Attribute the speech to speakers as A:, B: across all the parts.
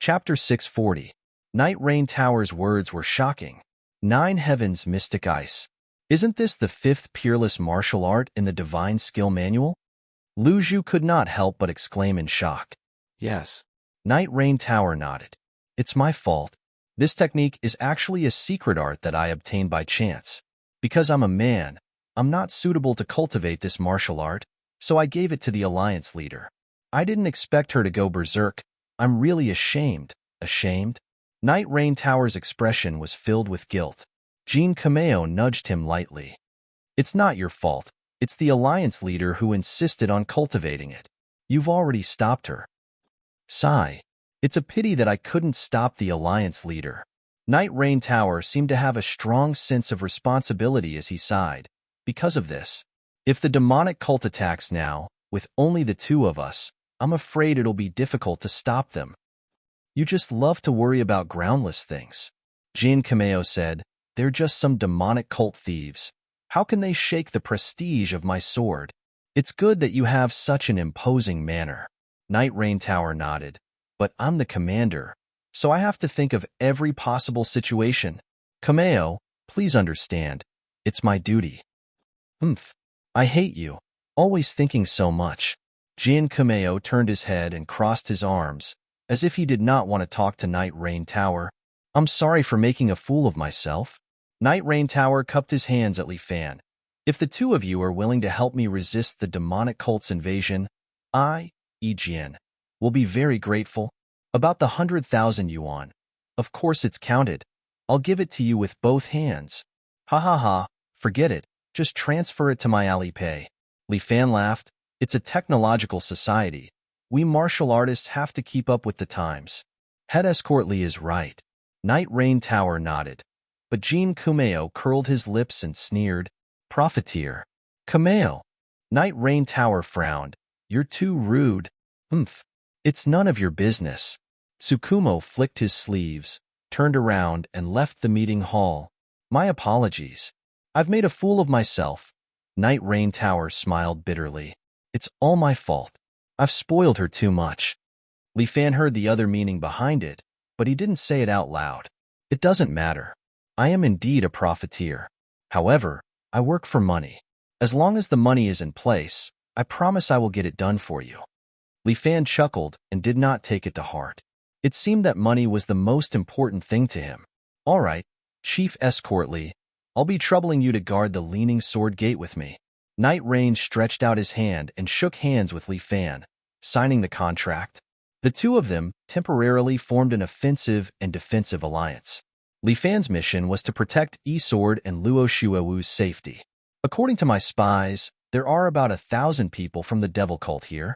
A: Chapter 640. Night Rain Tower's words were shocking. 9 heavens mystic ice. Isn't this the 5th peerless martial art in the Divine Skill Manual? Lu Zhu could not help but exclaim in shock.
B: Yes.
A: Night Rain Tower nodded. It's my fault. This technique is actually a secret art that I obtained by chance. Because I'm a man, I'm not suitable to cultivate this martial art, so I gave it to the Alliance leader. I didn't expect her to go berserk. I'm really ashamed. Ashamed? Night Rain Tower's expression was filled with guilt. Jean Cameo nudged him lightly. It's not your fault. It's the Alliance leader who insisted on cultivating it. You've already stopped her. Sigh. It's a pity that I couldn't stop the Alliance leader. Night Rain Tower seemed to have a strong sense of responsibility as he sighed. Because of this, if the demonic cult attacks now, with only the 2 of us, I'm afraid it'll be difficult to stop them. You just love to worry about groundless things. Jean Cameo said, they're just some demonic cult thieves. How can they shake the prestige of my sword? It's good that you have such an imposing manner. Night Rain Tower nodded. But I'm the commander, so I have to think of every possible situation. Cameo, please understand. It's my duty. I hate you. Always thinking so much. Jean Cameo turned his head and crossed his arms, as if he did not want to talk to Night Rain Tower. I'm sorry for making a fool of myself. Night Rain Tower cupped his hands at Li Fan. If the 2 of you are willing to help me resist the demonic cult's invasion, I, Jian, will be very grateful. About the 100,000 yuan. Of course it's counted. I'll give it to you with both hands. Ha ha ha, forget it. Just transfer it to my Alipay. Li Fan laughed. It's a technological society. We martial artists have to keep up with the times. Head Escort Li is right. Night Rain Tower nodded. But Jean Cameo curled his lips and sneered. Profiteer. Cameo. Night Rain Tower frowned. You're too rude. It's none of your business. Tsukumo flicked his sleeves, turned around, and left the meeting hall. My apologies. I've made a fool of myself. Night Rain Tower smiled bitterly. It's all my fault. I've spoiled her too much. Li Fan heard the other meaning behind it, but he didn't say it out loud. It doesn't matter. I am indeed a profiteer. However, I work for money. As long as the money is in place, I promise I will get it done for you. Li Fan chuckled and did not take it to heart. It seemed that money was the most important thing to him. All right, Chief Escort Li, I'll be troubling you to guard the Leaning Sword Gate with me. Night Rain stretched out his hand and shook hands with Li Fan, signing the contract. The 2 of them temporarily formed an offensive and defensive alliance. Li Fan's mission was to protect Sword and Luo Shuewu's safety. According to my spies, there are about 1,000 people from the devil cult here.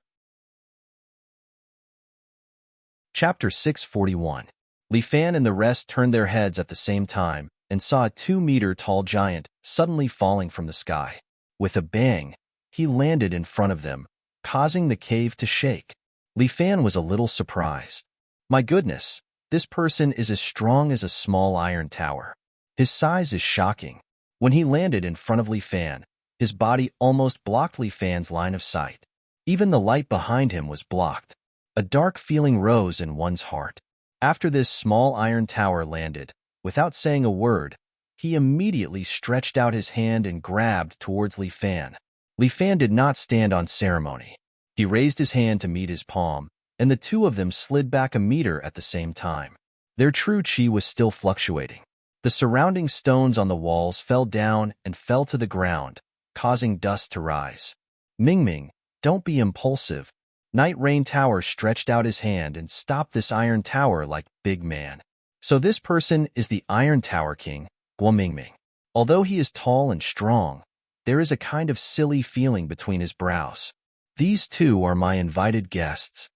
A: Chapter 641. Li Fan and the rest turned their heads at the same time and saw a 2-meter-tall giant suddenly falling from the sky. With a bang, he landed in front of them, causing the cave to shake. Li Fan was a little surprised. My goodness, this person is as strong as a small iron tower. His size is shocking. When he landed in front of Li Fan, his body almost blocked Li Fan's line of sight. Even the light behind him was blocked. A dark feeling rose in one's heart. After this small iron tower landed, without saying a word, he immediately stretched out his hand and grabbed towards Li Fan. Li Fan did not stand on ceremony. He raised his hand to meet his palm, and the 2 of them slid back a meter at the same time. Their true chi was still fluctuating. The surrounding stones on the walls fell down and fell to the ground, causing dust to rise. Mingming, don't be impulsive. Night Rain Tower stretched out his hand and stopped this iron tower like big man. So this person is the Iron Tower King, Guo Mingming. Although he is tall and strong, there is a kind of silly feeling between his brows. These 2 are my invited guests.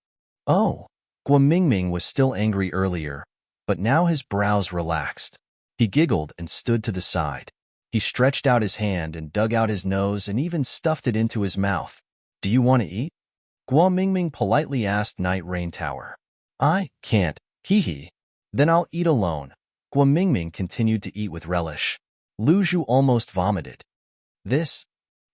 A: Oh, Guo Mingming was still angry earlier, but now his brows relaxed. He giggled and stood to the side. He stretched out his hand and dug out his nose and even stuffed it into his mouth. Do you want to eat? Guo Mingming politely asked Night Rain Tower. I can't, hee. Then I'll eat alone. Guo Mingming continued to eat with relish. Lu Zhu almost vomited.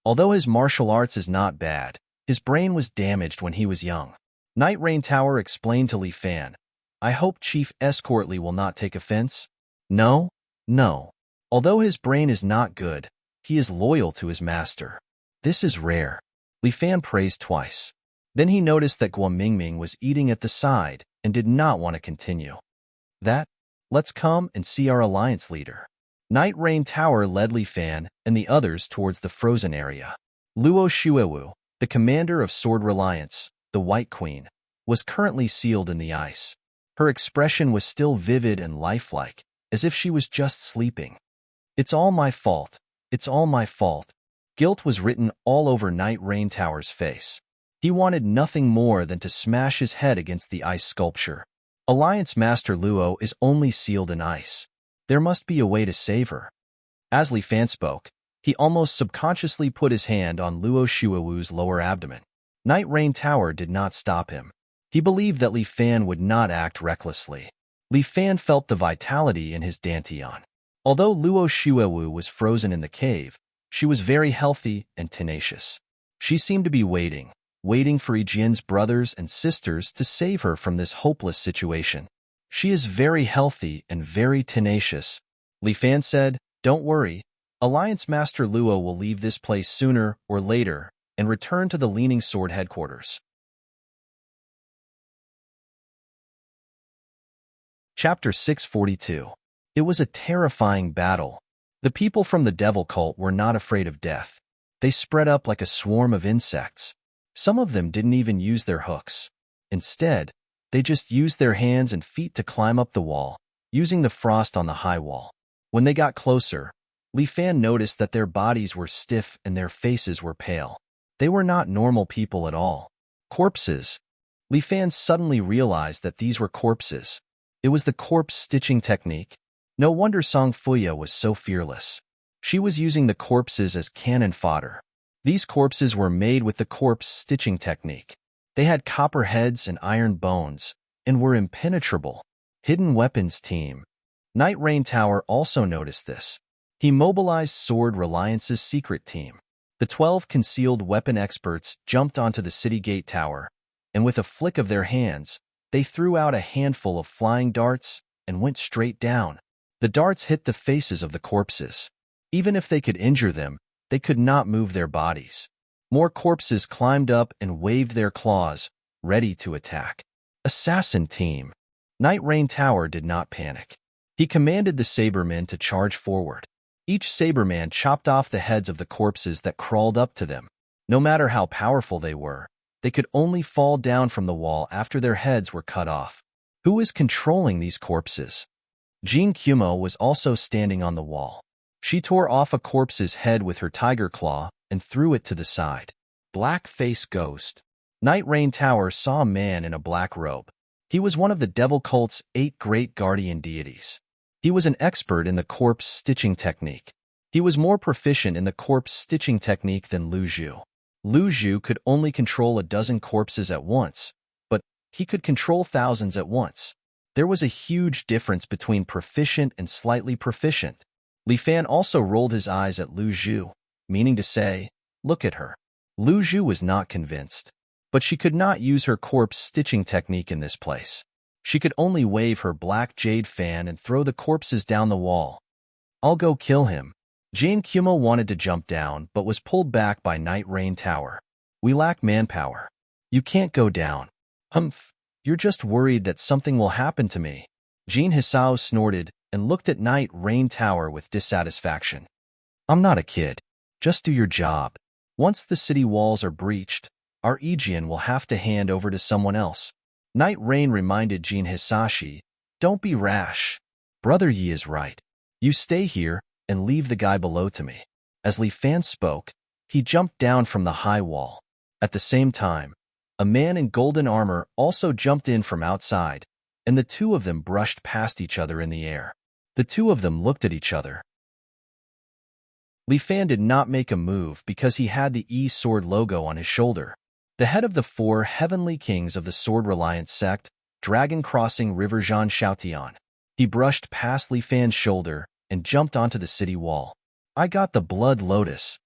A: Although his martial arts is not bad, his brain was damaged when he was young. Night Rain Tower explained to Li Fan. I hope Chief Escortly will not take offense. No, no. Although his brain is not good, he is loyal to his master. This is rare. Li Fan praised twice. Then he noticed that Guo Mingming was eating at the side and did not want to continue. Let's come and see our alliance leader. Night Rain Tower led Li Fan and the others towards the frozen area. Luo Shuewu, the commander of Sword Reliance, the White Queen, was currently sealed in the ice. Her expression was still vivid and lifelike, as if she was just sleeping. It's all my fault. It's all my fault. Guilt was written all over Night Rain Tower's face. He wanted nothing more than to smash his head against the ice sculpture. Alliance Master Luo is only sealed in ice. There must be a way to save her. As Li Fan spoke, he almost subconsciously put his hand on Luo Shuewu's lower abdomen. Night Rain Tower did not stop him. He believed that Li Fan would not act recklessly. Li Fan felt the vitality in his dantian. Although Luo Shuewu was frozen in the cave, she was very healthy and tenacious. She seemed to be waiting for Yijian's brothers and sisters to save her from this hopeless situation. She is very healthy and very tenacious. Li Fan said, "Don't worry. Alliance Master Luo will leave this place sooner or later and return to the Leaning Sword headquarters." Chapter 642. It was a terrifying battle. The people from the devil cult were not afraid of death. They spread up like a swarm of insects. Some of them didn't even use their hooks. Instead, they just used their hands and feet to climb up the wall, using the frost on the high wall. When they got closer, Li Fan noticed that their bodies were stiff and their faces were pale. They were not normal people at all. Corpses. Li Fan suddenly realized that these were corpses. It was the corpse stitching technique. No wonder Song Fuya was so fearless. She was using the corpses as cannon fodder. These corpses were made with the corpse stitching technique. They had copper heads and iron bones, and were impenetrable. Hidden Weapons Team. Night Rain Tower also noticed this. He mobilized Sword Reliance's secret team. The 12 concealed weapon experts jumped onto the city gate tower, and with a flick of their hands, they threw out a handful of flying darts and went straight down. The darts hit the faces of the corpses. Even if they could injure them, they could not move their bodies. More corpses climbed up and waved their claws, ready to attack. Assassin Team. Night Rain Tower did not panic. He commanded the Sabermen to charge forward. Each Saberman chopped off the heads of the corpses that crawled up to them. No matter how powerful they were, they could only fall down from the wall after their heads were cut off. Who is controlling these corpses? Jean Kumo was also standing on the wall. She tore off a corpse's head with her tiger claw and threw it to the side. Black Face Ghost. Night Rain Tower saw a man in a black robe. He was one of the devil cult's 8 great guardian deities. He was an expert in the corpse stitching technique. He was more proficient in the corpse stitching technique than Lu Zhu. Lu Zhu could only control a dozen corpses at once, but he could control thousands at once. There was a huge difference between proficient and slightly proficient. Li Fan also rolled his eyes at Lu Zhu, meaning to say, "Look at her." Lu Zhu was not convinced, but she could not use her corpse stitching technique in this place. She could only wave her black jade fan and throw the corpses down the wall. "I'll go kill him." Jane Kumo wanted to jump down, but was pulled back by Night Rain Tower. "We lack manpower. You can't go down." "Humph, you're just worried that something will happen to me." Jean Hisao snorted and looked at Night Rain Tower with dissatisfaction. "I'm not a kid. Just do your job. Once the city walls are breached, our Yijian will have to hand over to someone else." Night Rain reminded Jean Hisashi, "Don't be rash. Brother Yi is right. You stay here and leave the guy below to me." As Li Fan spoke, he jumped down from the high wall. At the same time, a man in golden armor also jumped in from outside, and the two of them brushed past each other in the air. The two of them looked at each other. Li Fan did not make a move because he had the E-Sword logo on his shoulder. The head of the 4 heavenly kings of the Sword Reliance sect, Dragon Crossing River Zhan Xiaotian. He brushed past Li Fan's shoulder and jumped onto the city wall. "I got the Blood Lotus."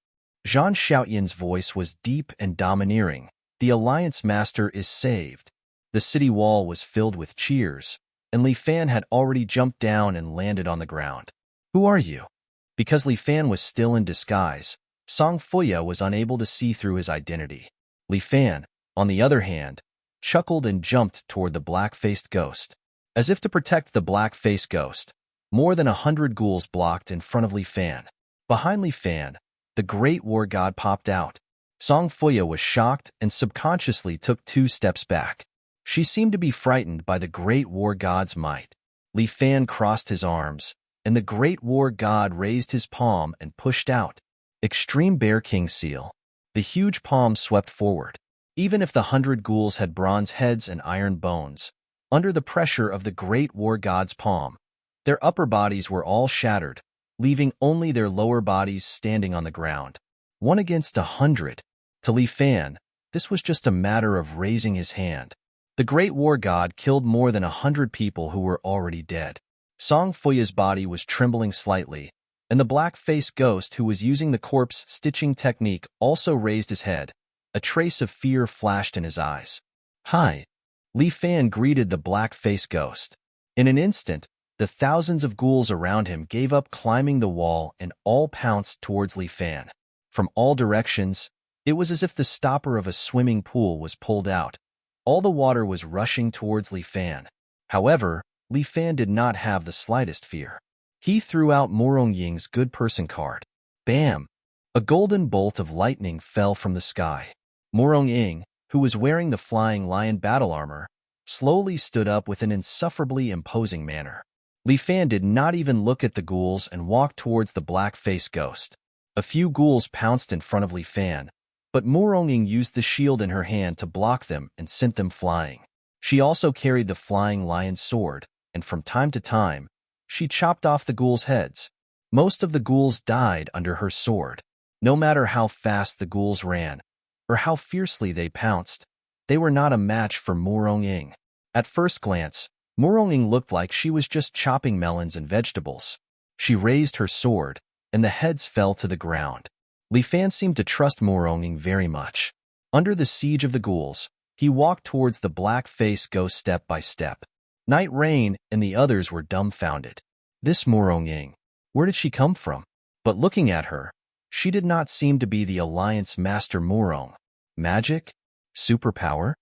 A: Zhan Xiaotian's voice was deep and domineering. "The Alliance Master is saved." The city wall was filled with cheers, and Li Fan had already jumped down and landed on the ground. "Who are you?" Because Li Fan was still in disguise, Song Fuya was unable to see through his identity. Li Fan, on the other hand, chuckled and jumped toward the black-faced ghost. As if to protect the black-faced ghost, more than 100 ghouls blocked in front of Li Fan. Behind Li Fan, the great war god popped out. Song Fuya was shocked and subconsciously took 2 steps back. She seemed to be frightened by the great war god's might. Li Fan crossed his arms, and the great war god raised his palm and pushed out. Extreme Bear King Seal. The huge palm swept forward. Even if the 100 ghouls had bronze heads and iron bones, under the pressure of the great war god's palm, their upper bodies were all shattered, leaving only their lower bodies standing on the ground. 1 against 100. To Li Fan, this was just a matter of raising his hand. The great war god killed more than 100 people who were already dead. Song Fuya's body was trembling slightly, and the black-faced ghost who was using the corpse stitching technique also raised his head. A trace of fear flashed in his eyes. "Hi." Li Fan greeted the black-faced ghost. In an instant, the thousands of ghouls around him gave up climbing the wall and all pounced towards Li Fan. From all directions, it was as if the stopper of a swimming pool was pulled out. All the water was rushing towards Li Fan. However, Li Fan did not have the slightest fear. He threw out Morong Ying's good person card. Bam! A golden bolt of lightning fell from the sky. Morong Ying, who was wearing the flying lion battle armor, slowly stood up with an insufferably imposing manner. Li Fan did not even look at the ghouls and walked towards the black-faced ghost. A few ghouls pounced in front of Li Fan, but Morong Ying used the shield in her hand to block them and sent them flying. She also carried the flying lion sword, and from time to time, she chopped off the ghouls' heads. Most of the ghouls died under her sword. No matter how fast the ghouls ran, or how fiercely they pounced, they were not a match for Morong Ying. At first glance, Morong Ying looked like she was just chopping melons and vegetables. She raised her sword, and the heads fell to the ground. Li Fan seemed to trust Morong Ying very much. Under the siege of the ghouls, he walked towards the black-faced ghost step by step. Night Rain and the others were dumbfounded. This Morong Ying, where did she come from? But looking at her, she did not seem to be the Alliance Master Morong. Magic? Superpower?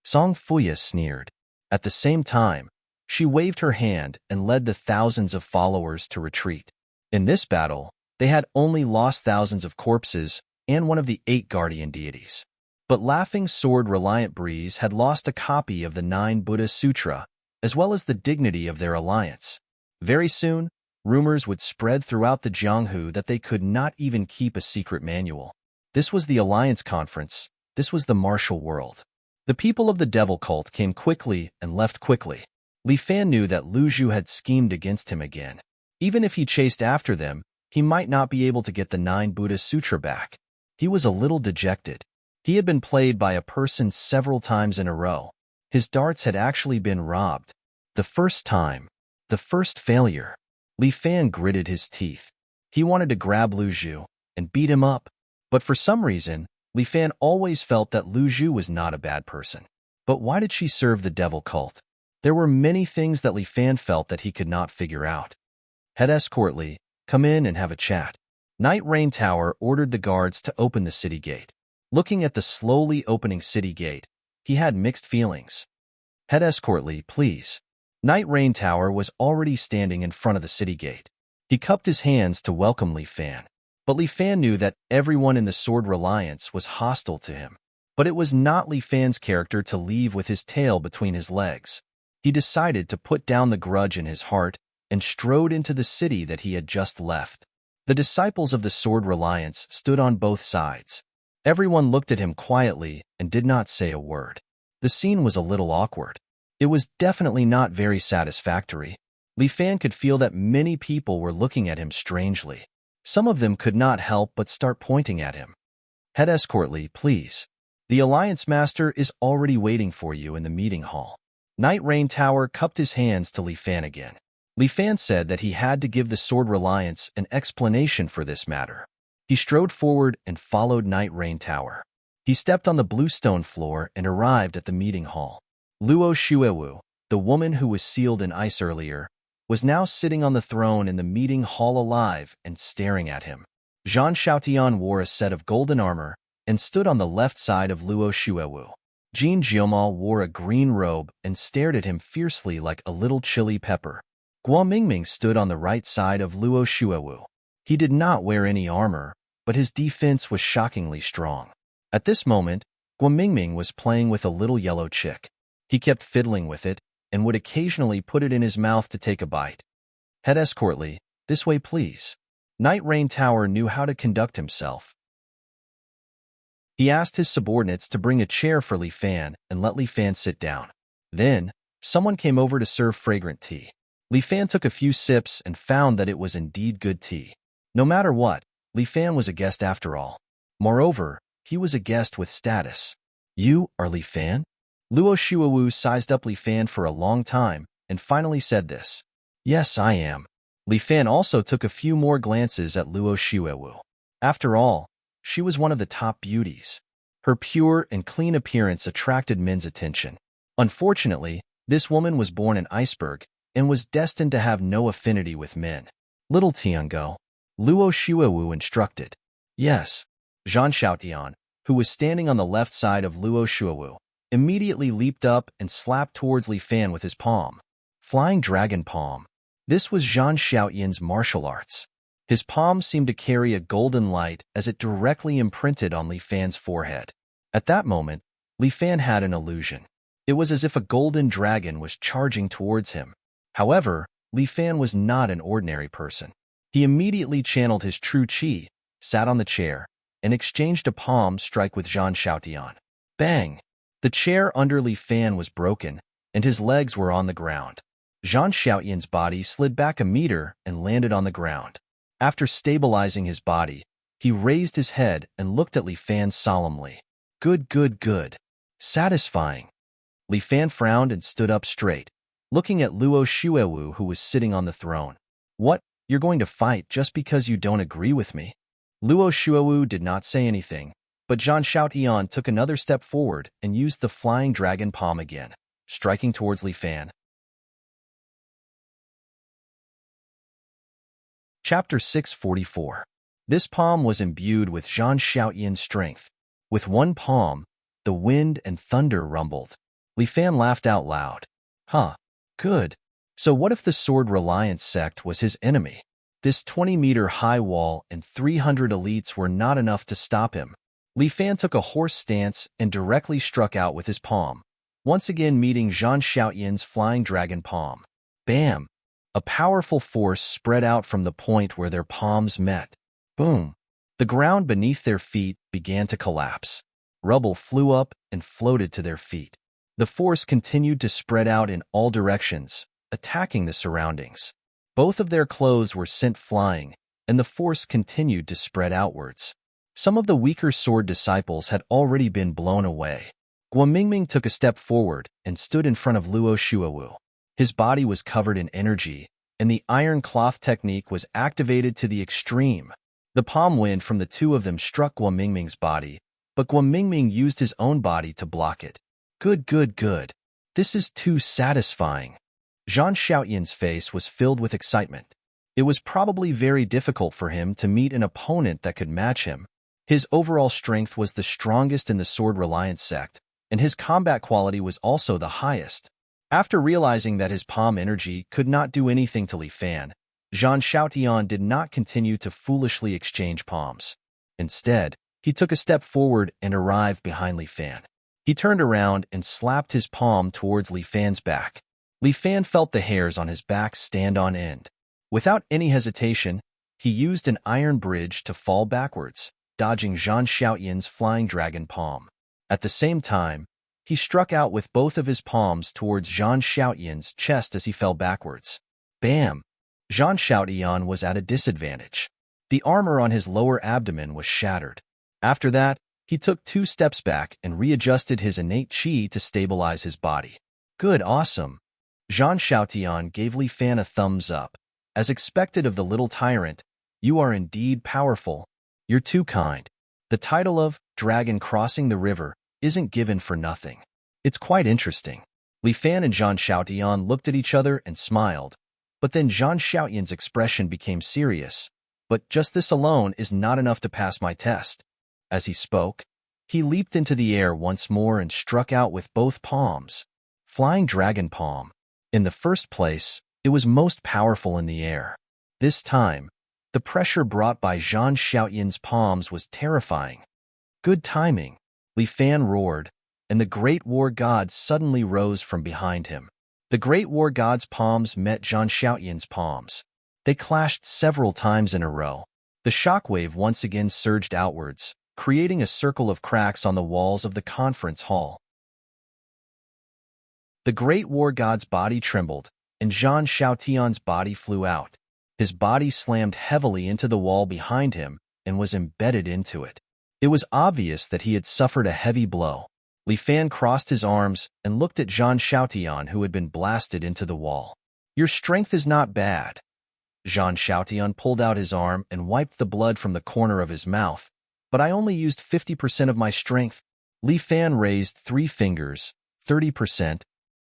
A: Song Fuya sneered. At the same time, she waved her hand and led the thousands of followers to retreat. In this battle, they had only lost thousands of corpses and one of the 8 guardian deities. But Laughing Sword Reliant Breeze had lost a copy of the 9 Buddha Sutra, as well as the dignity of their alliance. Very soon, rumors would spread throughout the Jianghu that they could not even keep a secret manual. This was the Alliance Conference. This was the martial world. The people of the Devil Cult came quickly and left quickly. Li Fan knew that Lu Zhu had schemed against him again. Even if he chased after them, he might not be able to get the 9 Buddha Sutra back. He was a little dejected. He had been played by a person several times in a row. His darts had actually been robbed. The first time. The first failure. Li Fan gritted his teeth. He wanted to grab Lu Zhu and beat him up. But for some reason, Li Fan always felt that Lu Zhu was not a bad person. But why did she serve the Devil Cult? There were many things that Li Fan felt that he could not figure out. Head escort Li, come in and have a chat. Night Rain Tower ordered the guards to open the city gate. Looking at the slowly opening city gate, he had mixed feelings. Head escort Li, please. Night Rain Tower was already standing in front of the city gate. He cupped his hands to welcome Li Fan. But Li Fan knew that everyone in the Sword Reliance was hostile to him. But it was not Li Fan's character to leave with his tail between his legs. He decided to put down the grudge in his heart and strode into the city that he had just left. The disciples of the Sword Reliance stood on both sides. Everyone looked at him quietly and did not say a word. The scene was a little awkward. It was definitely not very satisfactory. Li Fan could feel that many people were looking at him strangely. Some of them could not help but start pointing at him. Head escort Li, please. The Alliance Master is already waiting for you in the meeting hall. Night Rain Tower cupped his hands to Li Fan again. Li Fan said that he had to give the Sword Reliance an explanation for this matter. He strode forward and followed Night Rain Tower. He stepped on the blue stone floor and arrived at the meeting hall. Luo Shuewu, the woman who was sealed in ice earlier, was now sitting on the throne in the meeting hall alive and staring at him. Zhang Xiaotian wore a set of golden armor and stood on the left side of Luo Shuewu. Jin Jiumal wore a green robe and stared at him fiercely like a little chili pepper. Guo Mingming stood on the right side of Luo Shuewu. He did not wear any armor, but his defense was shockingly strong. At this moment, Guo Mingming was playing with a little yellow chick. He kept fiddling with it and would occasionally put it in his mouth to take a bite. Head escortly, this way please. Night Rain Tower knew how to conduct himself. He asked his subordinates to bring a chair for Li Fan and let Li Fan sit down. Then, someone came over to serve fragrant tea. Li Fan took a few sips and found that it was indeed good tea. No matter what, Li Fan was a guest after all. Moreover, he was a guest with status. You are Li Fan? Luo Shuewu sized up Li Fan for a long time and finally said this. Yes, I am. Li Fan also took a few more glances at Luo Shuewu. After all, she was one of the top beauties. Her pure and clean appearance attracted men's attention. Unfortunately, this woman was born an iceberg and was destined to have no affinity with men. Little Tiango, Luo Shuewu instructed. Yes. Zhang Xiaotian, who was standing on the left side of Luo Shuewu, immediately leaped up and slapped towards Li Fan with his palm. Flying Dragon Palm. This was Zhang Xiaotian's martial arts. His palm seemed to carry a golden light as it directly imprinted on Li Fan's forehead. At that moment, Li Fan had an illusion. It was as if a golden dragon was charging towards him. However, Li Fan was not an ordinary person. He immediately channeled his true qi, sat on the chair, and exchanged a palm strike with Zhang Xiaotian. Bang! The chair under Li Fan was broken, and his legs were on the ground. Zhang Xiaotian's body slid back a meter and landed on the ground. After stabilizing his body, he raised his head and looked at Li Fan solemnly. Good, good, good. Satisfying. Li Fan frowned and stood up straight, looking at Luo Shuewu who was sitting on the throne. What? You're going to fight just because you don't agree with me? Luo Shuewu did not say anything, but Zhang Xiaotian took another step forward and used the Flying Dragon Palm again, striking towards Li Fan. Chapter 644. This palm was imbued with Zhang Xiaotian's strength. With one palm, the wind and thunder rumbled. Li Fan laughed out loud. Huh, good. So what if the Sword Reliance sect was his enemy? This 20-meter-high wall and 300 elites were not enough to stop him. Li Fan took a horse stance and directly struck out with his palm, once again meeting Zhang Xiaotian's Flying Dragon Palm. Bam! A powerful force spread out from the point where their palms met. Boom! The ground beneath their feet began to collapse. Rubble flew up and floated to their feet. The force continued to spread out in all directions, attacking the surroundings. Both of their clothes were sent flying, and the force continued to spread outwards. Some of the weaker sword disciples had already been blown away. Guo Mingming took a step forward and stood in front of Luo Shuewu. His body was covered in energy, and the iron cloth technique was activated to the extreme. The palm wind from the two of them struck Guo Mingming's body, but Guo Mingming used his own body to block it. Good, good, good. This is too satisfying. Zhang Xiaotian's face was filled with excitement. It was probably very difficult for him to meet an opponent that could match him. His overall strength was the strongest in the Sword Reliance sect, and his combat quality was also the highest. After realizing that his palm energy could not do anything to Li Fan, Zhang Xiaotian did not continue to foolishly exchange palms. Instead, he took a step forward and arrived behind Li Fan. He turned around and slapped his palm towards Li Fan's back. Li Fan felt the hairs on his back stand on end. Without any hesitation, he used an iron bridge to fall backwards, dodging Zhang Xiaotian's Flying Dragon Palm. At the same time, he struck out with both of his palms towards Zhang Xiaotian's chest as he fell backwards. Bam! Zhang Xiaotian was at a disadvantage. The armor on his lower abdomen was shattered. After that, he took 2 steps back and readjusted his innate qi to stabilize his body. Good, awesome. Zhang Xiaotian gave Li Fan a thumbs up. As expected of the little tyrant, you are indeed powerful. You're too kind. The title of Dragon Crossing the River isn't given for nothing. It's quite interesting. Li Fan and Zhang Xiaotian looked at each other and smiled, but then Zhang Xiaotian's expression became serious. But just this alone is not enough to pass my test. As he spoke, he leaped into the air once more and struck out with both palms. Flying Dragon Palm. In the first place, it was most powerful in the air. This time, the pressure brought by Zhang Xiaotian's palms was terrifying. Good timing, Li Fan roared, and the Great War God suddenly rose from behind him. The Great War God's palms met Zhang Xiaotian's palms. They clashed several times in a row. The shockwave once again surged outwards, creating a circle of cracks on the walls of the conference hall. The Great War God's body trembled, and Zhang Xiaotian's body flew out. His body slammed heavily into the wall behind him and was embedded into it. It was obvious that he had suffered a heavy blow. Li Fan crossed his arms and looked at Zhang Xiaotian, who had been blasted into the wall. Your strength is not bad. Zhang Xiaotian pulled out his arm and wiped the blood from the corner of his mouth. But I only used 50% of my strength. Li Fan raised 3 fingers. 30%.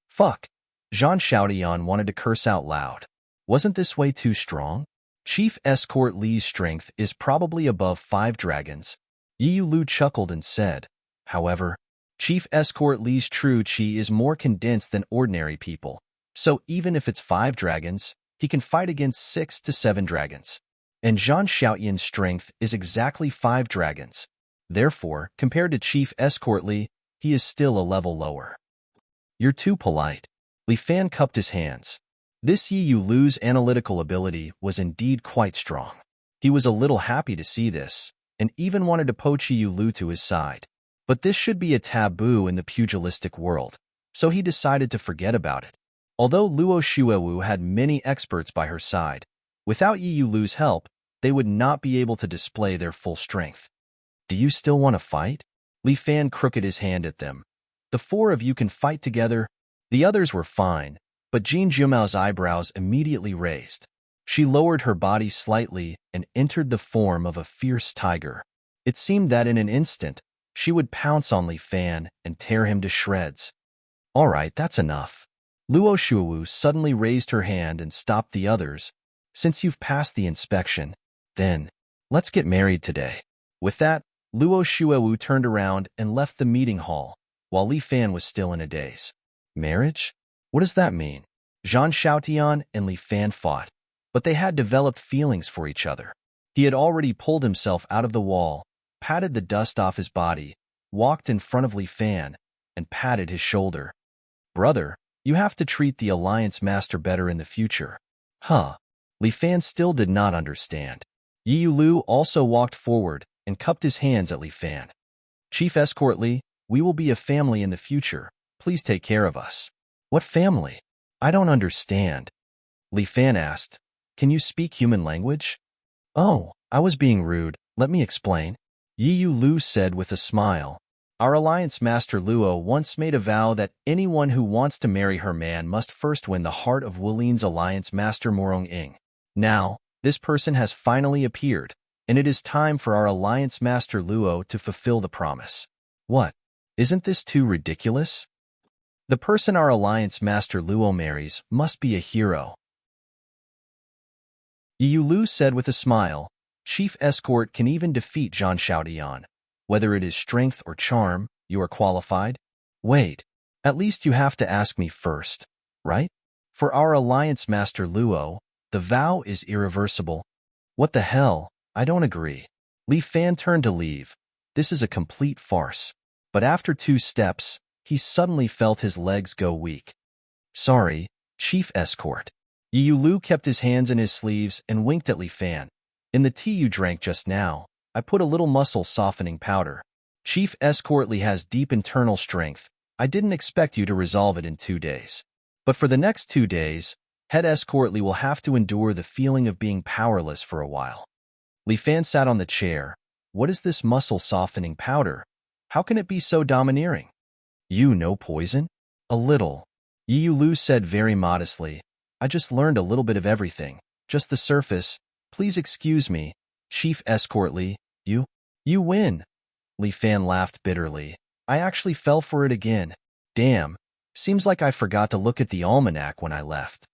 A: Fuck. Zhang Xiaotian wanted to curse out loud. Wasn't this way too strong? Chief Escort Li's strength is probably above 5 dragons. Yi Lu chuckled and said, however, Chief Escort Li's true chi is more condensed than ordinary people. So even if it's 5 dragons, he can fight against 6 to 7 dragons. And Zhang Xiaotian's strength is exactly 5 dragons. Therefore, compared to Chief Escort Li, he is still a level lower. You're too polite. Li Fan cupped his hands. This Yi Lu's analytical ability was indeed quite strong. He was a little happy to see this, and even wanted to poach Yi Lu to his side. But this should be a taboo in the pugilistic world, so he decided to forget about it. Although Luo Shuewu had many experts by her side, without Yi Lu's help, they would not be able to display their full strength. Do you still want to fight? Li Fan crooked his hand at them. The 4 of you can fight together. The others were fine, but Jin Jiumao's eyebrows immediately raised. She lowered her body slightly and entered the form of a fierce tiger. It seemed that in an instant, she would pounce on Li Fan and tear him to shreds. All right, that's enough. Luo Shuewu suddenly raised her hand and stopped the others. Since you've passed the inspection, then, let's get married today. With that, Luo Shuewu turned around and left the meeting hall, while Li Fan was still in a daze. Marriage? What does that mean? Zhang Xiaotian and Li Fan fought, but they had developed feelings for each other. He had already pulled himself out of the wall, patted the dust off his body, walked in front of Li Fan, and patted his shoulder. Brother, you have to treat the Alliance Master better in the future. Huh. Li Fan still did not understand. Yi Lu also walked forward and cupped his hands at Li Fan. Chief Escort Li, we will be a family in the future. Please take care of us. What family? I don't understand. Li Fan asked. Can you speak human language? Oh, I was being rude. Let me explain. Yi Lu said with a smile. Our Alliance Master Luo once made a vow that anyone who wants to marry her man must first win the heart of Wulin's Alliance Master Morong Ing. Now, this person has finally appeared, and it is time for our Alliance Master Luo to fulfill the promise. What? Isn't this too ridiculous? The person our Alliance Master Luo marries must be a hero. Yi Lu said with a smile, Chief Escort can even defeat Zhang Xiaotian. Whether it is strength or charm, you are qualified. Wait, at least you have to ask me first, right? For our Alliance Master Luo, the vow is irreversible. What the hell? I don't agree. Li Fan turned to leave. This is a complete farce. But after 2 steps, he suddenly felt his legs go weak. Sorry, Chief Escort. Yi Lu kept his hands in his sleeves and winked at Li Fan. In the tea you drank just now, I put a little muscle softening powder. Chief Escort Li has deep internal strength. I didn't expect you to resolve it in 2 days. But for the next 2 days, Head Escort Li will have to endure the feeling of being powerless for a while. Li Fan sat on the chair. What is this muscle softening powder? How can it be so domineering? You know poison? A little. Yi Lu said very modestly. I just learned a little bit of everything. Just the surface. Please excuse me. Chief Escort Li, you win. Li Fan laughed bitterly. I actually fell for it again. Damn. Seems like I forgot to look at the almanac when I left.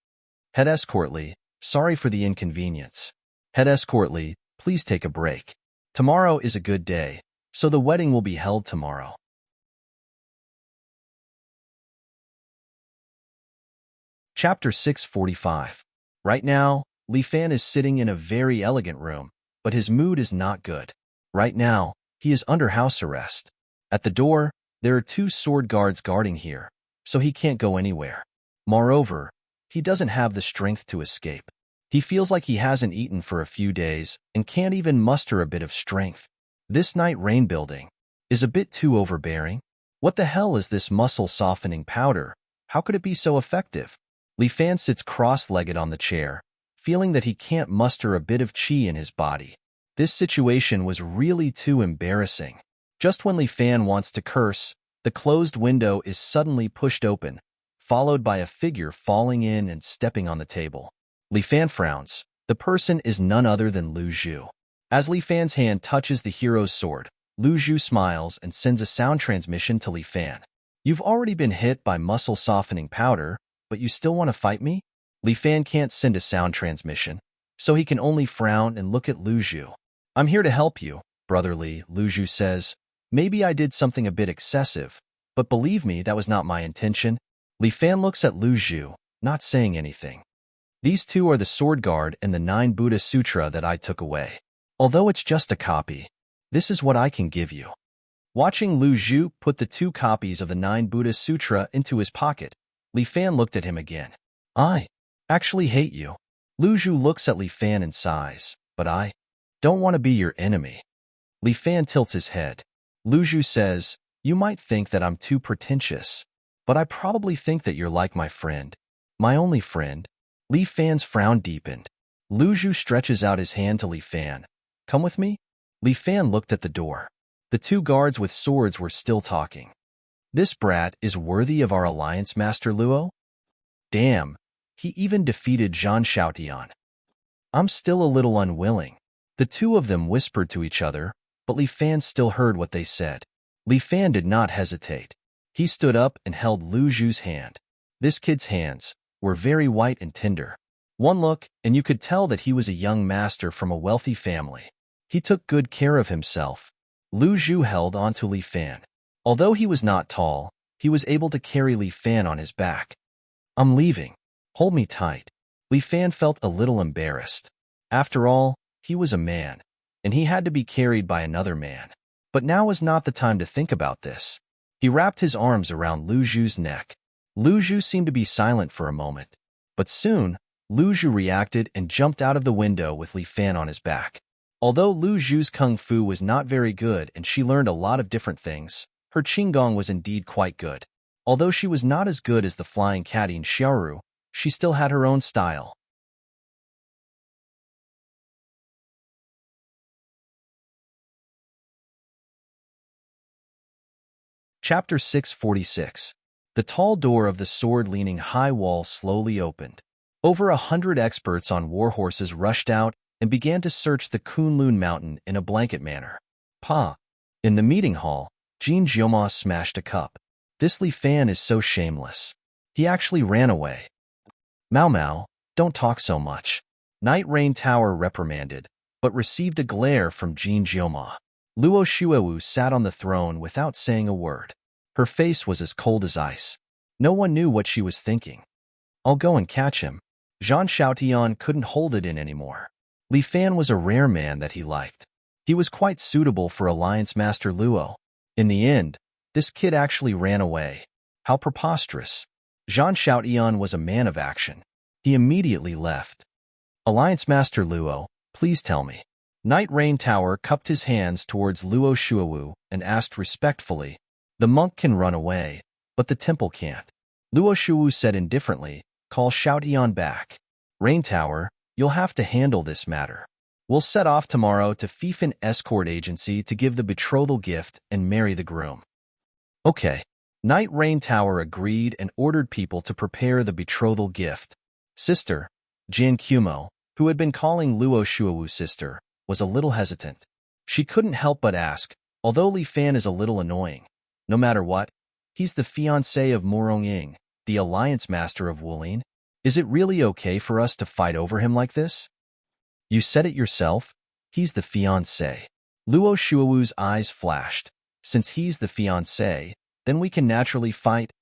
A: Head escort Li, sorry for the inconvenience. Head escort Li, please take a break. Tomorrow is a good day, so the wedding will be held tomorrow. Chapter 645. Right now, Li Fan is sitting in a very elegant room, but his mood is not good. Right now, he is under house arrest. At the door, there are 2 sword guards guarding here, so he can't go anywhere. Moreover, he doesn't have the strength to escape. He feels like he hasn't eaten for a few days and can't even muster a bit of strength. This night rain building is a bit too overbearing. What the hell is this muscle-softening powder? How could it be so effective? Li Fan sits cross-legged on the chair, feeling that he can't muster a bit of qi in his body. This situation was really too embarrassing. Just when Li Fan wants to curse, the closed window is suddenly pushed open, followed by a figure falling in and stepping on the table. Li Fan frowns. The person is none other than Lu Zhu. As Li Fan's hand touches the hero's sword, Lu Zhu smiles and sends a sound transmission to Li Fan. You've already been hit by muscle-softening powder, but you still want to fight me? Li Fan can't send a sound transmission, so he can only frown and look at Lu Zhu. I'm here to help you, Brother Li, Lu Zhu says. Maybe I did something a bit excessive, but believe me, that was not my intention. Li Fan looks at Lu Zhu, not saying anything. These 2 are the sword guard and the 9 Buddha Sutra that I took away. Although it's just a copy, this is what I can give you. Watching Lu Zhu put the 2 copies of the 9 Buddha Sutra into his pocket, Li Fan looked at him again. I actually hate you. Lu Zhu looks at Li Fan and sighs, but I don't want to be your enemy. Li Fan tilts his head. Lu Zhu says, you might think that I'm too pretentious, but I probably think that you're like my friend. My only friend. Li Fan's frown deepened. Lu Zhu stretches out his hand to Li Fan. Come with me? Li Fan looked at the door. The 2 guards with swords were still talking. This brat is worthy of our alliance, Master Luo? Damn, he even defeated Zhan Xiaotian. I'm still a little unwilling. The 2 of them whispered to each other, but Li Fan still heard what they said. Li Fan did not hesitate. He stood up and held Lu Zhu's hand. This kid's hands were very white and tender. One look, and you could tell that he was a young master from a wealthy family. He took good care of himself. Lu Zhu held onto Li Fan. Although he was not tall, he was able to carry Li Fan on his back. I'm leaving. Hold me tight. Li Fan felt a little embarrassed. After all, he was a man, and he had to be carried by another man. But now was not the time to think about this. He wrapped his arms around Lu Zhu's neck. Lu Zhu seemed to be silent for a moment, but soon, Lu Zhu reacted and jumped out of the window with Li Fan on his back. Although Lu Zhu's kung fu was not very good and she learned a lot of different things, her qinggong was indeed quite good. Although she was not as good as the flying catty Xiaoru, she still had her own style. Chapter 646. The tall door of the sword-leaning high wall slowly opened. Over 100 experts on warhorses rushed out and began to search the Kunlun mountain in a blanket manner. In the meeting hall, Jin Jioma smashed a cup. This Li Fan is so shameless. He actually ran away. Mao Mao, don't talk so much. Night Rain Tower reprimanded, but received a glare from Jin Jioma. Luo Shuewu sat on the throne without saying a word. Her face was as cold as ice. No one knew what she was thinking. I'll go and catch him. Zhan Xiaotian couldn't hold it in anymore. Li Fan was a rare man that he liked. He was quite suitable for Alliance Master Luo. In the end, this kid actually ran away. How preposterous. Zhan Xiaotian was a man of action. He immediately left. Alliance Master Luo, please tell me. Night Rain Tower cupped his hands towards Luo Shuewu and asked respectfully, the monk can run away, but the temple can't. Luo Shuewu said indifferently, call Xiaotian back. Rain Tower, you'll have to handle this matter. We'll set off tomorrow to Fifan Escort Agency to give the betrothal gift and marry the groom. Okay. Night Rain Tower agreed and ordered people to prepare the betrothal gift. Sister, Jian Kumo, who had been calling Luo Shuewu sister, was a little hesitant. She couldn't help but ask, Although Li Fan is a little annoying, no matter what, he's the fiancé of Morong Ying, the alliance master of Wulin. Is it really okay for us to fight over him like this? You said it yourself. He's the fiancé. Luo Shuawu's eyes flashed. Since he's the fiancé, then we can naturally fight.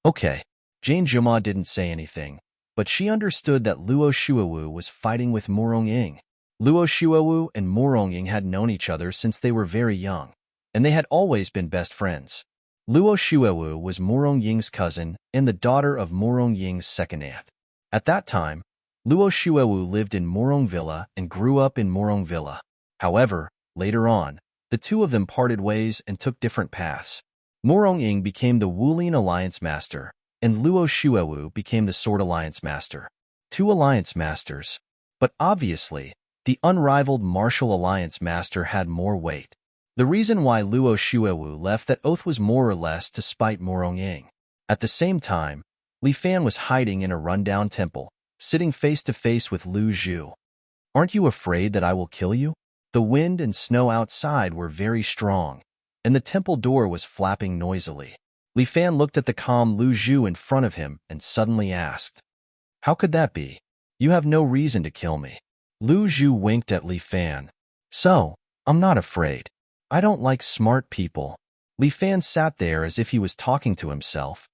A: Okay. Jane Juma didn't say anything, but she understood that Luo Shuawu was fighting with Morong Ying. Luo Shuawu and Morong Ying had known each other since they were very young, and they had always been best friends. Luo Shuawu was Morong Ying's cousin and the daughter of Morong Ying's second aunt. At that time, Luo Shuawu lived in Morong Villa and grew up in Morong Villa. However, later on, the two of them parted ways and took different paths. Morong Ying became the Wulin Alliance Master, and Luo Shuawu became the Sword Alliance Master. Two Alliance Masters. But obviously, the unrivaled Martial Alliance Master had more weight. The reason why Luo Shuawu left that oath was more or less to spite Morong Ying. At the same time, Li Fan was hiding in a rundown temple, sitting face to face with Lu Zhu. Aren't you afraid that I will kill you? The wind and snow outside were very strong, and the temple door was flapping noisily. Li Fan looked at the calm Lu Zhu in front of him and suddenly asked, "How could that be? You have no reason to kill me." Lu Zhu winked at Li Fan. "So, I'm not afraid. I don't like smart people." Li Fan sat there as if he was talking to himself.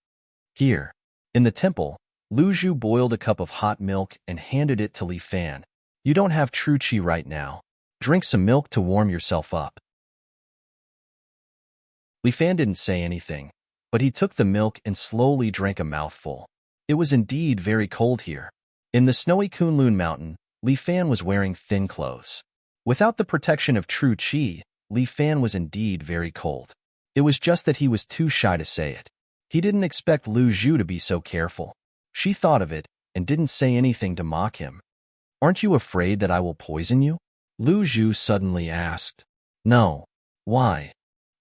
A: Here, in the temple, Lu Zhu boiled a cup of hot milk and handed it to Li Fan. "You don't have true qi right now. Drink some milk to warm yourself up." Li Fan didn't say anything, but he took the milk and slowly drank a mouthful. It was indeed very cold here. In the snowy Kunlun mountain, Li Fan was wearing thin clothes. Without the protection of true qi, Li Fan was indeed very cold. It was just that he was too shy to say it. He didn't expect Lu Zhu to be so careful. She thought of it and didn't say anything to mock him. "Aren't you afraid that I will poison you?" Lu Zhu suddenly asked. "No. Why?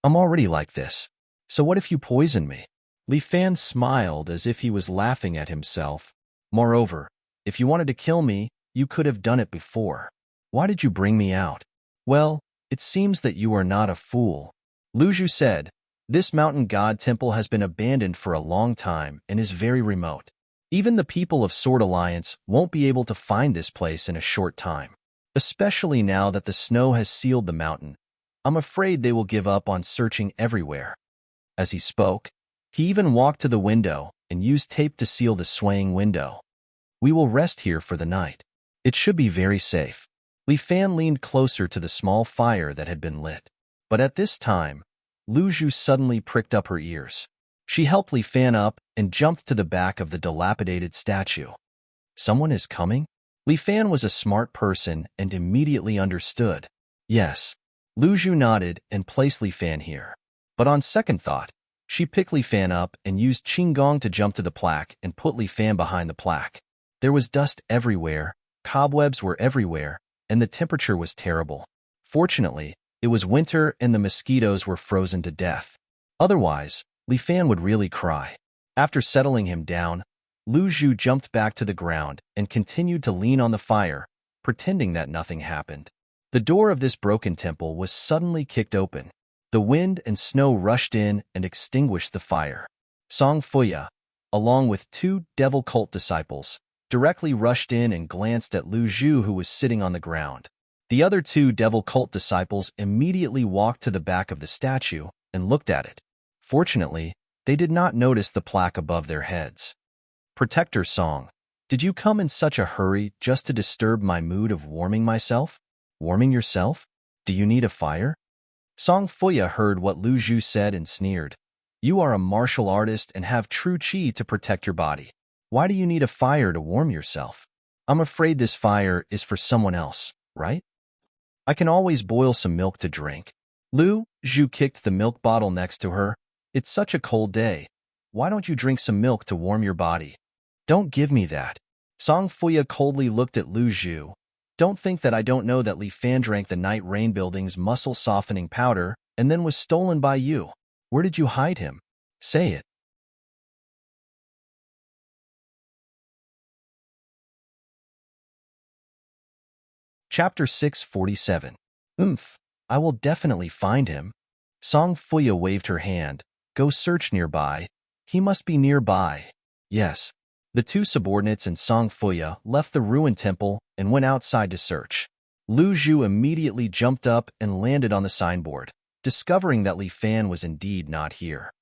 A: I'm already like this. So what if you poison me?" Li Fan smiled as if he was laughing at himself. "Moreover, if you wanted to kill me, you could have done it before. Why did you bring me out?" "Well, it seems that you are not a fool." Lu Zhu said, "This mountain god temple has been abandoned for a long time and is very remote. Even the people of Sword Alliance won't be able to find this place in a short time. Especially now that the snow has sealed the mountain. I'm afraid they will give up on searching everywhere." As he spoke, he even walked to the window and used tape to seal the swaying window. "We will rest here for the night. It should be very safe." Li Fan leaned closer to the small fire that had been lit. But at this time, Lu Zhu suddenly pricked up her ears. She helped Li Fan up and jumped to the back of the dilapidated statue. "Someone is coming?" Li Fan was a smart person and immediately understood. "Yes." Lu Zhu nodded and placed Li Fan here. But on second thought, she picked Li Fan up and used Qinggong to jump to the plaque and put Li Fan behind the plaque. There was dust everywhere, cobwebs were everywhere, and the temperature was terrible. Fortunately, it was winter and the mosquitoes were frozen to death. Otherwise, Li Fan would really cry. After settling him down, Lu Zhu jumped back to the ground and continued to lean on the fire, pretending that nothing happened. The door of this broken temple was suddenly kicked open. The wind and snow rushed in and extinguished the fire. Song Fuya, along with two devil cult disciples, directly rushed in and glanced at Lu Zhu, who was sitting on the ground. The other two devil cult disciples immediately walked to the back of the statue and looked at it. Fortunately, they did not notice the plaque above their heads. "Protector Song, did you come in such a hurry just to disturb my mood of warming myself? Warming yourself? Do you need a fire?" Song Fuya heard what Lu Zhu said and sneered. "You are a martial artist and have true qi to protect your body. Why do you need a fire to warm yourself? I'm afraid this fire is for someone else, right? I can always boil some milk to drink." Lu Zhu kicked the milk bottle next to her. "It's such a cold day. Why don't you drink some milk to warm your body?" "Don't give me that." Song Fuya coldly looked at Lu Zhu. "Don't think that I don't know that Li Fan drank the Night Rain Building's muscle-softening powder and then was stolen by you. Where did you hide him? Say it." Chapter 647. I will definitely find him. Song Fuya waved her hand. Go search nearby. He must be nearby. Yes. The two subordinates and Song Fuya left the ruined temple and went outside to search. Lu Zhu immediately jumped up and landed on the signboard, discovering that Li Fan was indeed not here.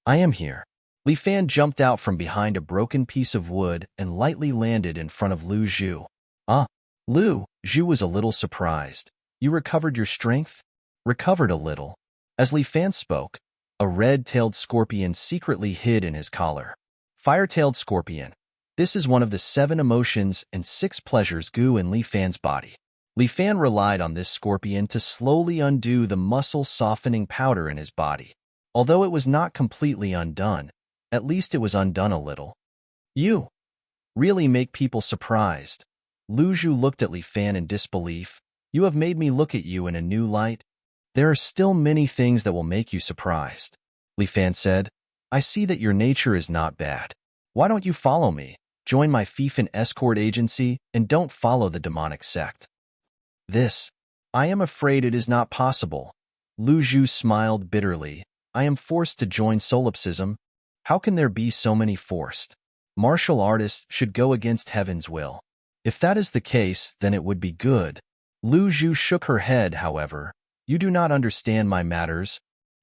A: I am here. Li Fan jumped out from behind a broken piece of wood and lightly landed in front of Lu Zhu. Ah, Lu Zhu was a little surprised. You recovered your strength? Recovered a little. As Li Fan spoke, a red-tailed scorpion secretly hid in his collar. Fire-tailed scorpion. This is one of the 7 emotions and 6 pleasures goo in Li Fan's body. Li Fan relied on this scorpion to slowly undo the muscle-softening powder in his body. Although it was not completely undone, at least it was undone a little. You really make people surprised. Lu Zhu looked at Li Fan in disbelief. You have made me look at you in a new light. There are still many things that will make you surprised. Li Fan said, I see that your nature is not bad. Why don't you follow me, join my fiefin escort agency, and don't follow the demonic sect? I am afraid it is not possible. Lu Zhu smiled bitterly. I am forced to join solipsism. How can there be so many forced? Martial artists should go against heaven's will. If that is the case, then it would be good. Lu Zhu shook her head, however. You do not understand my matters.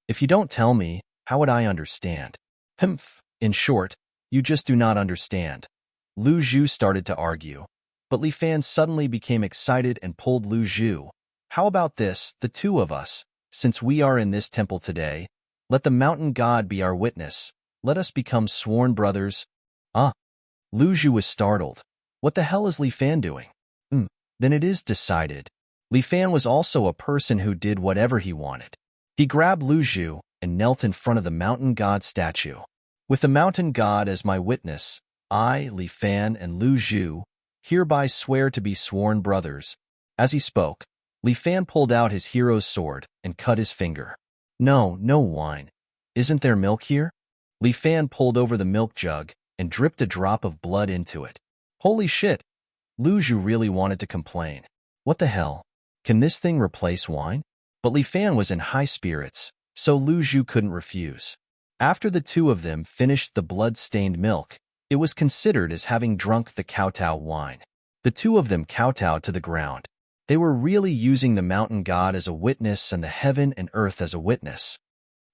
A: If you don't tell me, how would I understand? Humph. In short, you just do not understand. Lu Zhu started to argue, but Li Fan suddenly became excited and pulled Lu Zhu. How about this, the two of us? Since we are in this temple today, let the mountain god be our witness. Let us become sworn brothers. Ah. Lu Zhu was startled. What the hell is Li Fan doing? Then it is decided. Li Fan was also a person who did whatever he wanted. He grabbed Lu Zhu and knelt in front of the mountain god statue. With the mountain god as my witness, I, Li Fan, and Lu Zhu hereby swear to be sworn brothers. As he spoke, Li Fan pulled out his hero's sword and cut his finger. No wine. Isn't there milk here? Li Fan pulled over the milk jug and dripped a drop of blood into it. Holy shit! Lu Zhu really wanted to complain. What the hell? Can this thing replace wine? But Li Fan was in high spirits, so Lu Zhu couldn't refuse. After the two of them finished the blood-stained milk, it was considered as having drunk the kowtow wine. The two of them kowtowed to the ground. They were really using the mountain god as a witness and the heaven and earth as a witness.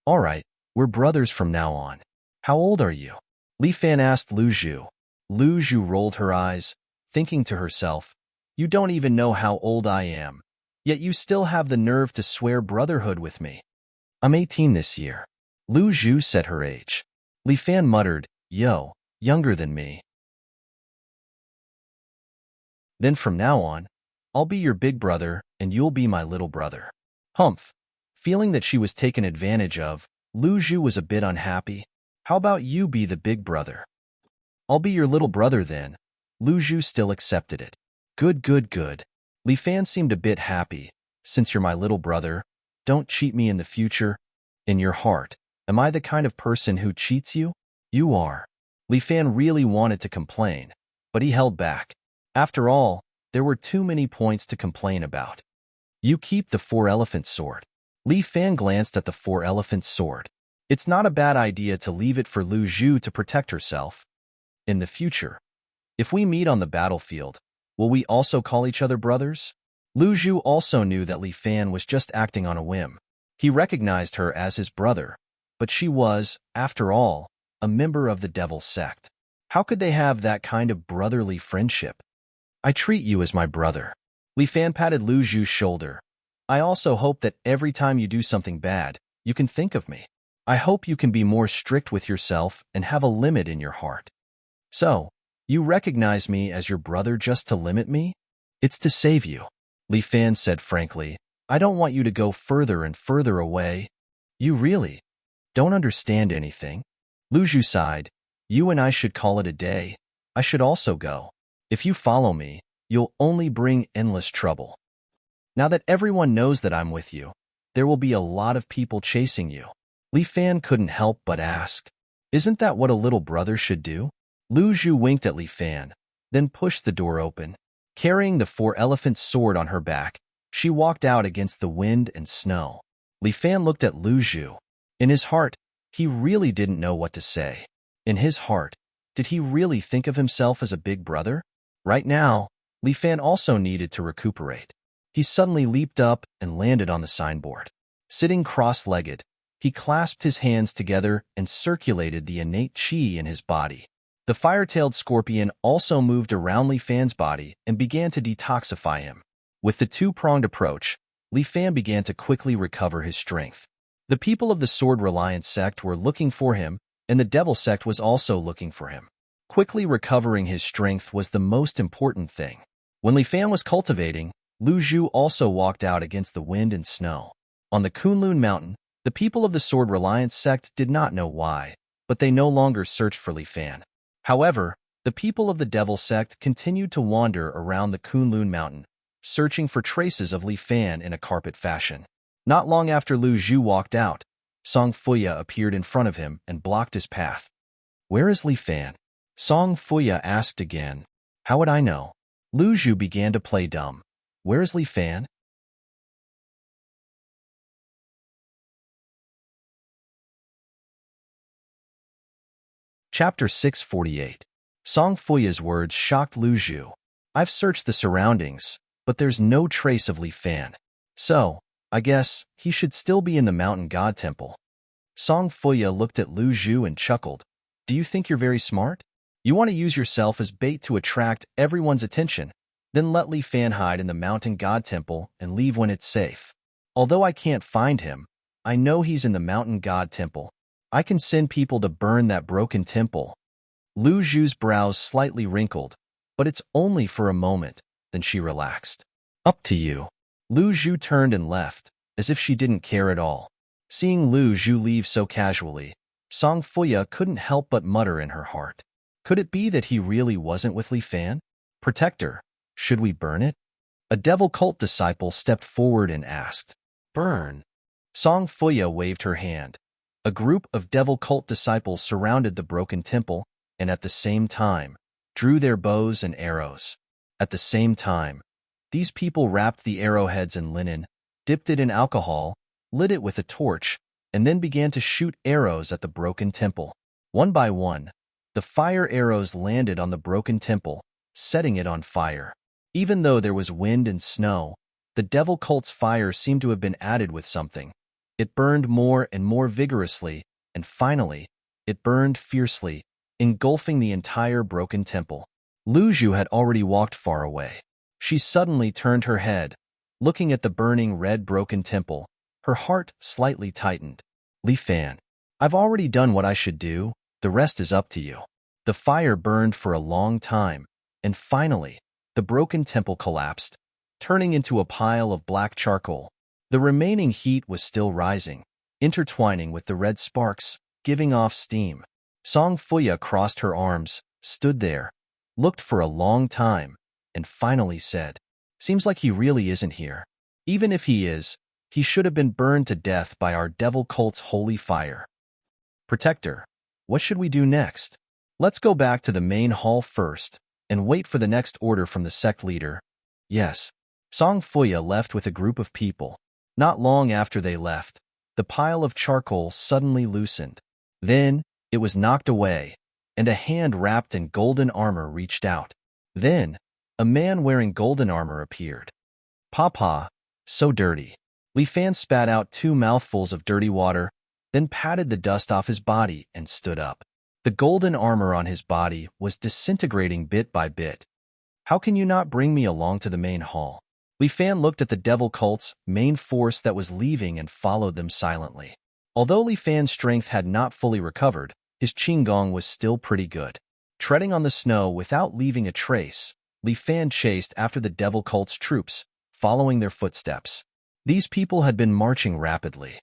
A: All right, we're brothers from now on. How old are you? Li Fan asked Lu Zhu. Lu Zhu rolled her eyes, thinking to herself, you don't even know how old I am, yet you still have the nerve to swear brotherhood with me. I'm 18 this year. Lu Zhu said her age. Li Fan muttered, yo, younger than me. Then from now on, I'll be your big brother and you'll be my little brother. Humph. Feeling that she was taken advantage of, Lu Zhu was a bit unhappy. How about you be the big brother? I'll be your little brother then. Lu Zhu still accepted it. Good. Li Fan seemed a bit happy. Since you're my little brother, don't cheat me in the future. In your heart, am I the kind of person who cheats you? You are. Li Fan really wanted to complain, but he held back. After all, there were too many points to complain about. You keep the 4-elephant sword. Li Fan glanced at the 4-elephant sword. It's not a bad idea to leave it for Lu Zhu to protect herself. In the future, if we meet on the battlefield, will we also call each other brothers? Lu Zhu also knew that Li Fan was just acting on a whim. He recognized her as his brother, but she was, after all, a member of the Devil sect. How could they have that kind of brotherly friendship? I treat you as my brother. Li Fan patted Lu Zhu's shoulder. I also hope that every time you do something bad, you can think of me. I hope you can be more strict with yourself and have a limit in your heart. So, you recognize me as your brother just to limit me? It's to save you. Li Fan said frankly. I don't want you to go further and further away. You really don't understand anything. Lu Zhu sighed. You and I should call it a day. I should also go. If you follow me, you'll only bring endless trouble. Now that everyone knows that I'm with you, there will be a lot of people chasing you. Li Fan couldn't help but ask. Isn't that what a little brother should do? Lu Zhu winked at Li Fan, then pushed the door open. Carrying the 4-elephant sword on her back, she walked out against the wind and snow. Li Fan looked at Lu Zhu. In his heart, he really didn't know what to say. In his heart, did he really think of himself as a big brother? Right now, Li Fan also needed to recuperate. He suddenly leaped up and landed on the signboard. Sitting cross-legged, he clasped his hands together and circulated the innate qi in his body. The fire-tailed scorpion also moved around Li Fan's body and began to detoxify him. With the two-pronged approach, Li Fan began to quickly recover his strength. The people of the Sword-Reliant sect were looking for him, and the Devil sect was also looking for him. Quickly recovering his strength was the most important thing. When Li Fan was cultivating, Lu Zhu also walked out against the wind and snow. On the Kunlun Mountain, the people of the Sword-Reliant sect did not know why, but they no longer searched for Li Fan. However, the people of the Devil sect continued to wander around the Kunlun Mountain, searching for traces of Li Fan in a carpet fashion. Not long after Lu Zhu walked out, Song Fuya appeared in front of him and blocked his path. "Where is Li Fan?" Song Fuya asked again. "How would I know?" Lu Zhu began to play dumb. "Where is Li Fan?" Chapter 648. Song Fuya's words shocked Lu Zhu. "I've searched the surroundings, but there's no trace of Li Fan. So, I guess he should still be in the Mountain God Temple." Song Fuya looked at Lu Zhu and chuckled. "Do you think you're very smart? You want to use yourself as bait to attract everyone's attention, then let Li Fan hide in the Mountain God Temple and leave when it's safe. Although I can't find him, I know he's in the Mountain God Temple. I can send people to burn that broken temple." Lu Zhu's brows slightly wrinkled, but it's only for a moment, then she relaxed. "Up to you." Lu Zhu turned and left, as if she didn't care at all. Seeing Lu Zhu leave so casually, Song Fuya couldn't help but mutter in her heart. Could it be that he really wasn't with Li Fan? "Protector, should we burn it?" A devil cult disciple stepped forward and asked. "Burn?" Song Fuya waved her hand. A group of devil cult disciples surrounded the broken temple and at the same time drew their bows and arrows. At the same time, these people wrapped the arrowheads in linen, dipped it in alcohol, lit it with a torch, and then began to shoot arrows at the broken temple. One by one, the fire arrows landed on the broken temple, setting it on fire. Even though there was wind and snow, the devil cult's fire seemed to have been added with something. It burned more and more vigorously, and finally, it burned fiercely, engulfing the entire broken temple. Lu Zhu had already walked far away. She suddenly turned her head, looking at the burning red broken temple. Her heart slightly tightened. "Li Fan, I've already done what I should do, the rest is up to you." The fire burned for a long time, and finally, the broken temple collapsed, turning into a pile of black charcoal. The remaining heat was still rising, intertwining with the red sparks, giving off steam. Song Fuya crossed her arms, stood there, looked for a long time, and finally said, "Seems like he really isn't here. Even if he is, he should have been burned to death by our devil cult's holy fire." "Protector, what should we do next?" "Let's go back to the main hall first, and wait for the next order from the sect leader." "Yes." Song Fuya left with a group of people. Not long after they left, the pile of charcoal suddenly loosened. Then, it was knocked away, and a hand wrapped in golden armor reached out. Then, a man wearing golden armor appeared. "Papa, so dirty." Li Fan spat out 2 mouthfuls of dirty water, then patted the dust off his body and stood up. The golden armor on his body was disintegrating bit by bit. "How can you not bring me along to the main hall?" Li Fan looked at the devil cult's main force that was leaving and followed them silently. Although Li Fan's strength had not fully recovered, his qigong was still pretty good. Treading on the snow without leaving a trace, Li Fan chased after the devil cult's troops, following their footsteps. These people had been marching rapidly.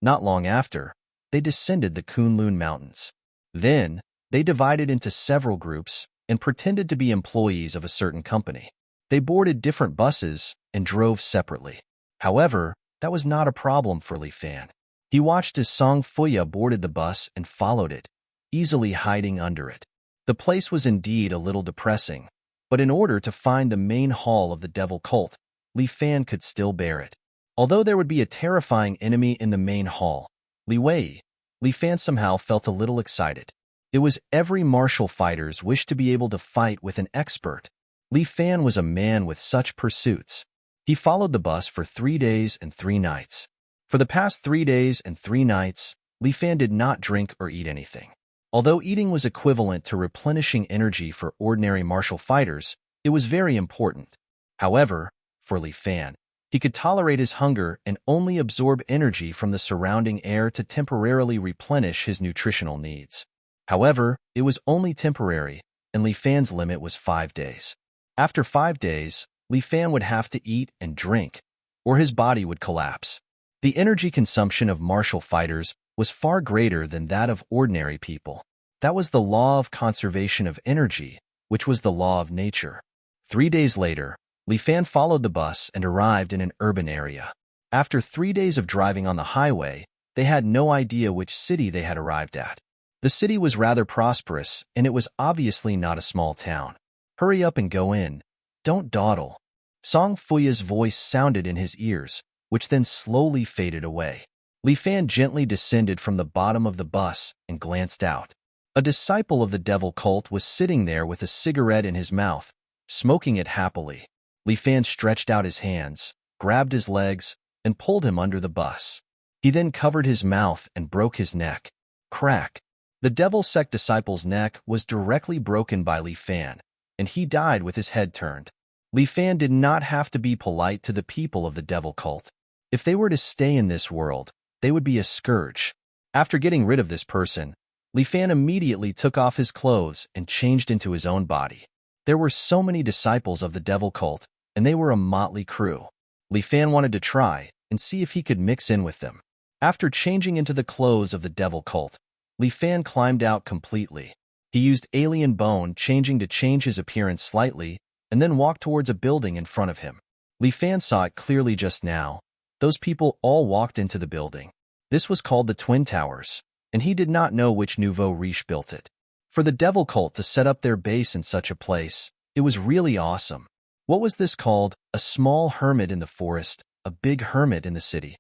A: Not long after, they descended the Kunlun Mountains. Then, they divided into several groups and pretended to be employees of a certain company. They boarded different buses and drove separately. However, that was not a problem for Li Fan. He watched as Song Fuya boarded the bus and followed it, easily hiding under it. The place was indeed a little depressing, but in order to find the main hall of the devil cult, Li Fan could still bear it. Although there would be a terrifying enemy in the main hall, Li Fan somehow felt a little excited. It was every martial fighter's wish to be able to fight with an expert. Li Fan was a man with such pursuits. He followed the bus for 3 days and 3 nights. For the past 3 days and 3 nights, Li Fan did not drink or eat anything. Although eating was equivalent to replenishing energy for ordinary martial fighters, it was very important. However, for Li Fan, he could tolerate his hunger and only absorb energy from the surrounding air to temporarily replenish his nutritional needs. However, it was only temporary, and Li Fan's limit was 5 days. After 5 days, Li Fan would have to eat and drink, or his body would collapse. The energy consumption of martial fighters was far greater than that of ordinary people. That was the law of conservation of energy, which was the law of nature. 3 days later, Li Fan followed the bus and arrived in an urban area. After 3 days of driving on the highway, they had no idea which city they had arrived at. The city was rather prosperous, and it was obviously not a small town. "Hurry up and go in. Don't dawdle." Song Fuya's voice sounded in his ears, which then slowly faded away. Li Fan gently descended from the bottom of the bus and glanced out. A disciple of the devil cult was sitting there with a cigarette in his mouth, smoking it happily. Li Fan stretched out his hands, grabbed his legs, and pulled him under the bus. He then covered his mouth and broke his neck. Crack! The devil sect disciple's neck was directly broken by Li Fan, and he died with his head turned. Li Fan did not have to be polite to the people of the devil cult. If they were to stay in this world, they would be a scourge. After getting rid of this person, Li Fan immediately took off his clothes and changed into his own body. There were so many disciples of the devil cult, and they were a motley crew. Li Fan wanted to try and see if he could mix in with them. After changing into the clothes of the devil cult, Li Fan climbed out completely. He used alien bone changing to change his appearance slightly, and then walked towards a building in front of him. Li Fan saw it clearly just now. Those people all walked into the building. This was called the Twin Towers, and he did not know which nouveau riche built it. For the devil cult to set up their base in such a place, it was really awesome. What was this called? A small hermit in the forest, a big hermit in the city.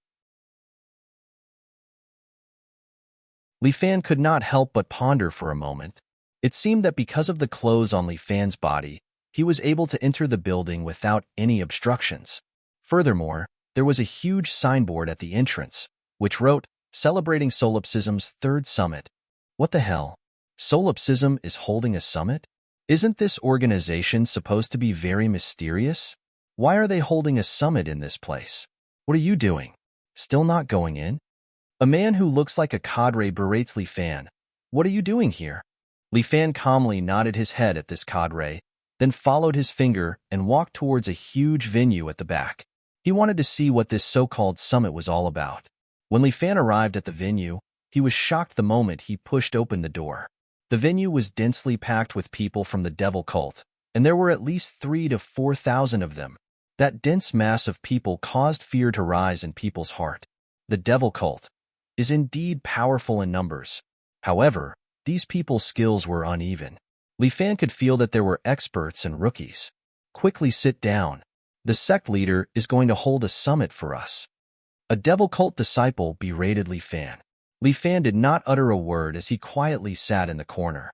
A: Li Fan could not help but ponder for a moment. It seemed that because of the clothes on Li Fan's body, he was able to enter the building without any obstructions. Furthermore, there was a huge signboard at the entrance, which wrote, "Celebrating Solipsism's 3rd Summit." What the hell? Solipsism is holding a summit? Isn't this organization supposed to be very mysterious? Why are they holding a summit in this place? What are you doing? Still not going in? A man who looks like a cadre berates Li Fan. "What are you doing here?" Li Fan calmly nodded his head at this cadre, then followed his finger and walked towards a huge venue at the back. He wanted to see what this so-called summit was all about. When Li Fan arrived at the venue, he was shocked the moment he pushed open the door. The venue was densely packed with people from the devil cult, and there were at least 3,000 to 4,000 of them. That dense mass of people caused fear to rise in people's heart. The devil cult is indeed powerful in numbers. However, these people's skills were uneven. Li Fan could feel that there were experts and rookies. "Quickly sit down. The sect leader is going to hold a summit for us." A devil cult disciple berated Li Fan. Li Fan did not utter a word as he quietly sat in the corner.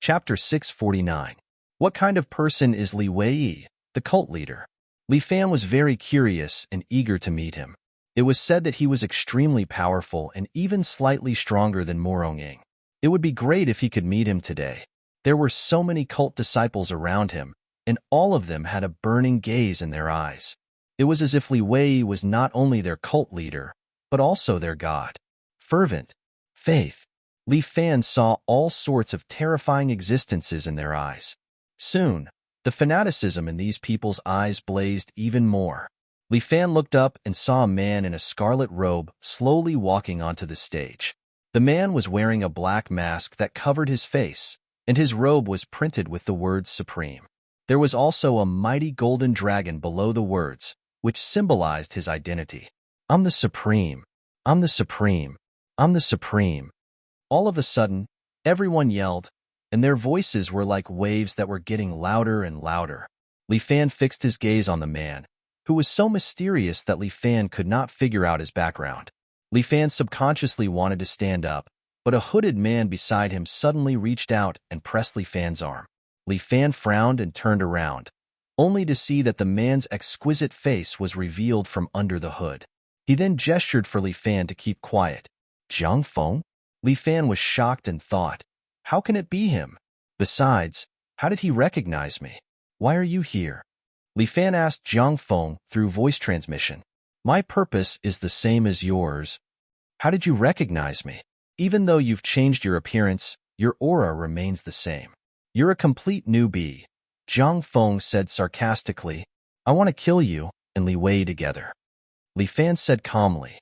A: Chapter 649. What kind of person is Li Wei, the cult leader? Li Fan was very curious and eager to meet him. It was said that he was extremely powerful and even slightly stronger than Moronging. It would be great if he could meet him today. There were so many cult disciples around him, and all of them had a burning gaze in their eyes. It was as if Li Wei was not only their cult leader, but also their god. Fervent faith. Li Fan saw all sorts of terrifying existences in their eyes. Soon, the fanaticism in these people's eyes blazed even more. Li Fan looked up and saw a man in a scarlet robe slowly walking onto the stage. The man was wearing a black mask that covered his face, and his robe was printed with the words Supreme. There was also a mighty golden dragon below the words, which symbolized his identity. "I'm the Supreme. I'm the Supreme. I'm the Supreme." All of a sudden, everyone yelled, and their voices were like waves that were getting louder and louder. Li Fan fixed his gaze on the man, who was so mysterious that Li Fan could not figure out his background. Li Fan subconsciously wanted to stand up, but a hooded man beside him suddenly reached out and pressed Li Fan's arm. Li Fan frowned and turned around, only to see that the man's exquisite face was revealed from under the hood. He then gestured for Li Fan to keep quiet. Jiang Feng? Li Fan was shocked and thought, how can it be him? Besides, how did he recognize me? Why are you here? Li Fan asked Jiang Feng through voice transmission. My purpose is the same as yours. How did you recognize me? Even though you've changed your appearance, your aura remains the same. You're a complete newbie, Jiang Feng said sarcastically. I want to kill you and Li Wei together. Li Fan said calmly.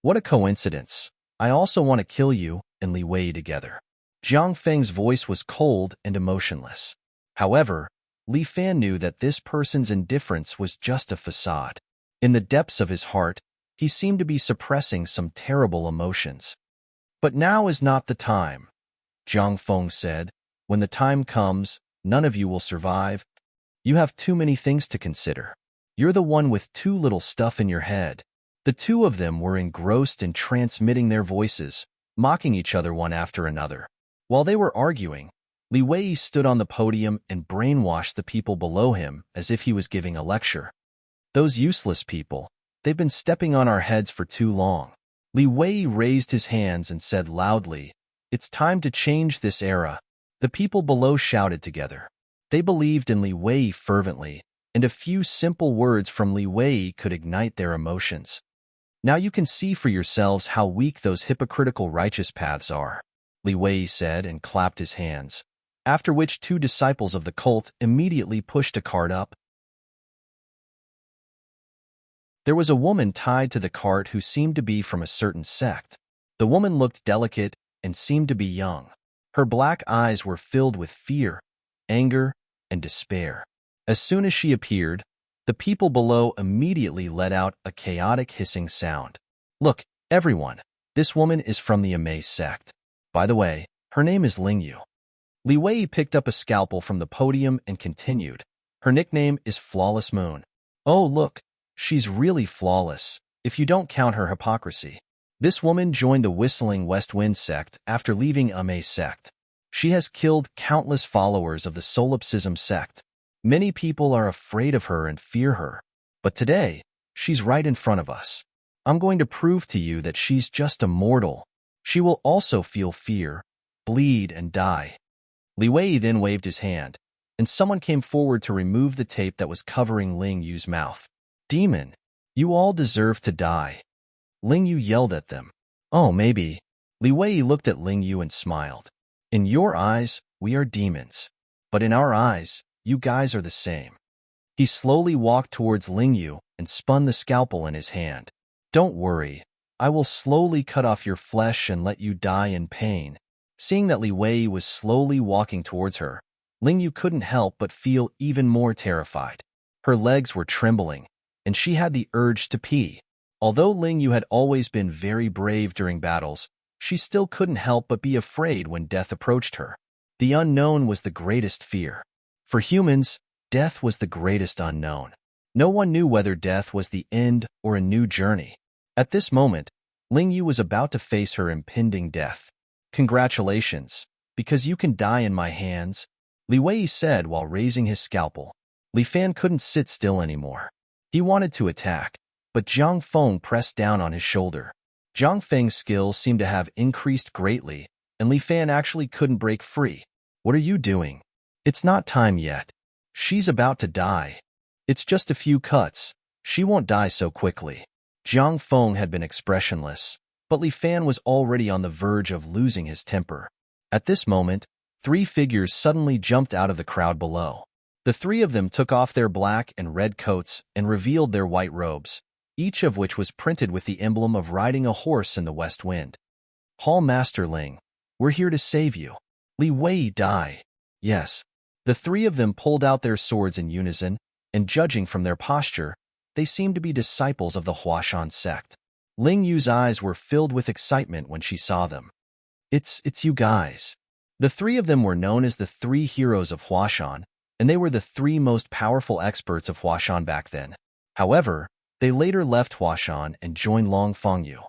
A: What a coincidence. I also want to kill you and Li Wei together. Jiang Feng's voice was cold and emotionless. However, Li Fan knew that this person's indifference was just a facade. In the depths of his heart, he seemed to be suppressing some terrible emotions. But now is not the time, Jiang Feng said. When the time comes, none of you will survive. You have too many things to consider. You're the one with too little stuff in your head. The two of them were engrossed in transmitting their voices, mocking each other one after another. While they were arguing, Li Wei stood on the podium and brainwashed the people below him as if he was giving a lecture. Those useless people, they've been stepping on our heads for too long. Li Wei raised his hands and said loudly, it's time to change this era. The people below shouted together. They believed in Li Wei fervently, and a few simple words from Li Wei could ignite their emotions. Now you can see for yourselves how weak those hypocritical righteous paths are, Li Wei said and clapped his hands, after which two disciples of the cult immediately pushed a cart up. There was a woman tied to the cart who seemed to be from a certain sect. The woman looked delicate and seemed to be young. Her black eyes were filled with fear, anger, and despair. As soon as she appeared, the people below immediately let out a chaotic hissing sound. Look, everyone, this woman is from the Immerse sect. By the way, her name is Lingyu. Li Wei picked up a scalpel from the podium and continued. Her nickname is Flawless Moon. Oh, look, she's really flawless, if you don't count her hypocrisy. This woman joined the Whistling West Wind sect after leaving Immerse sect. She has killed countless followers of the Solipsism sect. Many people are afraid of her and fear her. But today, she's right in front of us. I'm going to prove to you that she's just a mortal. She will also feel fear, bleed, and die. Li Wei then waved his hand, and someone came forward to remove the tape that was covering Ling Yu's mouth. Demon, you all deserve to die. Ling Yu yelled at them. Oh, maybe. Li Wei looked at Ling Yu and smiled. In your eyes, we are demons. But in our eyes, you guys are the same. He slowly walked towards Ling Yu and spun the scalpel in his hand. Don't worry, I will slowly cut off your flesh and let you die in pain. Seeing that Li Wei was slowly walking towards her, Ling Yu couldn't help but feel even more terrified. Her legs were trembling, and she had the urge to pee. Although Ling Yu had always been very brave during battles, she still couldn't help but be afraid when death approached her. The unknown was the greatest fear. For humans, death was the greatest unknown. No one knew whether death was the end or a new journey. At this moment, Ling Yu was about to face her impending death. Congratulations, because you can die in my hands, Li Wei said while raising his scalpel. Li Fan couldn't sit still anymore. He wanted to attack, but Jiang Feng pressed down on his shoulder. Jiang Feng's skills seemed to have increased greatly, and Li Fan actually couldn't break free. What are you doing? It's not time yet. She's about to die. It's just a few cuts. She won't die so quickly. Jiang Feng had been expressionless, but Li Fan was already on the verge of losing his temper. At this moment, three figures suddenly jumped out of the crowd below. The three of them took off their black and red coats and revealed their white robes, each of which was printed with the emblem of riding a horse in the west wind. Hall Master Ling, we're here to save you. Li Wei die. Yes. The three of them pulled out their swords in unison, and judging from their posture, they seemed to be disciples of the Huashan sect. Ling Yu's eyes were filled with excitement when she saw them. It's you guys. The three of them were known as the three heroes of Huashan, and they were the three most powerful experts of Huashan back then. However, they later left Huashan and joined Long Fengyu.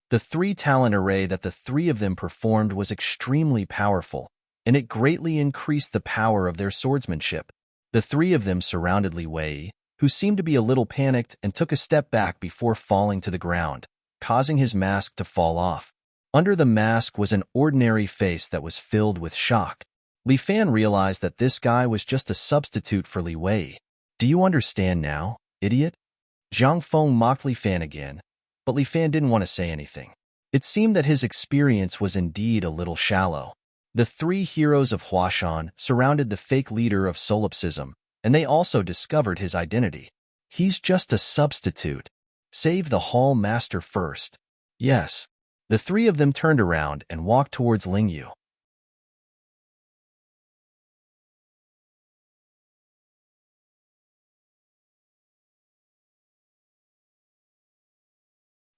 A: The three-talent array that the three of them performed was extremely powerful, and it greatly increased the power of their swordsmanship. The three of them surrounded Li Wei, who seemed to be a little panicked and took a step back before falling to the ground, causing his mask to fall off. Under the mask was an ordinary face that was filled with shock. Li Fan realized that this guy was just a substitute for Li Wei. "Do you understand now, idiot?" Zhang Feng mocked Li Fan again, but Li Fan didn't want to say anything. It seemed that his experience was indeed a little shallow. The three heroes of Huashan surrounded the fake leader of solipsism, and they also discovered his identity. "He's just a substitute. Save the hall master first." "Yes." The three of them turned around and walked towards Lingyu.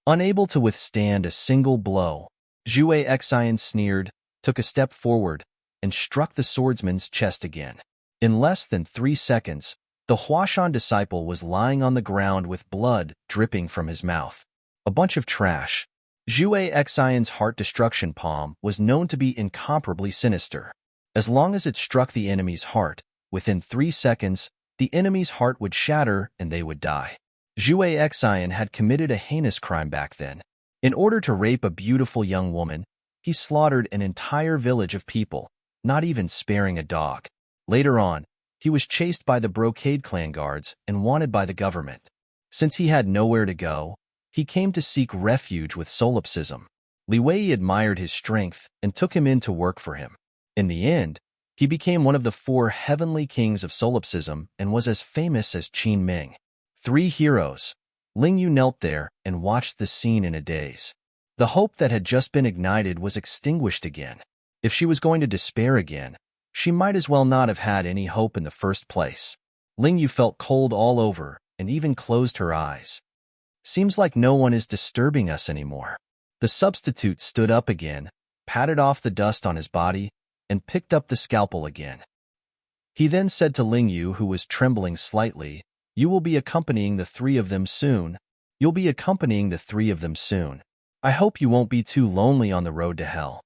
A: Unable to withstand a single blow, Zhue Xian sneered, took a step forward, and struck the swordsman's chest again. In less than 3 seconds, the Huashan disciple was lying on the ground with blood dripping from his mouth. A bunch of trash. Zhue Xian's heart destruction palm was known to be incomparably sinister. As long as it struck the enemy's heart, within 3 seconds, the enemy's heart would shatter and they would die. Zhue Xian had committed a heinous crime back then. In order to rape a beautiful young woman, he slaughtered an entire village of people, not even sparing a dog. Later on, he was chased by the Brocade clan guards and wanted by the government. Since he had nowhere to go, he came to seek refuge with solipsism. Li Wei admired his strength and took him in to work for him. In the end, he became one of the 4 heavenly kings of solipsism and was as famous as Qin Ming. 3 heroes. Lingyu knelt there and watched the scene in a daze. The hope that had just been ignited was extinguished again. If she was going to despair again, she might as well not have had any hope in the first place. Lingyu felt cold all over and even closed her eyes. "Seems like no one is disturbing us anymore." The substitute stood up again, patted off the dust on his body, and picked up the scalpel again. He then said to Lingyu, who was trembling slightly, "You will be accompanying the 3 of them soon. You'll be accompanying the 3 of them soon. I hope you won't be too lonely on the road to hell."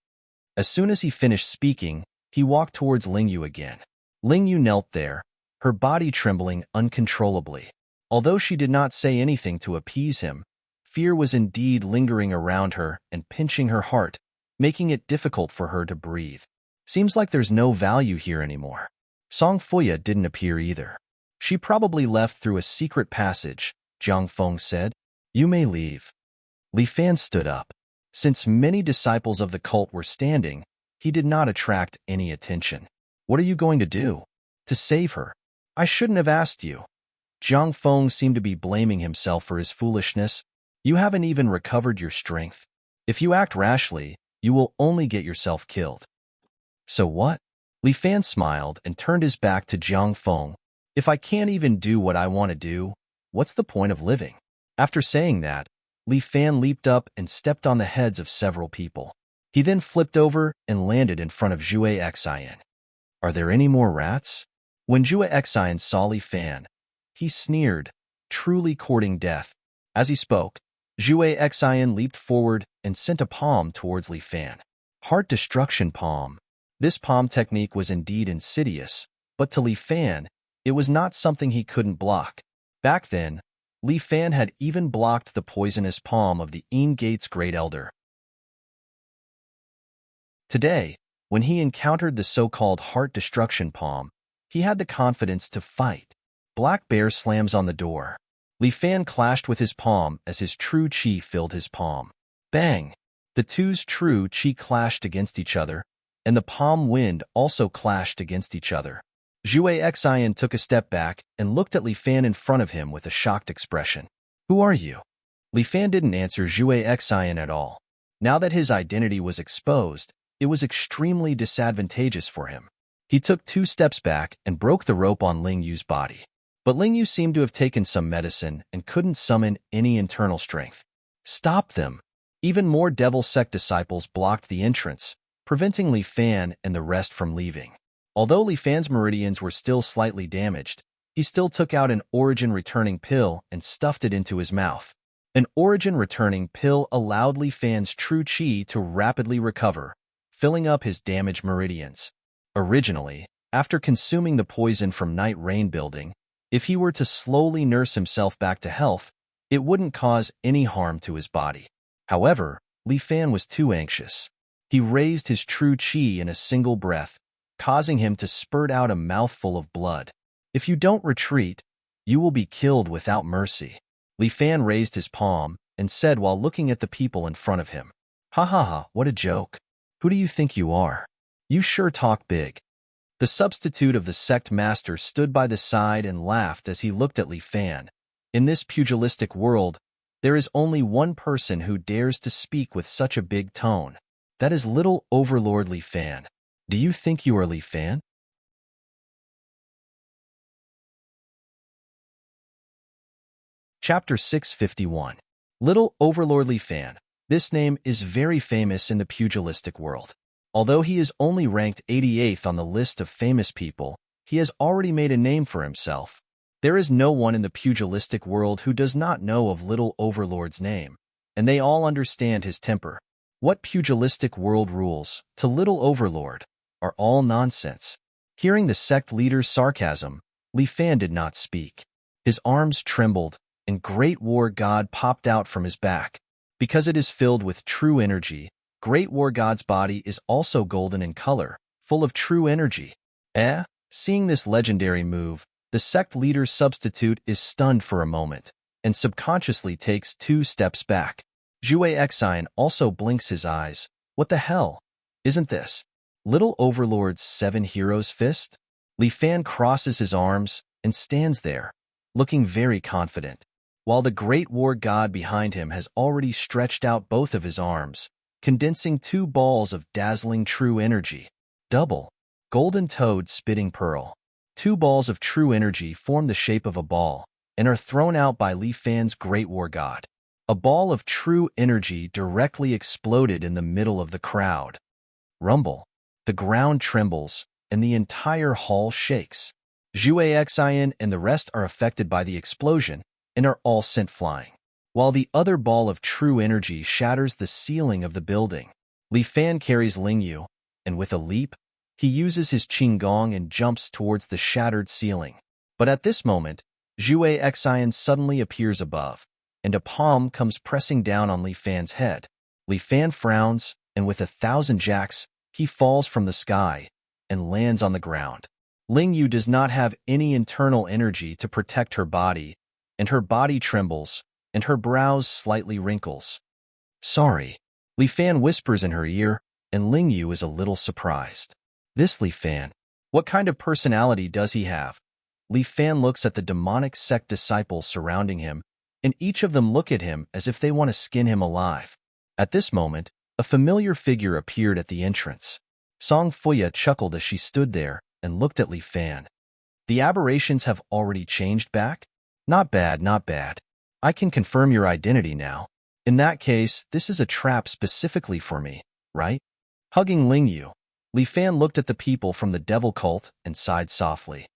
A: As soon as he finished speaking, he walked towards Lingyu again. Lingyu knelt there, her body trembling uncontrollably. Although she did not say anything to appease him, fear was indeed lingering around her and pinching her heart, making it difficult for her to breathe. "Seems like there's no value here anymore." Song Fuya didn't appear either. "She probably left through a secret passage," Zhang Feng said. "You may leave." Li Fan stood up. Since many disciples of the cult were standing, he did not attract any attention. "What are you going to do?" "To save her." "I shouldn't have asked you." Zhang Feng seemed to be blaming himself for his foolishness. "You haven't even recovered your strength. If you act rashly, you will only get yourself killed." "So what?" Li Fan smiled and turned his back to Zhang Feng. "If I can't even do what I want to do, what's the point of living?" After saying that, Li Fan leaped up and stepped on the heads of several people. He then flipped over and landed in front of Zhue Xian. "Are there any more rats?" When Zhue Xian saw Li Fan, he sneered, truly courting death. As he spoke, Zhue Xian leaped forward and sent a palm towards Li Fan. Heart destruction palm. This palm technique was indeed insidious, but to Li Fan, it was not something he couldn't block. Back then, Li Fan had even blocked the poisonous palm of the Gate's great elder. Today, when he encountered the so-called heart destruction palm, he had the confidence to fight. Black Bear slams on the door. Li Fan clashed with his palm as his true chi filled his palm. Bang! The two's true chi clashed against each other, and the palm wind also clashed against each other. Zhue Xian took a step back and looked at Li Fan in front of him with a shocked expression. "Who are you?" Li Fan didn't answer Zhue Xian at all. Now that his identity was exposed, it was extremely disadvantageous for him. He took 2 steps back and broke the rope on Lingyu's body. But Lingyu seemed to have taken some medicine and couldn't summon any internal strength. "Stop them!" Even more Devil Sect disciples blocked the entrance, preventing Li Fan and the rest from leaving. Although Li Fan's meridians were still slightly damaged, he still took out an origin-returning pill and stuffed it into his mouth. An origin-returning pill allowed Li Fan's true chi to rapidly recover, filling up his damaged meridians. Originally, after consuming the poison from Night Rain Building, if he were to slowly nurse himself back to health, it wouldn't cause any harm to his body. However, Li Fan was too anxious. He raised his true chi in a single breath, causing him to spurt out a mouthful of blood. If you don't retreat, you will be killed without mercy. Li Fan raised his palm and said while looking at the people in front of him, "Ha ha ha, what a joke. Who do you think you are? You sure talk big." The substitute of the sect master stood by the side and laughed as he looked at Li Fan. In this pugilistic world, there is only one person who dares to speak with such a big tone. That is little Overlord Li Fan. Do you think you are Li Fan? Chapter 651. Little Overlord Li Fan. This name is very famous in the pugilistic world. Although he is only ranked 88th on the list of famous people, he has already made a name for himself. There is no one in the pugilistic world who does not know of Little Overlord's name, and they all understand his temper. What pugilistic world rules, to Little Overlord, are all nonsense. Hearing the sect leader's sarcasm, Li Fan did not speak. His arms trembled, and Great War God popped out from his back. Because it is filled with true energy, Great War God's body is also golden in color, full of true energy. Seeing this legendary move, the sect leader's substitute is stunned for a moment, and subconsciously takes 2 steps back. Jue Xian also blinks his eyes. What the hell? Isn't this Little Overlord's 7 Heroes Fist? Li Fan crosses his arms and stands there, looking very confident, while the Great War God behind him has already stretched out both of his arms, condensing 2 balls of dazzling true energy. Double Golden Toad Spitting Pearl. 2 balls of true energy form the shape of a ball and are thrown out by Li Fan's Great War God. A ball of true energy directly exploded in the middle of the crowd. Rumble. The ground trembles, and the entire hall shakes. Jue Xian and the rest are affected by the explosion and are all sent flying, while the other ball of true energy shatters the ceiling of the building. Li Fan carries Lingyu, and with a leap, he uses his Qinggong and jumps towards the shattered ceiling. But at this moment, Jue Xian suddenly appears above, and a palm comes pressing down on Li Fan's head. Li Fan frowns, and with 1,000 jacks, he falls from the sky and lands on the ground. Lingyu does not have any internal energy to protect her body, and her body trembles, and her brows slightly wrinkles. "Sorry," Li Fan whispers in her ear, and Lingyu is a little surprised. This Li Fan, what kind of personality does he have? Li Fan looks at the demonic sect disciples surrounding him, and each of them look at him as if they want to skin him alive. At this moment, a familiar figure appeared at the entrance. Song Fuya chuckled as she stood there and looked at Li Fan. "The aberrations have already changed back? Not bad, not bad. I can confirm your identity now. In that case, this is a trap specifically for me, right?" Hugging Lingyu, Li Fan looked at the people from the devil cult and sighed softly.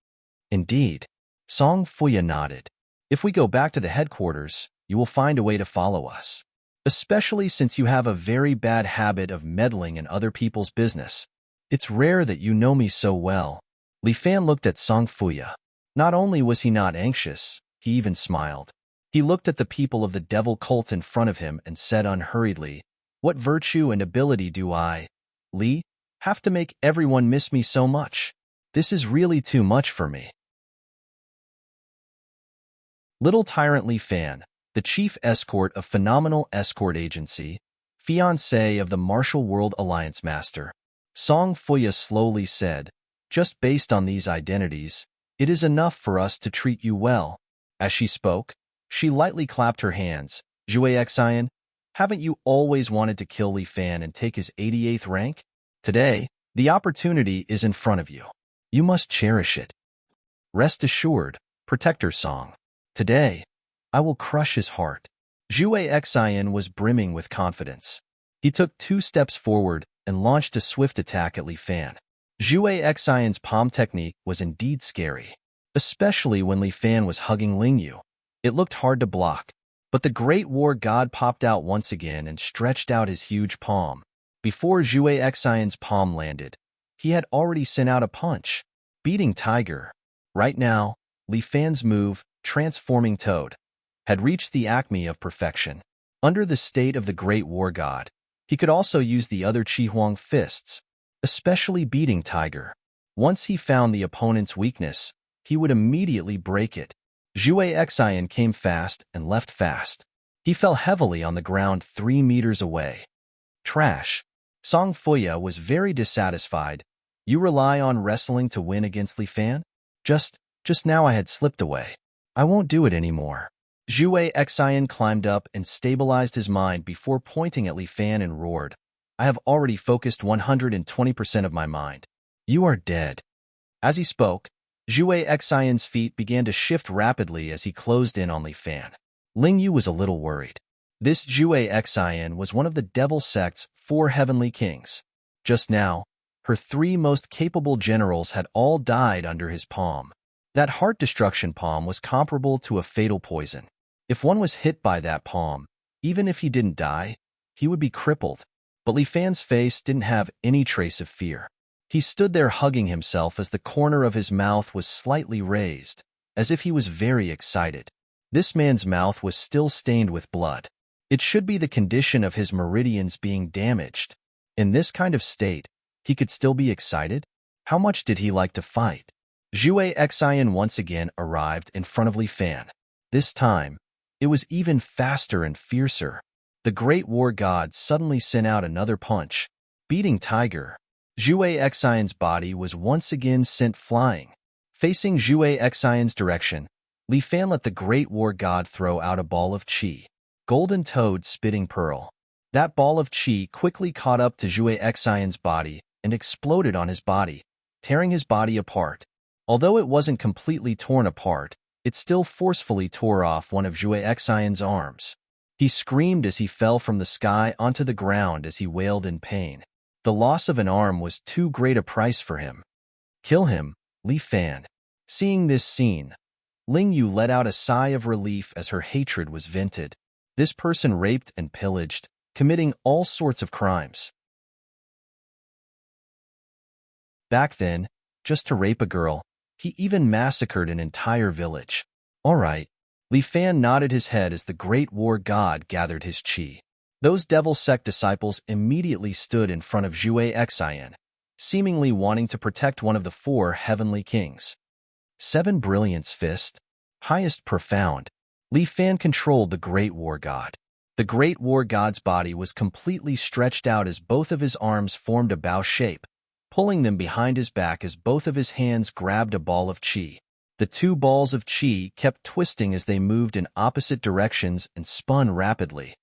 A: "Indeed." Song Fuya nodded. "If we go back to the headquarters, you will find a way to follow us. Especially since you have a very bad habit of meddling in other people's business. It's rare that you know me so well." Li Fan looked at Song Fuya. Not only was he not anxious, he even smiled. He looked at the people of the devil cult in front of him and said unhurriedly, "What virtue and ability do I, Li, have to make everyone miss me so much? This is really too much for me." Little Tyrant Li Fan, the chief escort of Phenomenal Escort Agency, fiancé of the Martial World Alliance Master, Song Fuya slowly said, "Just based on these identities, it is enough for us to treat you well." As she spoke, she lightly clapped her hands. "Jue Xian, haven't you always wanted to kill Li Fan and take his 88th rank? Today, the opportunity is in front of you. You must cherish it. Rest assured, Protector Song. Today, I will crush his heart." Zhue Xian was brimming with confidence. He took 2 steps forward and launched a swift attack at Li Fan. Zhue Xian's palm technique was indeed scary, especially when Li Fan was hugging Ling Yu. It looked hard to block, but the Great War God popped out once again and stretched out his huge palm. Before Zhue Xian's palm landed, he had already sent out a punch, beating Tiger. Right now, Li Fan's move, Transforming Toad, had reached the acme of perfection. Under the state of the Great War God, he could also use the other Qi Huang fists, especially beating Tiger. Once he found the opponent's weakness, he would immediately break it. Zhue Xian came fast and left fast. He fell heavily on the ground 3 meters away. Trash. Song Fuya was very dissatisfied. You rely on wrestling to win against Li Fan? Just now I had slipped away. I won't do it anymore. Zhue Xian climbed up and stabilized his mind before pointing at Li Fan and roared, I have already focused 120% of my mind. You are dead. As he spoke, Zhue Xian's feet began to shift rapidly as he closed in on Li Fan. Ling Yu was a little worried. This Zhue Xian was one of the Devil Sect's 4 heavenly kings. Just now, her 3 most capable generals had all died under his palm. That heart destruction palm was comparable to a fatal poison. If one was hit by that palm, even if he didn't die, he would be crippled. But Li Fan's face didn't have any trace of fear. He stood there hugging himself as the corner of his mouth was slightly raised, as if he was very excited. This man's mouth was still stained with blood. It should be the condition of his meridians being damaged. In this kind of state, he could still be excited? How much did he like to fight? Zhue Xian once again arrived in front of Li Fan. This time, it was even faster and fiercer. The Great War God suddenly sent out another punch, beating Tiger. Zhue Xian's body was once again sent flying. Facing Zhue Xian's direction, Li Fan let the Great War God throw out a ball of qi, Golden Toad Spitting Pearl. That ball of qi quickly caught up to Zhue Xian's body and exploded on his body, tearing his body apart. Although it wasn't completely torn apart, it still forcefully tore off one of Zhue Xian's arms. He screamed as he fell from the sky onto the ground as he wailed in pain. The loss of an arm was too great a price for him. Kill him, Li Fan. Seeing this scene, Ling Yu let out a sigh of relief as her hatred was vented. This person raped and pillaged, committing all sorts of crimes. Back then, just to rape a girl, he even massacred an entire village. All right. Li Fan nodded his head as the Great War God gathered his qi. Those Devil Sect disciples immediately stood in front of Zhue Xian, seemingly wanting to protect one of the 4 heavenly kings. 7 Brilliance Fist, highest profound. Li Fan controlled the Great War God. The Great War God's body was completely stretched out as both of his arms formed a bow shape, pulling them behind his back as both of his hands grabbed a ball of qi. The 2 balls of qi kept twisting as they moved in opposite directions and spun rapidly.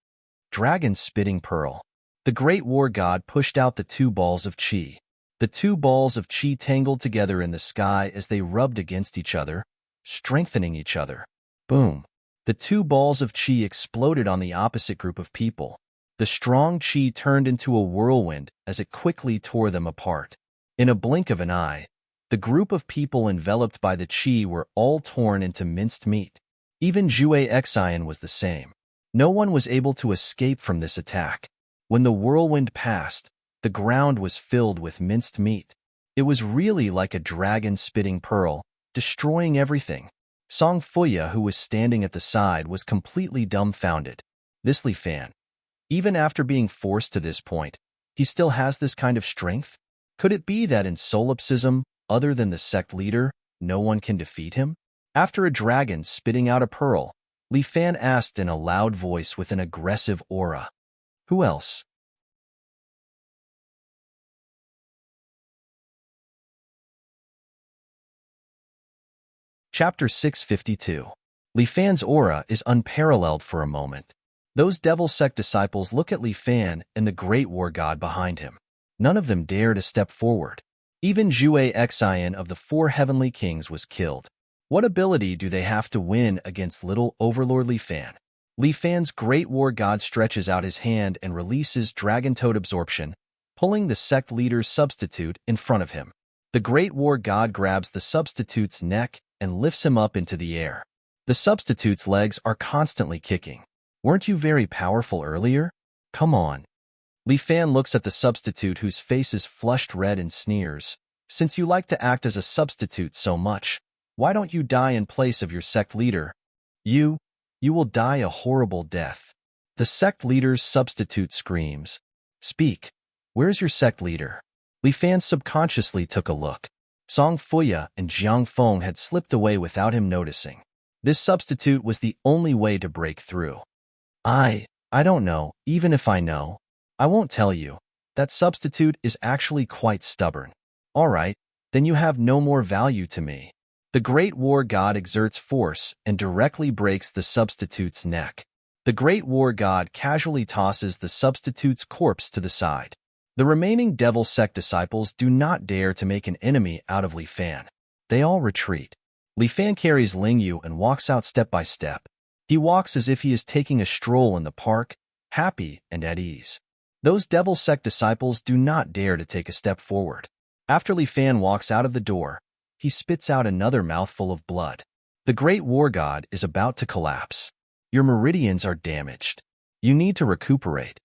A: Dragon Spitting Pearl. The Great War God pushed out the 2 balls of qi. The 2 balls of qi tangled together in the sky as they rubbed against each other, strengthening each other. Boom. The 2 balls of qi exploded on the opposite group of people. The strong qi turned into a whirlwind as it quickly tore them apart. In a blink of an eye, the group of people enveloped by the qi were all torn into minced meat. Even Zhue Xian was the same. No one was able to escape from this attack. When the whirlwind passed, the ground was filled with minced meat. It was really like a dragon spitting pearl, destroying everything. Song Fuya, who was standing at the side, was completely dumbfounded. This Li Fan, even after being forced to this point, he still has this kind of strength? Could it be that in solipsism, other than the sect leader, no one can defeat him? After a dragon spitting out a pearl, Li Fan asked in a loud voice with an aggressive aura, "Who else?" Chapter 652. Li Fan's aura is unparalleled for a moment. Those Devil Sect disciples look at Li Fan and the Great War God behind him. None of them dare to step forward. Even Zhue Xian of the 4 heavenly kings was killed. What ability do they have to win against little Overlord Li Fan? Li Fan's Great War God stretches out his hand and releases Dragon Toad Absorption, pulling the sect leader's substitute in front of him. The Great War God grabs the substitute's neck and lifts him up into the air. The substitute's legs are constantly kicking. Weren't you very powerful earlier? Come on. Li Fan looks at the substitute whose face is flushed red and sneers. Since you like to act as a substitute so much, why don't you die in place of your sect leader? You will die a horrible death. The sect leader's substitute screams. Speak. Where's your sect leader? Li Fan subconsciously took a look. Song Fuya and Jiang Feng had slipped away without him noticing. This substitute was the only way to break through. I don't know, even if I know. I won't tell you. That substitute is actually quite stubborn. All right, then you have no more value to me. The Great War God exerts force and directly breaks the substitute's neck. The Great War God casually tosses the substitute's corpse to the side. The remaining Devil Sect disciples do not dare to make an enemy out of Li Fan. They all retreat. Li Fan carries Ling Yu and walks out step by step. He walks as if he is taking a stroll in the park, happy and at ease. Those Devil Sect disciples do not dare to take a step forward. After Li Fan walks out of the door, he spits out another mouthful of blood. The Great War God is about to collapse. Your meridians are damaged. You need to recuperate.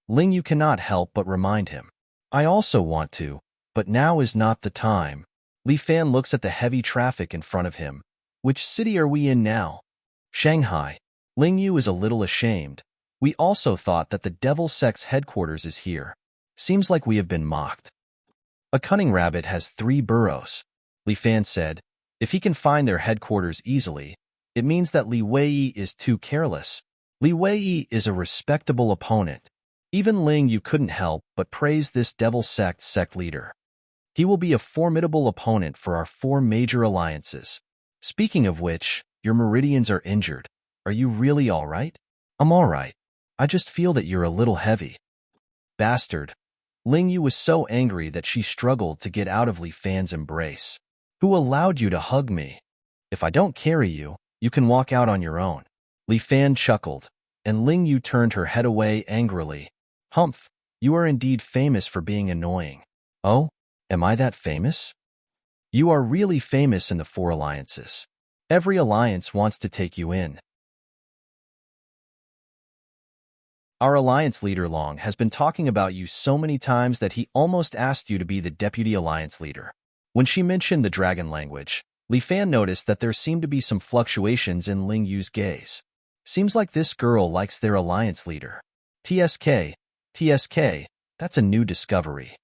A: Ling Yu cannot help but remind him. I also want to, but now is not the time. Li Fan looks at the heavy traffic in front of him. Which city are we in now? Shanghai. Ling Yu is a little ashamed. We also thought that the Devil Sect's headquarters is here. Seems like we have been mocked. A cunning rabbit has 3 burrows. Li Fan said. If he can find their headquarters easily, it means that Li Wei is too careless. Li Wei is a respectable opponent. Even Ling Yu couldn't help but praise this Devil sect leader. He will be a formidable opponent for our 4 major alliances. Speaking of which, your meridians are injured. Are you really all right? I'm all right. I just feel that you're a little heavy. Bastard. Ling Yu was so angry that she struggled to get out of Li Fan's embrace. Who allowed you to hug me? If I don't carry you, you can walk out on your own. Li Fan chuckled, and Ling Yu turned her head away angrily. Humph, you are indeed famous for being annoying. Oh, am I that famous? You are really famous in the 4 alliances. Every alliance wants to take you in. Our alliance leader Long has been talking about you so many times that he almost asked you to be the deputy alliance leader. When she mentioned the dragon language, Li Fan noticed that there seemed to be some fluctuations in Ling Yu's gaze. Seems like this girl likes their alliance leader. TSK, that's a new discovery.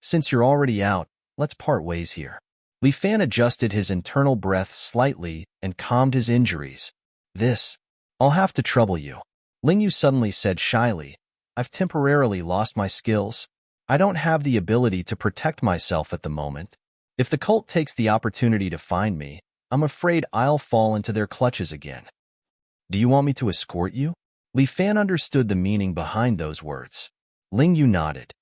A: Since you're already out, let's part ways here. Li Fan adjusted his internal breath slightly and calmed his injuries. I'll have to trouble you. Ling Yu suddenly said shyly, I've temporarily lost my skills. I don't have the ability to protect myself at the moment. If the cult takes the opportunity to find me, I'm afraid I'll fall into their clutches again. Do you want me to escort you? Li Fan understood the meaning behind those words. Ling Yu nodded.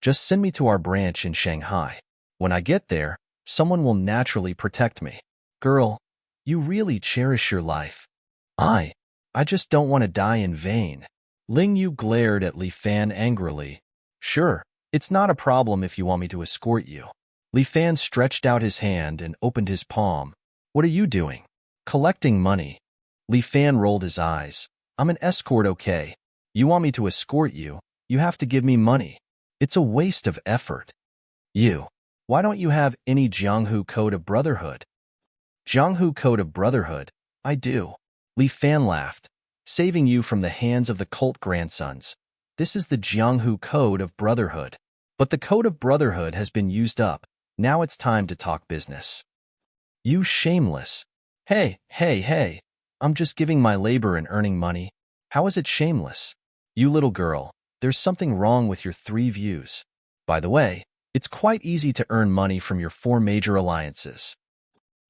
A: Just send me to our branch in Shanghai. When I get there, someone will naturally protect me. Girl, you really cherish your life. I just don't want to die in vain. Ling Yu glared at Li Fan angrily. Sure, it's not a problem if you want me to escort you. Li Fan stretched out his hand and opened his palm. What are you doing? Collecting money. Li Fan rolled his eyes. I'm an escort, okay? You want me to escort you, you have to give me money. It's a waste of effort. Why don't you have any Jianghu Code of Brotherhood? Jianghu Code of Brotherhood? I do. Li Fan laughed. Saving you from the hands of the cult grandsons. This is the Jianghu Code of Brotherhood. But the Code of Brotherhood has been used up. Now it's time to talk business. You shameless. Hey. I'm just giving my labor and earning money. How is it shameless? You little girl, there's something wrong with your 3 views. By the way, it's quite easy to earn money from your 4 major alliances.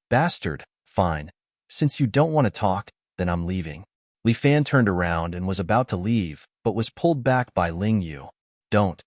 A: Bastard, fine. Since you don't want to talk, then I'm leaving. Li Fan turned around and was about to leave, but was pulled back by Ling Yu. Don't.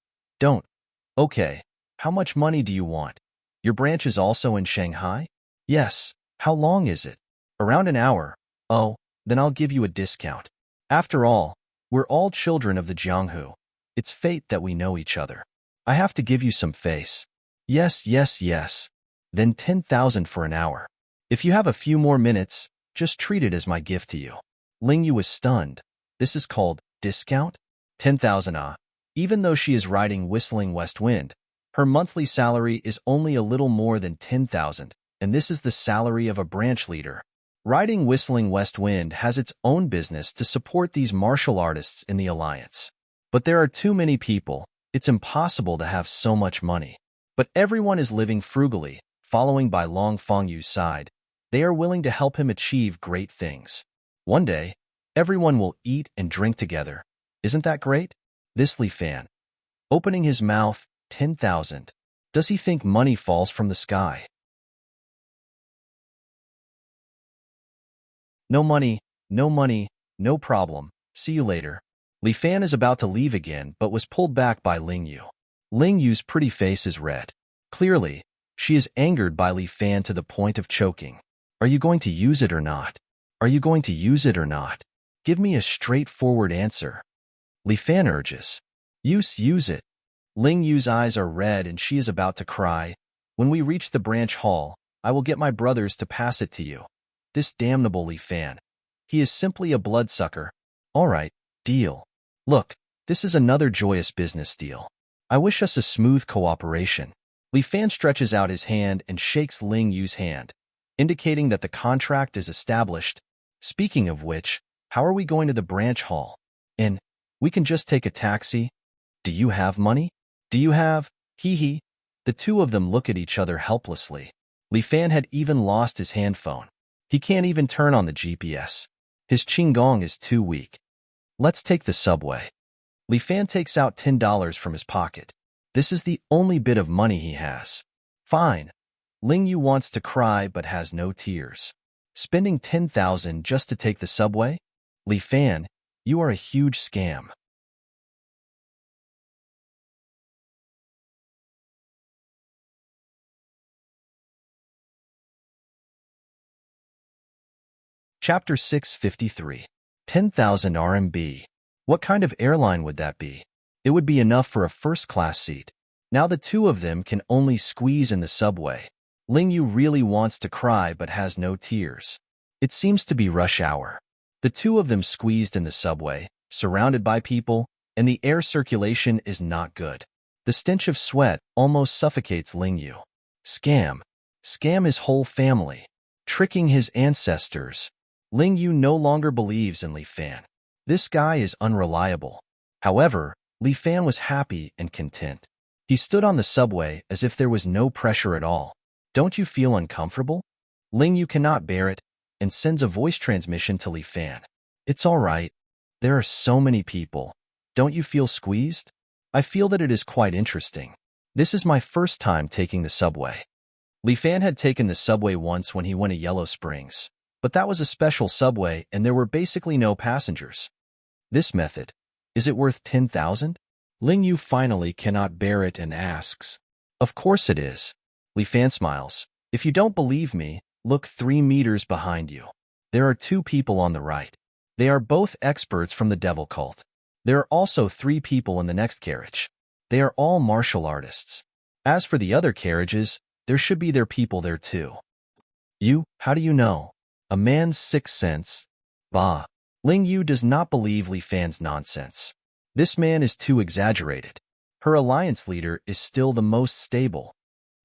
A: Okay, how much money do you want? Your branch is also in Shanghai? Yes. How long is it? Around an hour. Oh, then I'll give you a discount. After all, we're all children of the Jianghu. It's fate that we know each other. I have to give you some face. Yes, yes, yes. Then 10,000 for an hour. If you have a few more minutes, just treat it as my gift to you. Ling Yu was stunned. This is called discount? 10,000 ah. Even though she is riding Whistling West Wind, her monthly salary is only a little more than 10,000, and this is the salary of a branch leader. Riding Whistling West Wind has its own business to support these martial artists in the alliance. But there are too many people. It's impossible to have so much money. But everyone is living frugally, following by Long Fengyu's side. They are willing to help him achieve great things. One day, everyone will eat and drink together. Isn't that great? This Li Fan. Opening his mouth, 10,000. Does he think money falls from the sky? No money, no money, no problem. See you later. Li Fan is about to leave again but was pulled back by Ling Yu. Ling Yu's pretty face is red. Clearly, she is angered by Li Fan to the point of choking. Are you going to use it or not? Are you going to use it or not? Give me a straightforward answer. Li Fan urges. Use it. Ling Yu's eyes are red and she is about to cry. When we reach the branch hall, I will get my brothers to pass it to you. This damnable Li Fan. He is simply a bloodsucker. All right, deal. Look, this is another joyous business deal. I wish us a smooth cooperation. Li Fan stretches out his hand and shakes Ling Yu's hand, indicating that the contract is established. Speaking of which, how are we going to the branch hall? And we can just take a taxi? Do you have money? Do you have? Hee. The two of them look at each other helplessly. Li Fan had even lost his handphone. He can't even turn on the GPS. His qinggong is too weak. Let's take the subway. Li Fan takes out $10 from his pocket. This is the only bit of money he has. Fine. Ling Yu wants to cry but has no tears. Spending 10,000 just to take the subway? Li Fan, you are a huge scam. Chapter 653. 10,000 RMB. What kind of airline would that be? It would be enough for a first-class seat. Now the two of them can only squeeze in the subway. Ling Yu really wants to cry but has no tears. It seems to be rush hour. The two of them squeezed in the subway, surrounded by people, and the air circulation is not good. The stench of sweat almost suffocates Ling Yu. Scam. Scam his whole family. Tricking his ancestors. Ling Yu no longer believes in Li Fan. This guy is unreliable. However, Li Fan was happy and content. He stood on the subway as if there was no pressure at all. Don't you feel uncomfortable? Ling Yu cannot bear it and sends a voice transmission to Li Fan. It's all right. There are so many people. Don't you feel squeezed? I feel that it is quite interesting. This is my first time taking the subway. Li Fan had taken the subway once when he went to Yellow Springs, but that was a special subway and there were basically no passengers. This method, is it worth 10,000? Ling Yu finally cannot bear it and asks. Of course it is. Li Fan smiles. If you don't believe me, look 3 meters behind you. There are 2 people on the right. They are both experts from the devil cult. There are also 3 people in the next carriage. They are all martial artists. As for the other carriages, there should be their people there too. You, how do you know? A man's sixth sense? Bah. Ling Yu does not believe Li Fan's nonsense. This man is too exaggerated. Her alliance leader is still the most stable.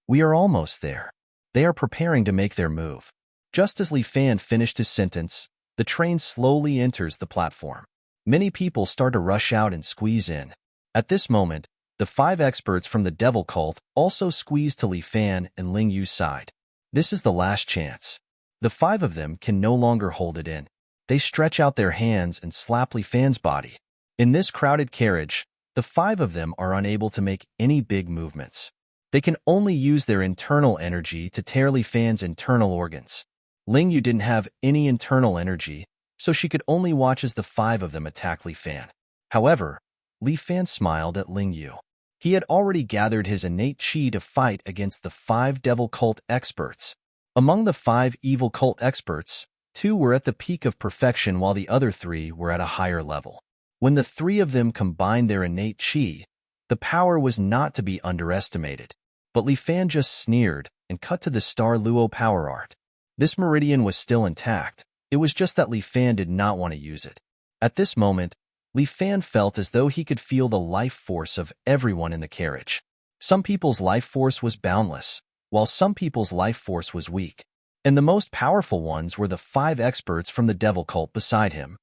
A: We are almost there. They are preparing to make their move. Just as Li Fan finished his sentence, the train slowly enters the platform. Many people start to rush out and squeeze in. At this moment, the 5 experts from the devil cult also squeeze to Li Fan and Ling Yu's side. This is the last chance. The 5 of them can no longer hold it in. They stretch out their hands and slap Li Fan's body. In this crowded carriage, the 5 of them are unable to make any big movements. They can only use their internal energy to tear Li Fan's internal organs. Ling Yu didn't have any internal energy, so she could only watch as the 5 of them attack Li Fan. However, Li Fan smiled at Ling Yu. He had already gathered his innate chi to fight against the 5 devil cult experts. Among the 5 evil cult experts, two were at the peak of perfection while the other three were at a higher level. When the three of them combined their innate chi, the power was not to be underestimated. But Li Fan just sneered and cut to the Star Luo power art. This meridian was still intact. It was just that Li Fan did not want to use it. At this moment, Li Fan felt as though he could feel the life force of everyone in the carriage. Some people's life force was boundless, while some people's life force was weak. And the most powerful ones were the 5 experts from the devil cult beside him.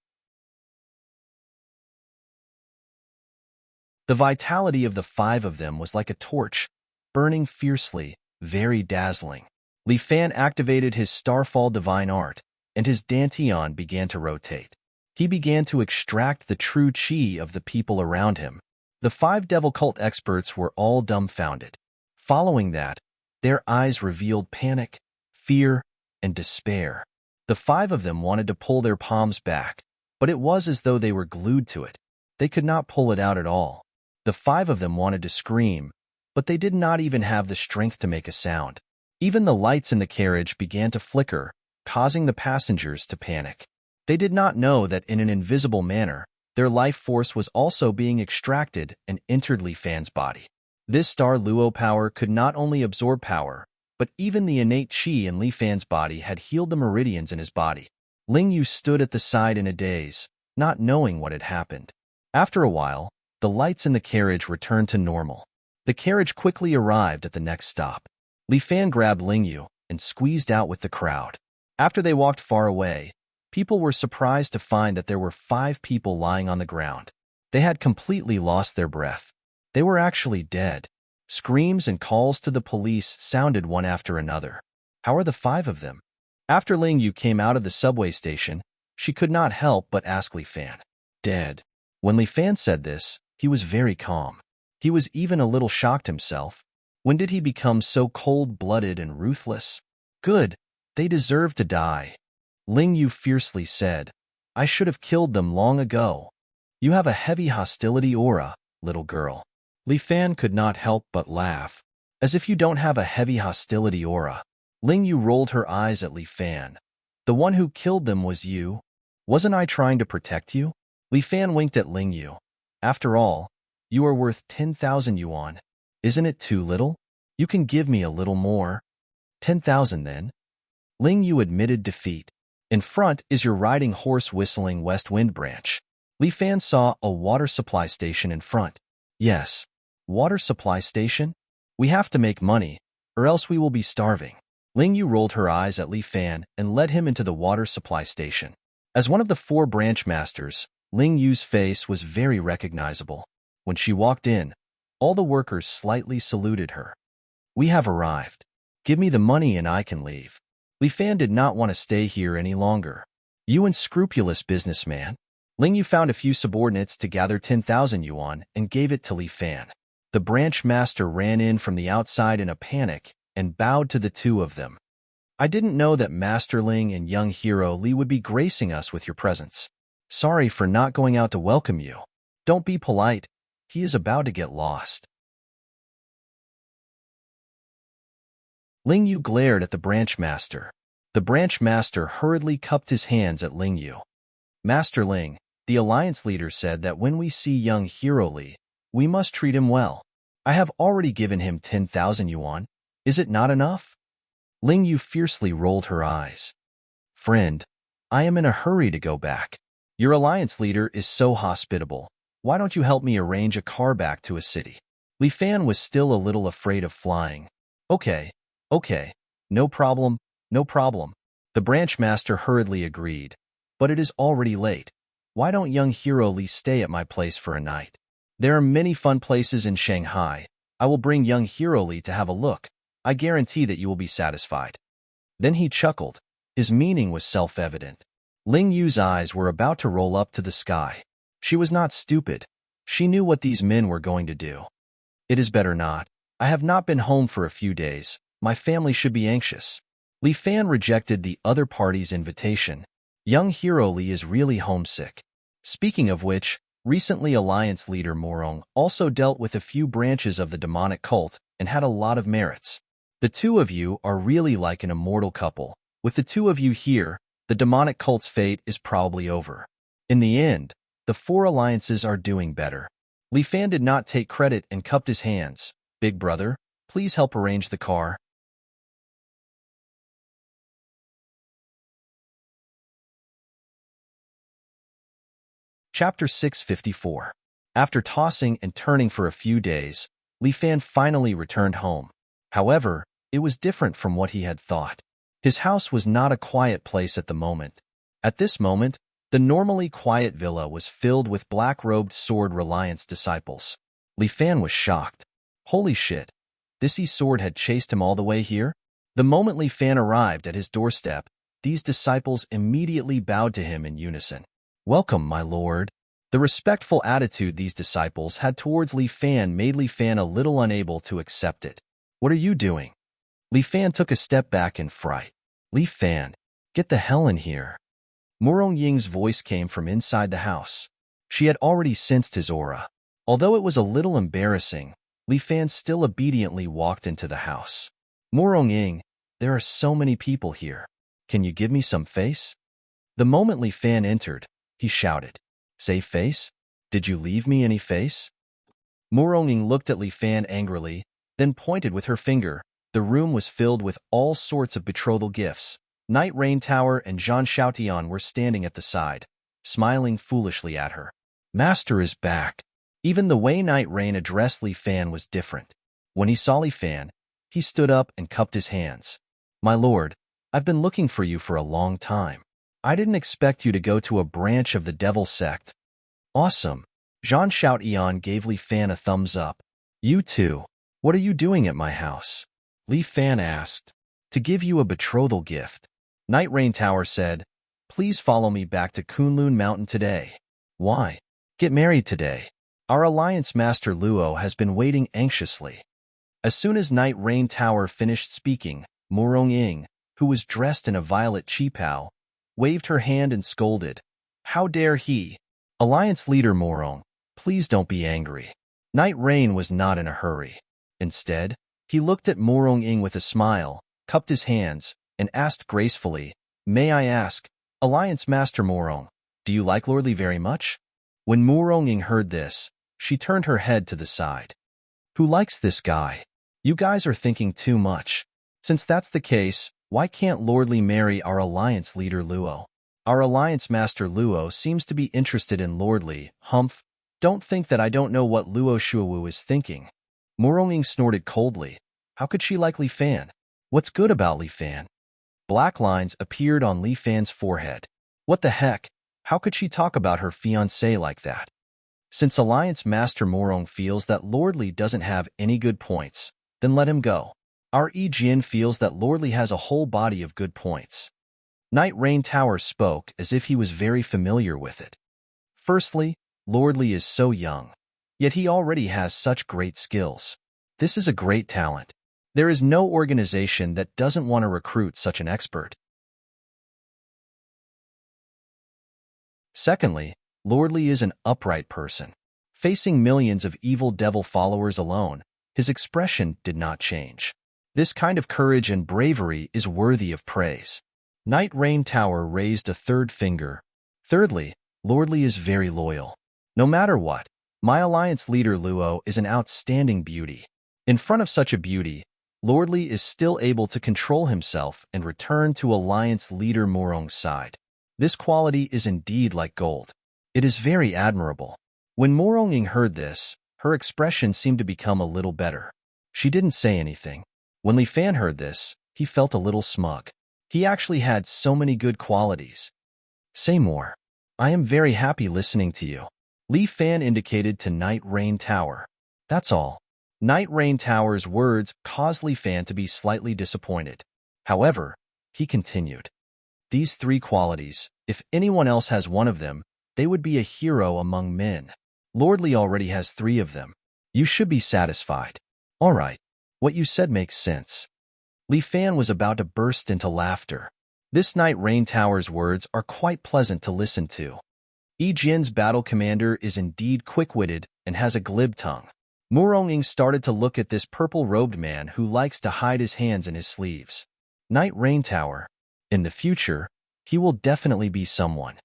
A: The vitality of the 5 of them was like a torch, burning fiercely, very dazzling. Li Fan activated his Starfall divine art, and his dantian began to rotate. He began to extract the true chi of the people around him. The 5 devil cult experts were all dumbfounded. Following that, their eyes revealed panic, fear, and despair. The 5 of them wanted to pull their palms back, but it was as though they were glued to it. They could not pull it out at all. The 5 of them wanted to scream, but they did not even have the strength to make a sound. Even the lights in the carriage began to flicker, causing the passengers to panic. They did not know that in an invisible manner, their life force was also being extracted and entered Li Fan's body. This Star Luo power could not only absorb power, but even the innate chi in Li Fan's body had healed the meridians in his body. Ling Yu stood at the side in a daze, not knowing what had happened. After a while, the lights in the carriage returned to normal. The carriage quickly arrived at the next stop. Li Fan grabbed Ling Yu and squeezed out with the crowd. After they walked far away, people were surprised to find that there were 5 people lying on the ground. They had completely lost their breath. They were actually dead. Screams and calls to the police sounded one after another. How are the 5 of them? After Ling Yu came out of the subway station, she could not help but ask Li Fan. Dead. When Li Fan said this, he was very calm. He was even a little shocked himself. When did he become so cold-blooded and ruthless? Good. They deserve to die. Ling Yu fiercely said, I should have killed them long ago. You have a heavy hostility aura, little girl. Li Fan could not help but laugh. As if you don't have a heavy hostility aura. Ling Yu rolled her eyes at Li Fan. The one who killed them was you. Wasn't I trying to protect you? Li Fan winked at Ling Yu. After all, you are worth 10,000 yuan. Isn't it too little? You can give me a little more. 10,000 then? Ling Yu admitted defeat. In front is your riding horse whistling west wind branch. Li Fan saw a water supply station in front. Yes. Water supply station? We have to make money, or else we will be starving. Ling Yu rolled her eyes at Li Fan and led him into the water supply station. As one of the 4 branch masters, Ling Yu's face was very recognizable. When she walked in, all the workers slightly saluted her. We have arrived. Give me the money and I can leave. Li Fan did not want to stay here any longer. You unscrupulous businessman. Ling Yu found a few subordinates to gather 10,000 yuan and gave it to Li Fan. The branch master ran in from the outside in a panic and bowed to the 2 of them. I didn't know that Master Ling and young hero Li would be gracing us with your presence. Sorry for not going out to welcome you. Don't be polite. He is about to get lost. Ling Yu glared at the branch master. The branch master hurriedly cupped his hands at Ling Yu. Master Ling, the alliance leader said that when we see young hero Li, we must treat him well. I have already given him 10,000 yuan. Is it not enough? Ling Yu fiercely rolled her eyes. Friend, I am in a hurry to go back. Your alliance leader is so hospitable. Why don't you help me arrange a car back to a city? Li Fan was still a little afraid of flying. Okay, no problem, no problem. The branch master hurriedly agreed. But it is already late. Why don't young hero Li stay at my place for a night? There are many fun places in Shanghai. I will bring young hero Li to have a look. I guarantee that you will be satisfied. Then he chuckled. His meaning was self-evident. Ling Yu's eyes were about to roll up to the sky. She was not stupid. She knew what these men were going to do. It is better not. I have not been home for a few days. My family should be anxious. Li Fan rejected the other party's invitation. Young hero Li is really homesick. Speaking of which, recently Alliance leader Morong also dealt with a few branches of the demonic cult and had a lot of merits. The 2 of you are really like an immortal couple. With the 2 of you here, The demonic cult's fate is probably over. In the end, the four alliances are doing better. Li Fan did not take credit and cupped his hands. Big brother, please help arrange the car. Chapter 654. After tossing and turning for a few days, Li Fan finally returned home. However, it was different from what he had thought. His house was not a quiet place at the moment. At this moment, the normally quiet villa was filled with black-robed Sword Reliance disciples. Li Fan was shocked. Holy shit, this sword had chased him all the way here? The moment Li Fan arrived at his doorstep, these disciples immediately bowed to him in unison. Welcome, my lord. The respectful attitude these disciples had towards Li Fan made Li Fan a little unable to accept it. What are you doing? Li Fan took a step back in fright. Li Fan, get the hell in here. Murong Ying's voice came from inside the house. She had already sensed his aura. Although it was a little embarrassing, Li Fan still obediently walked into the house. Murong Ying, there are so many people here. Can you give me some face? The moment Li Fan entered, he shouted. Say face? Did you leave me any face? Murong Ying looked at Li Fan angrily, then pointed with her finger. The room was filled with all sorts of betrothal gifts. Knight Rain Tower and Zhang Xiaotian were standing at the side, smiling foolishly at her. Master is back. Even the way Knight Rain addressed Li Fan was different. When he saw Li Fan, he stood up and cupped his hands. My lord, I've been looking for you for a long time. I didn't expect you to go to a branch of the Devil Sect. Awesome. Zhang Xiaotian gave Li Fan a thumbs up. You too. What are you doing at my house? Li Fan asked. To give you a betrothal gift. Knight Rain Tower said, please follow me back to Kunlun Mountain today. Why? Get married today. Our alliance master Luo has been waiting anxiously. As soon as Knight Rain Tower finished speaking, Murong Ying, who was dressed in a violet qipao, waved her hand and scolded. How dare he? Alliance leader Murong, please don't be angry. Knight Rain was not in a hurry. Instead, he looked at Murong Ying with a smile, cupped his hands, and asked gracefully, May I ask, Alliance Master Murong, do you like Lord Li very much? When Murong Ying heard this, she turned her head to the side. Who likes this guy? You guys are thinking too much. Since that's the case, why can't Lord Li marry our alliance leader Luo? Our alliance master Luo seems to be interested in Lord Li. Humph, don't think that I don't know what Luo Shuowu is thinking. Murong Ying snorted coldly. How could she like Li Fan? What's good about Li Fan? Black lines appeared on Li Fan's forehead. What the heck? How could she talk about her fiancé like that? Since Alliance Master Murong feels that Lord Li doesn't have any good points, then let him go. Our Jin feels that Lord Li has a whole body of good points. Knight Rain Tower spoke as if he was very familiar with it. Firstly, Lord Li is so young, yet he already has such great skills. This is a great talent. There is no organization that doesn't want to recruit such an expert. Secondly, Lord Li is an upright person. Facing millions of evil devil followers alone, his expression did not change. This kind of courage and bravery is worthy of praise. Knight Rain Tower raised a third finger. Thirdly, Lord Li is very loyal. No matter what, my alliance leader Luo is an outstanding beauty. In front of such a beauty, Lord Li is still able to control himself and return to alliance leader Murong's side. This quality is indeed like gold. It is very admirable. When Murong Ying heard this, her expression seemed to become a little better. She didn't say anything. When Li Fan heard this, he felt a little smug. He actually had so many good qualities. Say more. I am very happy listening to you. Li Fan indicated to Knight Rain Tower. That's all. Knight Rain Tower's words caused Li Fan to be slightly disappointed. However, he continued. These three qualities, if anyone else has one of them, they would be a hero among men. Lord Li already has three of them. You should be satisfied. All right. What you said makes sense. Li Fan was about to burst into laughter. This Knight Rain Tower's words are quite pleasant to listen to. Jin's battle commander is indeed quick-witted and has a glib tongue. Murong Ying started to look at this purple-robed man who likes to hide his hands in his sleeves. Knight Rain Tower. In the future, He will definitely be someone.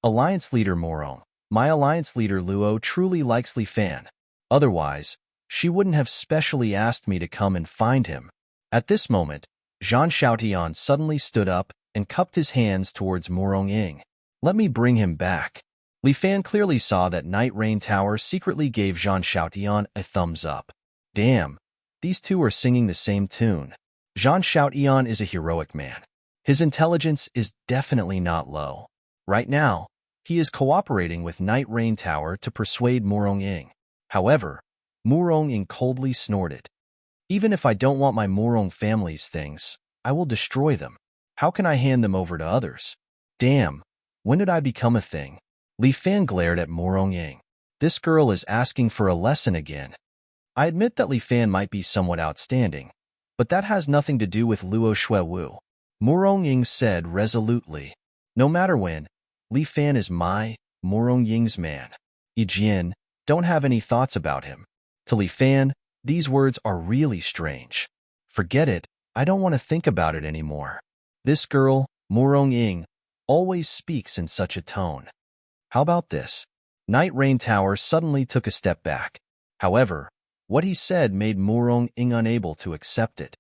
A: Alliance Leader Morong. My Alliance Leader Luo truly likes Li Fan. Otherwise, she wouldn't have specially asked me to come and find him. At this moment, Zhang Xiaotian suddenly stood up and cupped his hands towards Morong Ying. Let me bring him back. Li Fan clearly saw that Night Rain Tower secretly gave Zhang Xiaotian a thumbs up. Damn, these two are singing the same tune. Zhang Xiaotian is a heroic man. His intelligence is definitely not low. Right now, he is cooperating with Night Rain Tower to persuade Morong Ying. However, Morong Ying coldly snorted. Even if I don't want my Morong family's things, I will destroy them. How can I hand them over to others? Damn, when did I become a thing? Li Fan glared at Morong Ying. This girl is asking for a lesson again. I admit that Li Fan might be somewhat outstanding, but that has nothing to do with Luo Shuewu. Morong Ying said resolutely. No matter when, Li Fan is my, Morong Ying's man. Yijian, don't have any thoughts about him. To Li Fan, these words are really strange. Forget it, I don't want to think about it anymore. This girl, Morong Ying, always speaks in such a tone. How about this? Night Rain Tower suddenly took a step back. However, what he said made Morong Ying unable to accept it.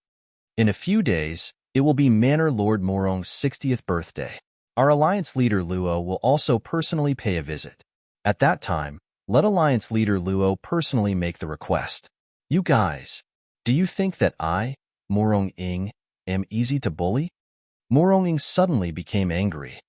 A: In a few days, it will be Manor Lord Morong's 60th birthday. Our Alliance Leader Luo will also personally pay a visit. At that time, let Alliance Leader Luo personally make the request. You guys, do you think that I, Morong Ying, am easy to bully? Morong Ying suddenly became angry.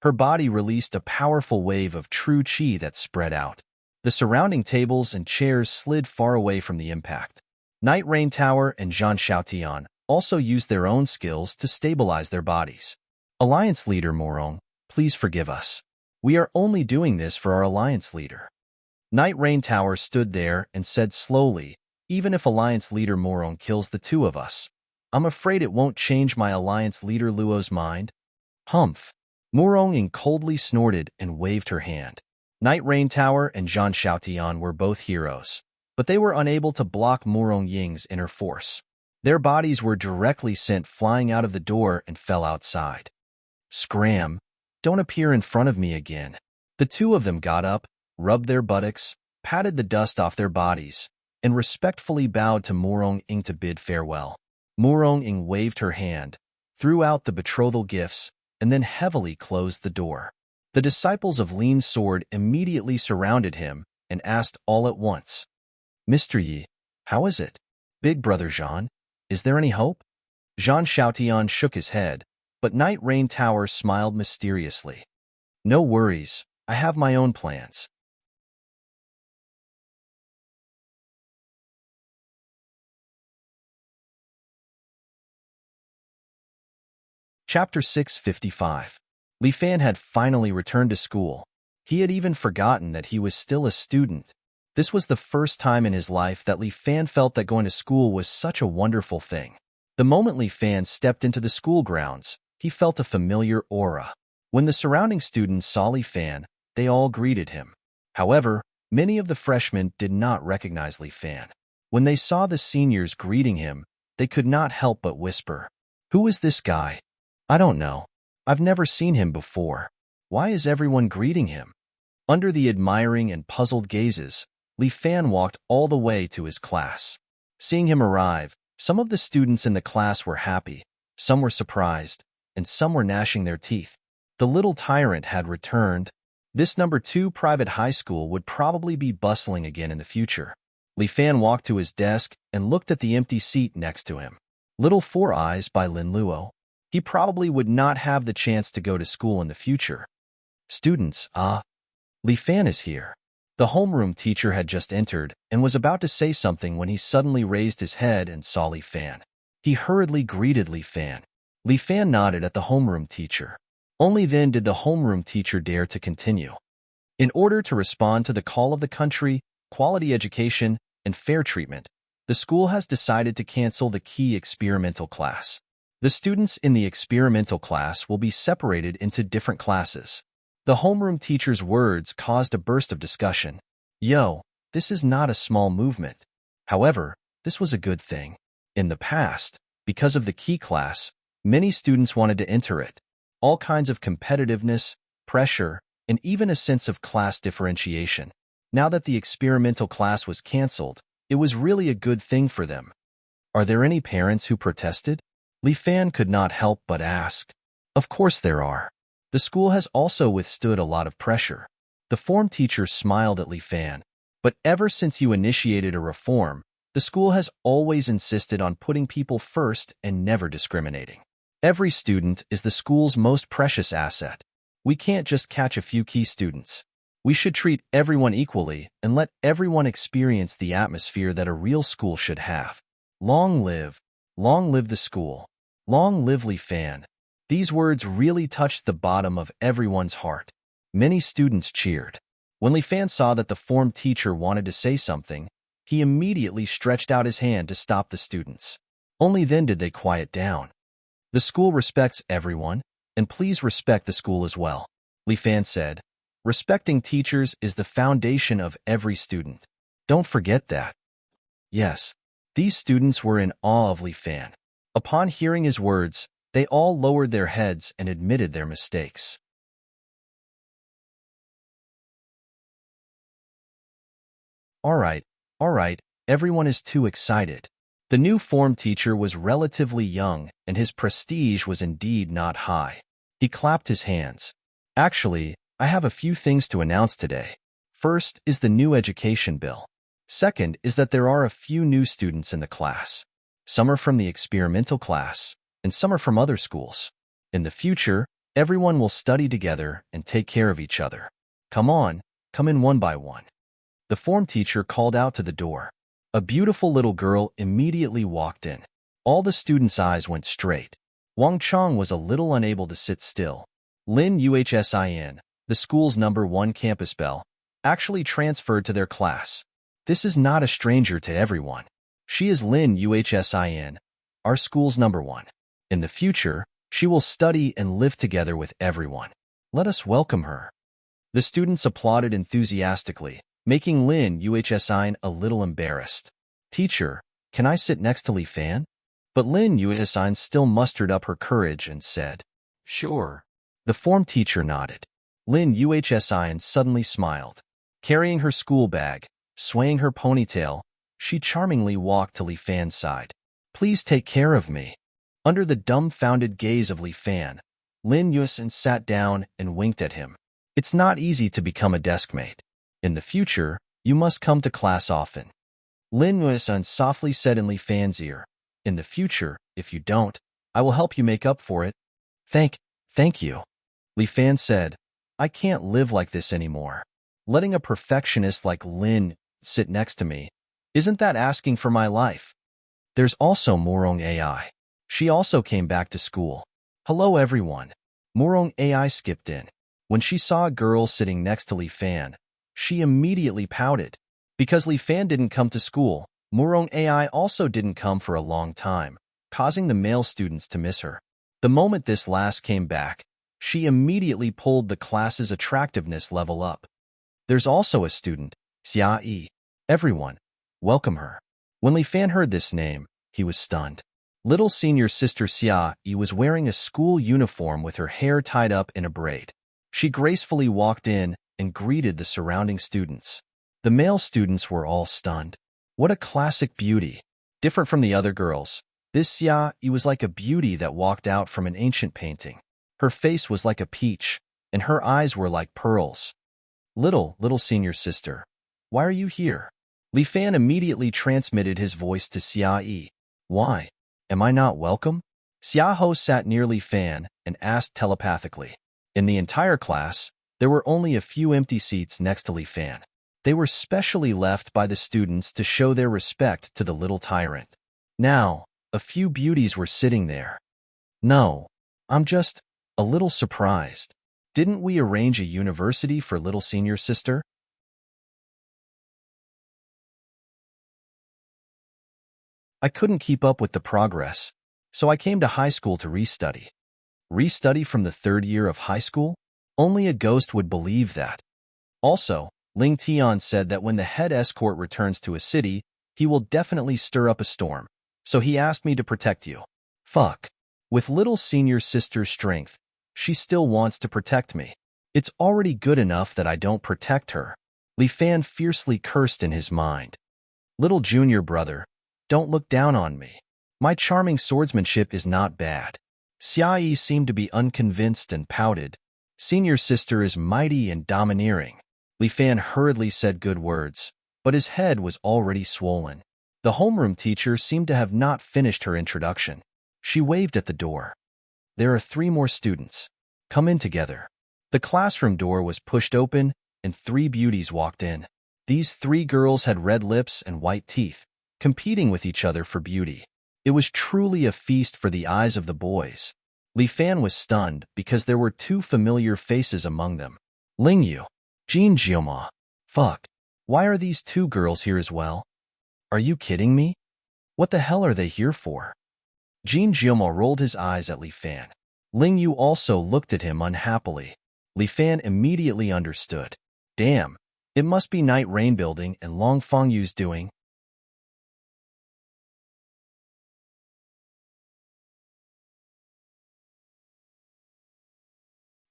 A: Her body released a powerful wave of true qi that spread out. The surrounding tables and chairs slid far away from the impact. Night Rain Tower and Zhang Xiaotian also used their own skills to stabilize their bodies. Alliance Leader Morong, please forgive us. We are only doing this for our Alliance Leader. Night Rain Tower stood there and said slowly, even if Alliance Leader Morong kills the two of us, I'm afraid it won't change my Alliance Leader Luo's mind. Humph. Morong Ying coldly snorted and waved her hand. Night Rain Tower and Zhang Xiaotian were both heroes, but they were unable to block Morong Ying's inner force. Their bodies were directly sent flying out of the door and fell outside. Scram! Don't appear in front of me again. The two of them got up, rubbed their buttocks, patted the dust off their bodies, and respectfully bowed to Morong Ying to bid farewell. Morong Ying waved her hand, threw out the betrothal gifts, and then heavily closed the door. The disciples of Lean Sword immediately surrounded him and asked all at once, Mr. Yi, how is it? Big Brother Zhan, is there any hope? Zhang Xiaotian shook his head, but Night Rain Tower smiled mysteriously. No worries, I have my own plans. Chapter 655. Li Fan had finally returned to school. He had even forgotten that he was still a student. This was the first time in his life that Li Fan felt that going to school was such a wonderful thing. The moment Li Fan stepped into the school grounds, he felt a familiar aura. When the surrounding students saw Li Fan, they all greeted him. However, many of the freshmen did not recognize Li Fan. When they saw the seniors greeting him, they could not help but whisper, "Who is this guy? I don't know. I've never seen him before. Why is everyone greeting him?" Under the admiring and puzzled gazes, Li Fan walked all the way to his class. Seeing him arrive, some of the students in the class were happy, some were surprised, and some were gnashing their teeth. The little tyrant had returned. This number 2 private high school would probably be bustling again in the future. Li Fan walked to his desk and looked at the empty seat next to him. Little Four Eyes by Lin Luo. He probably would not have the chance to go to school in the future. Students, Li Fan is here. The homeroom teacher had just entered and was about to say something when he suddenly raised his head and saw Li Fan. He hurriedly greeted Li Fan. Li Fan nodded at the homeroom teacher. Only then did the homeroom teacher dare to continue. In order to respond to the call of the country, quality education, and fair treatment, the school has decided to cancel the key experimental class. The students in the experimental class will be separated into different classes. The homeroom teacher's words caused a burst of discussion. Yo, this is not a small movement. However, this was a good thing. In the past, Because of the key class, many students wanted to enter it. All kinds of competitiveness, pressure, and even a sense of class differentiation. Now that the experimental class was canceled, it was really a good thing for them. Are there any parents who protested? Li Fan could not help but ask. Of course there are. The school has also withstood a lot of pressure. The form teacher smiled at Li Fan. But ever since you initiated a reform, the school has always insisted on putting people first and never discriminating. Every student is the school's most precious asset. We can't just catch a few key students. We should treat everyone equally and let everyone experience the atmosphere that a real school should have. Long live the school. Long live Li Fan. These words really touched the bottom of everyone's heart. Many students cheered. When Li Fan saw that the form teacher wanted to say something, he immediately stretched out his hand to stop the students. Only then did they quiet down. The school respects everyone, and please respect the school as well, Li Fan said. Respecting teachers is the foundation of every student. Don't forget that. Yes, these students were in awe of Li Fan. Upon hearing his words, they all lowered their heads and admitted their mistakes. All right, everyone is too excited. The new form teacher was relatively young, and his prestige was indeed not high. He clapped his hands. Actually, I have a few things to announce today. First is the new education bill. Second is that there are a few new students in the class. Some are from the experimental class, and some are from other schools. In the future, everyone will study together and take care of each other. Come on, come in one by one. The form teacher called out to the door. A beautiful little girl immediately walked in. All the students' eyes went straight. Wang Chong was a little unable to sit still. Lin Yuhsin, the school's #1 campus belle, actually transferred to their class. This is not a stranger to everyone. She is Lin Yuhsin, our school's #1. In the future, she will study and live together with everyone. Let us welcome her. The students applauded enthusiastically, making Lin Yuhsin a little embarrassed. Teacher, can I sit next to Li Fan? But Lin Yuhsin still mustered up her courage and said, Sure. The form teacher nodded. Lin Yuhsin suddenly smiled. Carrying her school bag, swaying her ponytail, she charmingly walked to Li Fan's side. Please take care of me. Under the dumbfounded gaze of Li Fan, Lin Yuhsin sat down and winked at him. It's not easy to become a deskmate. In the future, you must come to class often. Lin Yuhsin softly said in Li Fan's ear, In the future, if you don't, I will help you make up for it. Thank you. Li Fan said, I can't live like this anymore. Letting a perfectionist like Lin sit next to me, isn't that asking for my life? There's also Morong AI. She also came back to school. Hello everyone. Morong AI skipped in. When she saw a girl sitting next to Li Fan, she immediately pouted. Because Li Fan didn't come to school, Morong AI also didn't come for a long time, causing the male students to miss her. The moment this last came back, she immediately pulled the class's attractiveness level up. There's also a student, Xia Yi. Everyone, welcome her. When Li Fan heard this name, he was stunned. Little senior sister Xia Yi was wearing a school uniform with her hair tied up in a braid. She gracefully walked in and greeted the surrounding students. The male students were all stunned. What a classic beauty. Different from the other girls, this Xia Yi was like a beauty that walked out from an ancient painting. Her face was like a peach, and her eyes were like pearls. Little senior sister, why are you here? Li Fan immediately transmitted his voice to Xia Yi. Why? Am I not welcome? Xia Ho sat near Li Fan and asked telepathically. In the entire class, there were only a few empty seats next to Li Fan. They were specially left by the students to show their respect to the little tyrant. Now, a few beauties were sitting there. No, I'm just a little surprised. Didn't we arrange a university for little senior sister? I couldn't keep up with the progress, so I came to high school to restudy. Restudy from the 3rd year of high school? Only a ghost would believe that. Also, Ling Tian said that when the head escort returns to a city, he will definitely stir up a storm, so he asked me to protect you. Fuck. With little senior sister's strength, she still wants to protect me. It's already good enough that I don't protect her. Li Fan fiercely cursed in his mind. Little junior brother, don't look down on me. My charming swordsmanship is not bad. Xia Yi seemed to be unconvinced and pouted. Senior sister is mighty and domineering. Li Fan hurriedly said good words, but his head was already swollen. The homeroom teacher seemed to have not finished her introduction. She waved at the door. There are 3 more students. Come in together. The classroom door was pushed open, and 3 beauties walked in. These 3 girls had red lips and white teeth, competing with each other for beauty. It was truly a feast for the eyes of the boys. Li Fan was stunned because there were 2 familiar faces among them. Ling Yu. Jin Jioma. Fuck. Why are these 2 girls here as well? Are you kidding me? What the hell are they here for? Jin Jioma rolled his eyes at Li Fan. Ling Yu also looked at him unhappily. Li Fan immediately understood. Damn, it must be Night Rain Building and Long Fengyu's doing.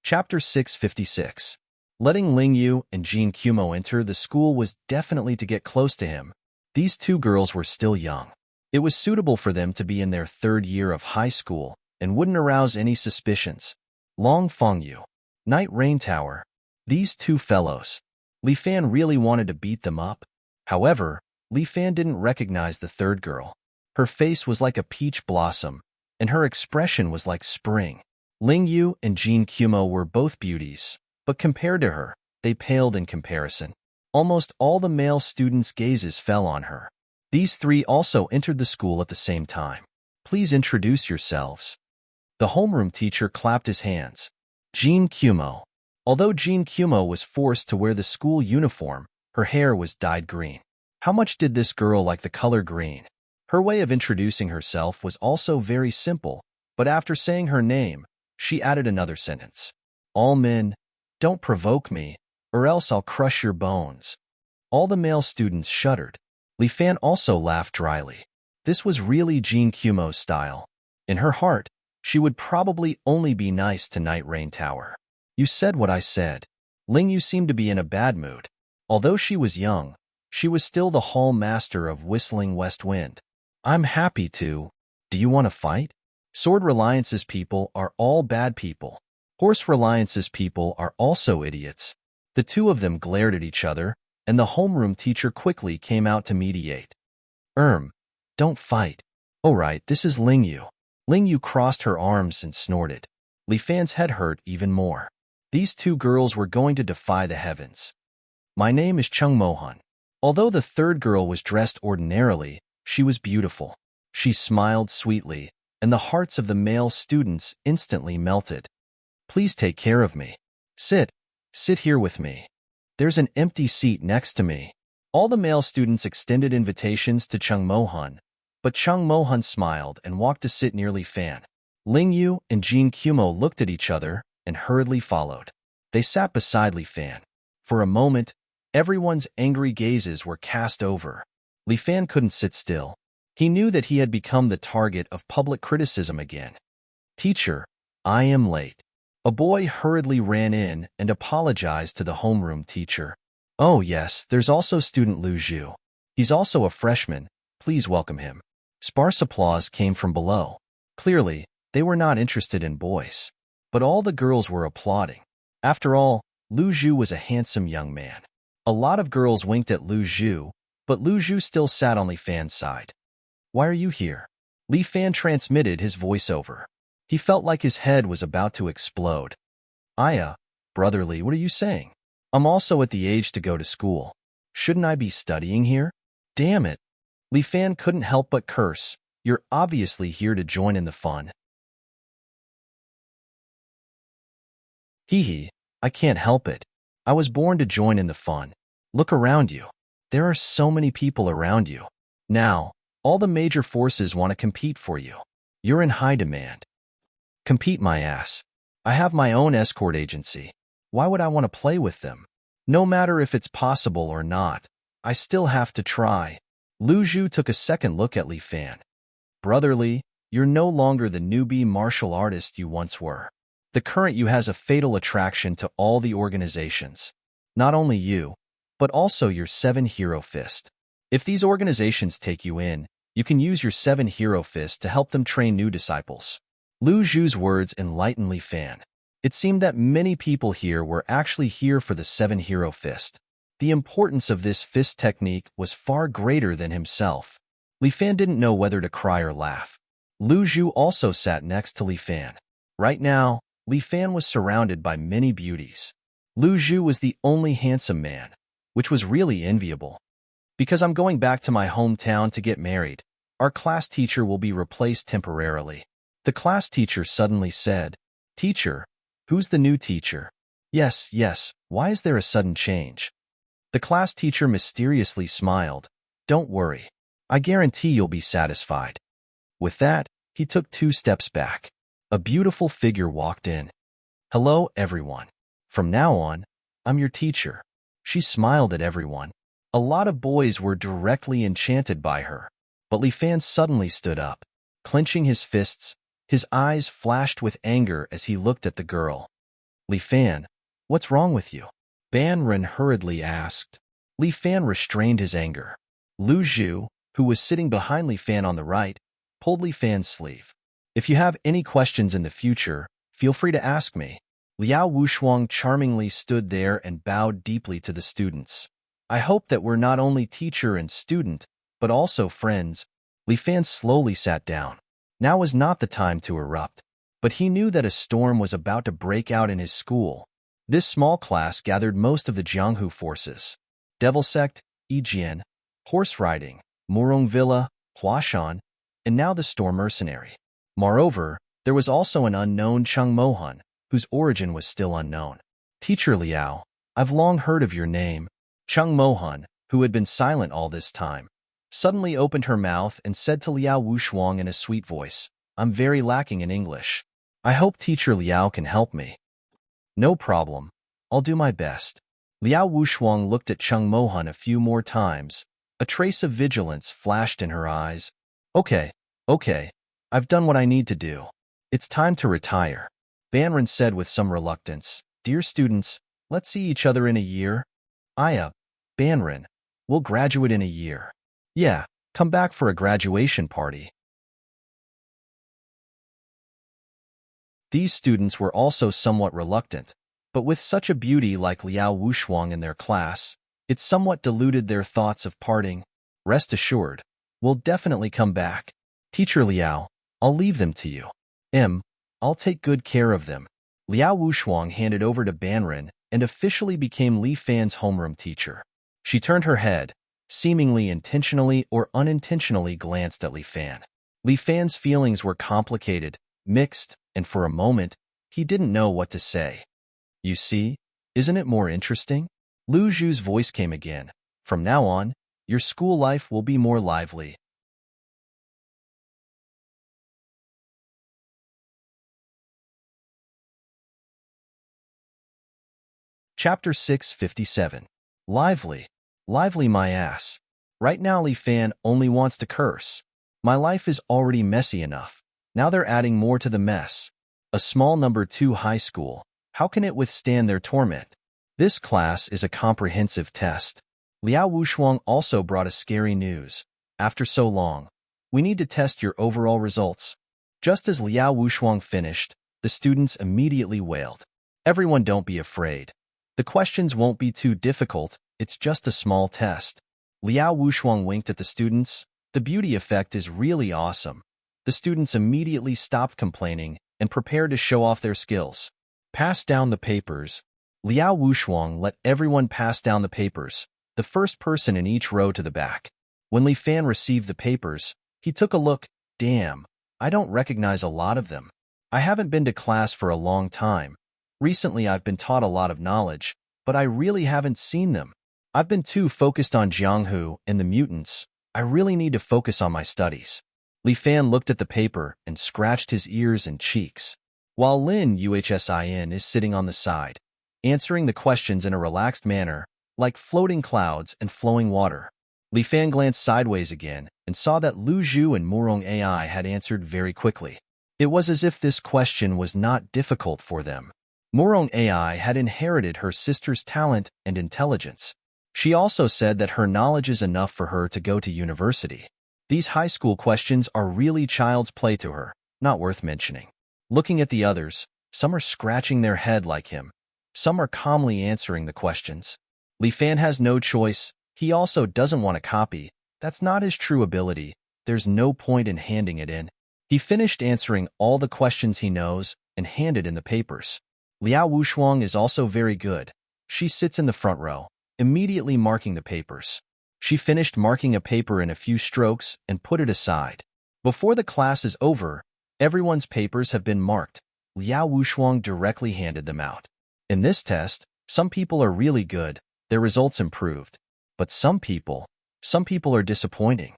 A: Chapter 656. Letting Ling Yu and Jin Kumo enter the school was definitely to get close to him. These 2 girls were still young. It was suitable for them to be in their 3rd year of high school and wouldn't arouse any suspicions. Long Fengyu. Night Rain Tower. These 2 fellows. Li Fan really wanted to beat them up. However, Li Fan didn't recognize the 3rd girl. Her face was like a peach blossom, and her expression was like spring. Ling Yu and Jin Kumo were both beauties, but compared to her, they paled in comparison. Almost all the male students' gazes fell on her. These 3 also entered the school at the same time. Please introduce yourselves. The homeroom teacher clapped his hands. Jin Kumo. Although Jin Kumo was forced to wear the school uniform, her hair was dyed green. How much did this girl like the color green? Her way of introducing herself was also very simple, but after saying her name, she added another sentence. All men, don't provoke me, or else I'll crush your bones. All the male students shuddered. Li Fan also laughed dryly. This was really Jin Kumo's style. In her heart, she would probably only be nice to Night Rain Tower. You said what I said. Ling Yu seemed to be in a bad mood. Although she was young, she was still the hall master of Whistling West Wind. I'm happy to. Do you want to fight? Sword Reliance's people are all bad people. Horse Reliance's people are also idiots. The 2 of them glared at each other, and the homeroom teacher quickly came out to mediate. Don't fight. Oh right, this is Ling Yu. Ling Yu crossed her arms and snorted. Li Fan's head hurt even more. These 2 girls were going to defy the heavens. My name is Chung Mohan. Although the 3rd girl was dressed ordinarily, she was beautiful. She smiled sweetly, and the hearts of the male students instantly melted. Please take care of me. Sit here with me. There's an empty seat next to me. All the male students extended invitations to Chung Mohan, but Chung Mohan smiled and walked to sit near Li Fan. Ling Yu and Jin Kumo looked at each other and hurriedly followed. They sat beside Li Fan. For a moment, everyone's angry gazes were cast over. Li Fan couldn't sit still. He knew that he had become the target of public criticism again. Teacher, I am late. A boy hurriedly ran in and apologized to the homeroom teacher. Oh yes, there's also student Lu Zhu. He's also a freshman. Please welcome him. Sparse applause came from below. Clearly, they were not interested in boys. But all the girls were applauding. After all, Lu Zhu was a handsome young man. A lot of girls winked at Lu Zhu, but Lu Zhu still sat on Li Fan's side. Why are you here? Li Fan transmitted his voiceover. He felt like his head was about to explode. Brotherly, what are you saying? I'm also at the age to go to school. Shouldn't I be studying here? Damn it. Li Fan couldn't help but curse. You're obviously here to join in the fun. Hee, I can't help it. I was born to join in the fun. Look around you. There are so many people around you. Now, all the major forces want to compete for you. You're in high demand. Compete my ass. I have my own escort agency. Why would I want to play with them? No matter if it's possible or not, I still have to try. Lu Zhu took a second look at Li Fan. Brotherly, You're no longer the newbie martial artist you once were. The current you has a fatal attraction to all the organizations. Not only you, but also your 7-hero fist. If these organizations take you in, you can use your 7-hero fist to help them train new disciples. Lu Zhu's words enlightened Li Fan. It seemed that many people here were actually here for the 7-hero fist. The importance of this fist technique was far greater than himself. Li Fan didn't know whether to cry or laugh. Lu Zhu also sat next to Li Fan. Right now, Li Fan was surrounded by many beauties. Lu Zhu was the only handsome man, which was really enviable. Because I'm going back to my hometown to get married, our class teacher will be replaced temporarily. The class teacher suddenly said, "Teacher, who's the new teacher?" Yes, why is there a sudden change? The class teacher mysteriously smiled. "Don't worry. I guarantee you'll be satisfied." With that, he took 2 steps back. A beautiful figure walked in. "Hello, everyone. From now on, I'm your teacher." She smiled at everyone. A lot of boys were directly enchanted by her. But Li Fan suddenly stood up. Clenching his fists, his eyes flashed with anger as he looked at the girl. "Li Fan, what's wrong with you?" Ban Ren hurriedly asked. Li Fan restrained his anger. Lu Zhu, who was sitting behind Li Fan on the right, pulled Li Fan's sleeve. "If you have any questions in the future, feel free to ask me." Liao Wushuang charmingly stood there and bowed deeply to the students. "I hope that we're not only teacher and student, but also friends." Li Fan slowly sat down. Now was not the time to erupt, but he knew that a storm was about to break out in his school. This small class gathered most of the Jianghu forces. Devil Sect, Yijian, horse riding, Murong Villa, Huashan, and now the Storm Mercenary. Moreover, there was also an unknown Cheng Mohan, whose origin was still unknown. "Teacher Liao, I've long heard of your name." Cheng Mohan, who had been silent all this time, suddenly opened her mouth and said to Liao Wushuang in a sweet voice, "I'm very lacking in English. I hope Teacher Liao can help me." "No problem. I'll do my best." Liao Wushuang looked at Cheng Mohan a few more times. A trace of vigilance flashed in her eyes. Okay. I've done what I need to do. It's time to retire." Banren said with some reluctance, "Dear students, let's see each other in a year." Banren, we'll graduate in a year." "Yeah, come back for a graduation party." These students were also somewhat reluctant, but with such a beauty like Liao Wushuang in their class, it somewhat diluted their thoughts of parting. "Rest assured, we'll definitely come back. Teacher Liao, I'll leave them to you." I'll take good care of them." Liao Wushuang handed over to Banren and officially became Li Fan's homeroom teacher. She turned her head, seemingly intentionally or unintentionally glanced at Li Fan. Li Fan's feelings were complicated, mixed, and for a moment, he didn't know what to say. "You see, isn't it more interesting?" Lu Zhu's voice came again. "From now on, your school life will be more lively." Chapter 657. Lively. Lively my ass. Right now Li Fan only wants to curse. My life is already messy enough. Now they're adding more to the mess. A small number 2 high school. How can it withstand their torment? This class is a comprehensive test. Liao Wushuang also brought a scary news. After so long, we need to test your overall results. Just as Liao Wushuang finished, the students immediately wailed. "Everyone don't be afraid. The questions won't be too difficult, it's just a small test." Liao Wushuang winked at the students. "The beauty effect is really awesome." The students immediately stopped complaining and prepared to show off their skills. "Pass down the papers." Liao Wushuang let everyone pass down the papers, the first person in each row to the back. When Li Fan received the papers, he took a look. "Damn, I don't recognize a lot of them. I haven't been to class for a long time. Recently I've been taught a lot of knowledge, but I really haven't seen them. I've been too focused on Jianghu and the mutants. I really need to focus on my studies." Li Fan looked at the paper and scratched his ears and cheeks, while Lin Yuhsin is sitting on the side, answering the questions in a relaxed manner, like floating clouds and flowing water. Li Fan glanced sideways again and saw that Lu Zhu and Murong AI had answered very quickly. It was as if this question was not difficult for them. Murong AI had inherited her sister's talent and intelligence. She also said that her knowledge is enough for her to go to university. These high school questions are really child's play to her, not worth mentioning. Looking at the others, some are scratching their head like him. Some are calmly answering the questions. Li Fan has no choice. He also doesn't want to copy. That's not his true ability. There's no point in handing it in. He finished answering all the questions he knows and handed in the papers. Liao Wushuang is also very good. She sits in the front row, immediately marking the papers. She finished marking a paper in a few strokes and put it aside. Before the class is over, everyone's papers have been marked. Liao Wushuang directly handed them out. In this test, some people are really good. Their results improved. But some people are disappointing.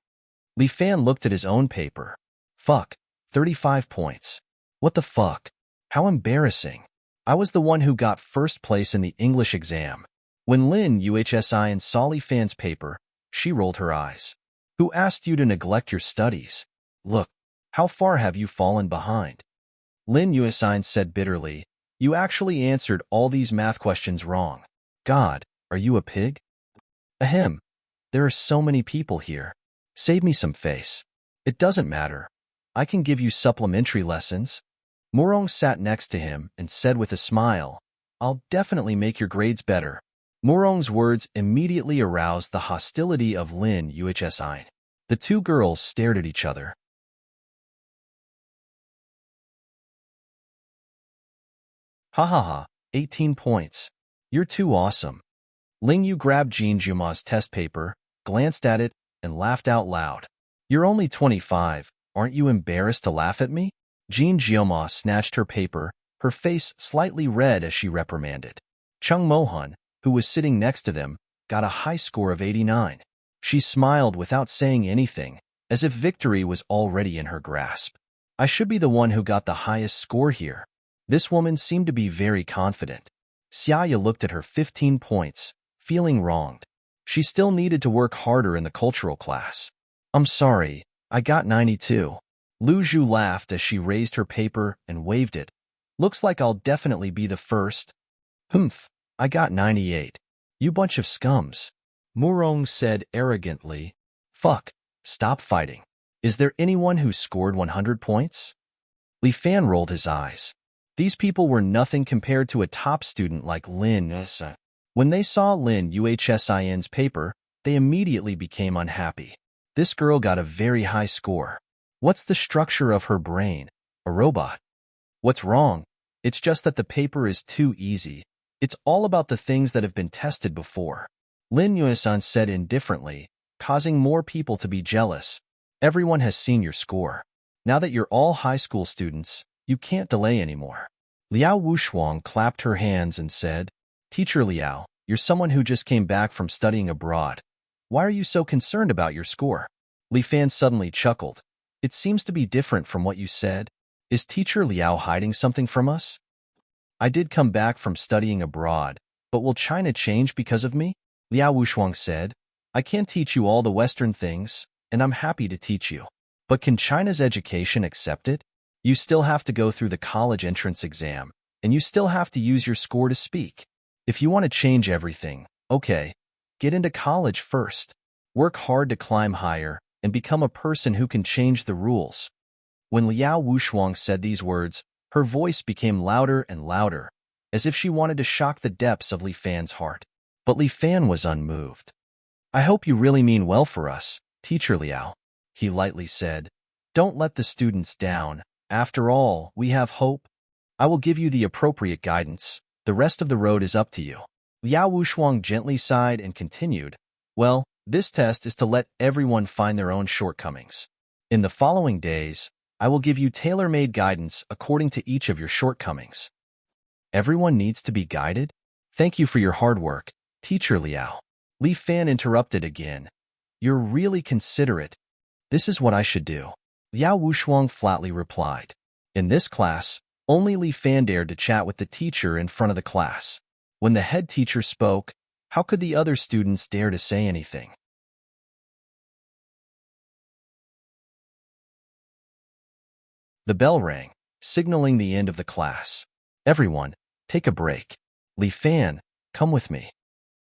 A: Li Fan looked at his own paper. Fuck, 35 points. What the fuck? How embarrassing. I was the one who got first place in the English exam. When Lin Yuhsin saw Li Fan's paper, she rolled her eyes. Who asked you to neglect your studies? Look, how far have you fallen behind? Lin Yuhsin said bitterly, you actually answered all these math questions wrong. God, are you a pig? Ahem. There are so many people here. Save me some face. It doesn't matter. I can give you supplementary lessons. Murong sat next to him and said with a smile, I'll definitely make your grades better. Murong's words immediately aroused the hostility of Lin Yuhsin. The two girls stared at each other. Ha ha ha, 18 points. You're too awesome. Ling Yu grabbed Jin Jiuma's test paper, glanced at it, and laughed out loud. You're only 25. Aren't you embarrassed to laugh at me? Jin Jiuma snatched her paper, her face slightly red as she reprimanded. Chung Mohan, who was sitting next to them, got a high score of 89. She smiled without saying anything, as if victory was already in her grasp. I should be the one who got the highest score here. This woman seemed to be very confident. Xiaya looked at her 15 points, feeling wronged. She still needed to work harder in the cultural class. I'm sorry, I got 92. Lu Zhu laughed as she raised her paper and waved it. Looks like I'll definitely be the first. Humph, I got 98. You bunch of scums. Murong said arrogantly. Fuck, stop fighting. Is there anyone who scored 100 points? Li Fan rolled his eyes. These people were nothing compared to a top student like Lin Yuhsin. When they saw Lin Yuhsin's paper, they immediately became unhappy. This girl got a very high score. What's the structure of her brain? A robot? What's wrong? It's just that the paper is too easy. It's all about the things that have been tested before. Lin Yuhsin said indifferently, causing more people to be jealous. Everyone has seen your score. Now that you're all high school students, you can't delay anymore. Liao Wushuang clapped her hands and said, Teacher Liao, you're someone who just came back from studying abroad. Why are you so concerned about your score? Li Fan suddenly chuckled. It seems to be different from what you said. Is Teacher Liao hiding something from us? I did come back from studying abroad, but will China change because of me? Liao Wushuang said, I can't teach you all the Western things, and I'm happy to teach you. But can China's education accept it? You still have to go through the college entrance exam, and you still have to use your score to speak. If you want to change everything, okay, get into college first. Work hard to climb higher and become a person who can change the rules. When Liao Wushuang said these words, her voice became louder and louder, as if she wanted to shock the depths of Li Fan's heart. But Li Fan was unmoved. I hope you really mean well for us, Teacher Liao, he lightly said. Don't let the students down. After all, we have hope. I will give you the appropriate guidance. The rest of the road is up to you. Liao Wushuang gently sighed and continued, well, this test is to let everyone find their own shortcomings. In the following days, I will give you tailor-made guidance according to each of your shortcomings. Everyone needs to be guided? Thank you for your hard work, Teacher Liao. Li Fan interrupted again. You're really considerate. This is what I should do. Liao Wushuang flatly replied. In this class, only Li Fan dared to chat with the teacher in front of the class. When the head teacher spoke, how could the other students dare to say anything? The bell rang, signaling the end of the class. Everyone, take a break. Li Fan, come with me.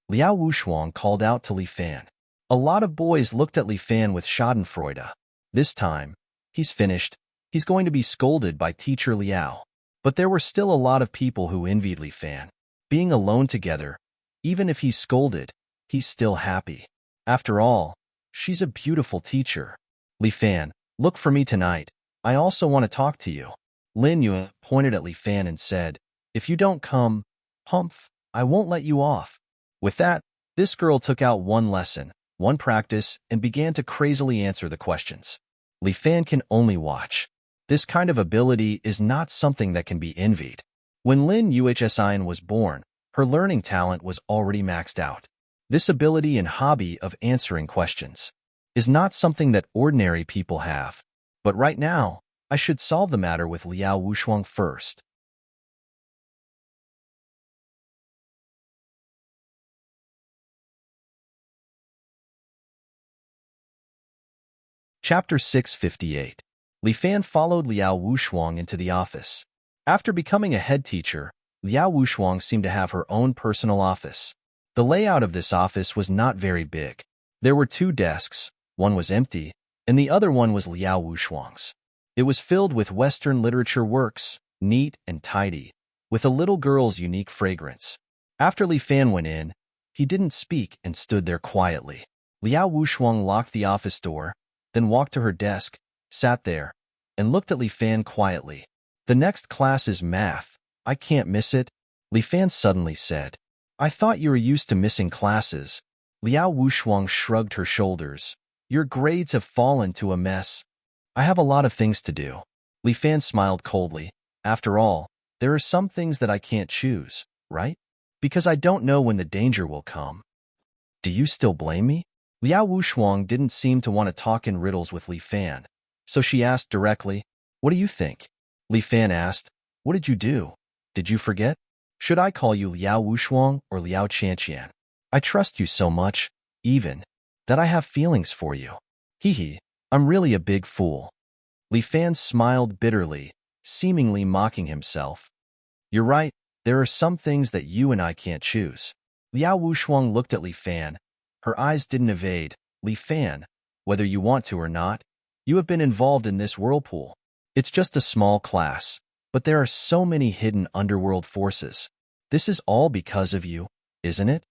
A: Liao Wushuang called out to Li Fan. A lot of boys looked at Li Fan with schadenfreude. This time, he's finished. He's going to be scolded by teacher Liao. But there were still a lot of people who envied Li Fan. Being alone together, even if he's scolded, he's still happy. After all, she's a beautiful teacher. Li Fan, look for me tonight. I also want to talk to you. Lin Yue pointed at Li Fan and said, if you don't come, humph, I won't let you off. With that, this girl took out one lesson, one practice, and began to crazily answer the questions. Li Fan can only watch. This kind of ability is not something that can be envied. When Lin Yuexian was born, her learning talent was already maxed out. This ability and hobby of answering questions is not something that ordinary people have. But right now, I should solve the matter with Liao Wushuang first. Chapter 658. Li Fan followed Liao Wushuang into the office. After becoming a head teacher, Liao Wushuang seemed to have her own personal office. The layout of this office was not very big. There were 2 desks, one was empty, and the other one was Liao Wushuang's. It was filled with Western literature works, neat and tidy, with a little girl's unique fragrance. After Li Fan went in, he didn't speak and stood there quietly. Liao Wushuang locked the office door, then walked to her desk, sat there, and looked at Li Fan quietly. The next class is math. I can't miss it, Li Fan suddenly said. I thought you were used to missing classes. Liao Wushuang shrugged her shoulders. Your grades have fallen to a mess. I have a lot of things to do. Li Fan smiled coldly. After all, there are some things that I can't choose, right? Because I don't know when the danger will come. Do you still blame me? Liao Wushuang didn't seem to want to talk in riddles with Li Fan, so she asked directly, what do you think? Li Fan asked, what did you do? Did you forget? Should I call you Liao Wushuang or Liao Chanqian? I trust you so much, even, that I have feelings for you. Hee, I'm really a big fool. Li Fan smiled bitterly, seemingly mocking himself. You're right, there are some things that you and I can't choose. Liao Wushuang looked at Li Fan. Her eyes didn't evade. Li Fan, whether you want to or not, you have been involved in this whirlpool. It's just a small class, but there are so many hidden underworld forces. This is all because of you, isn't it?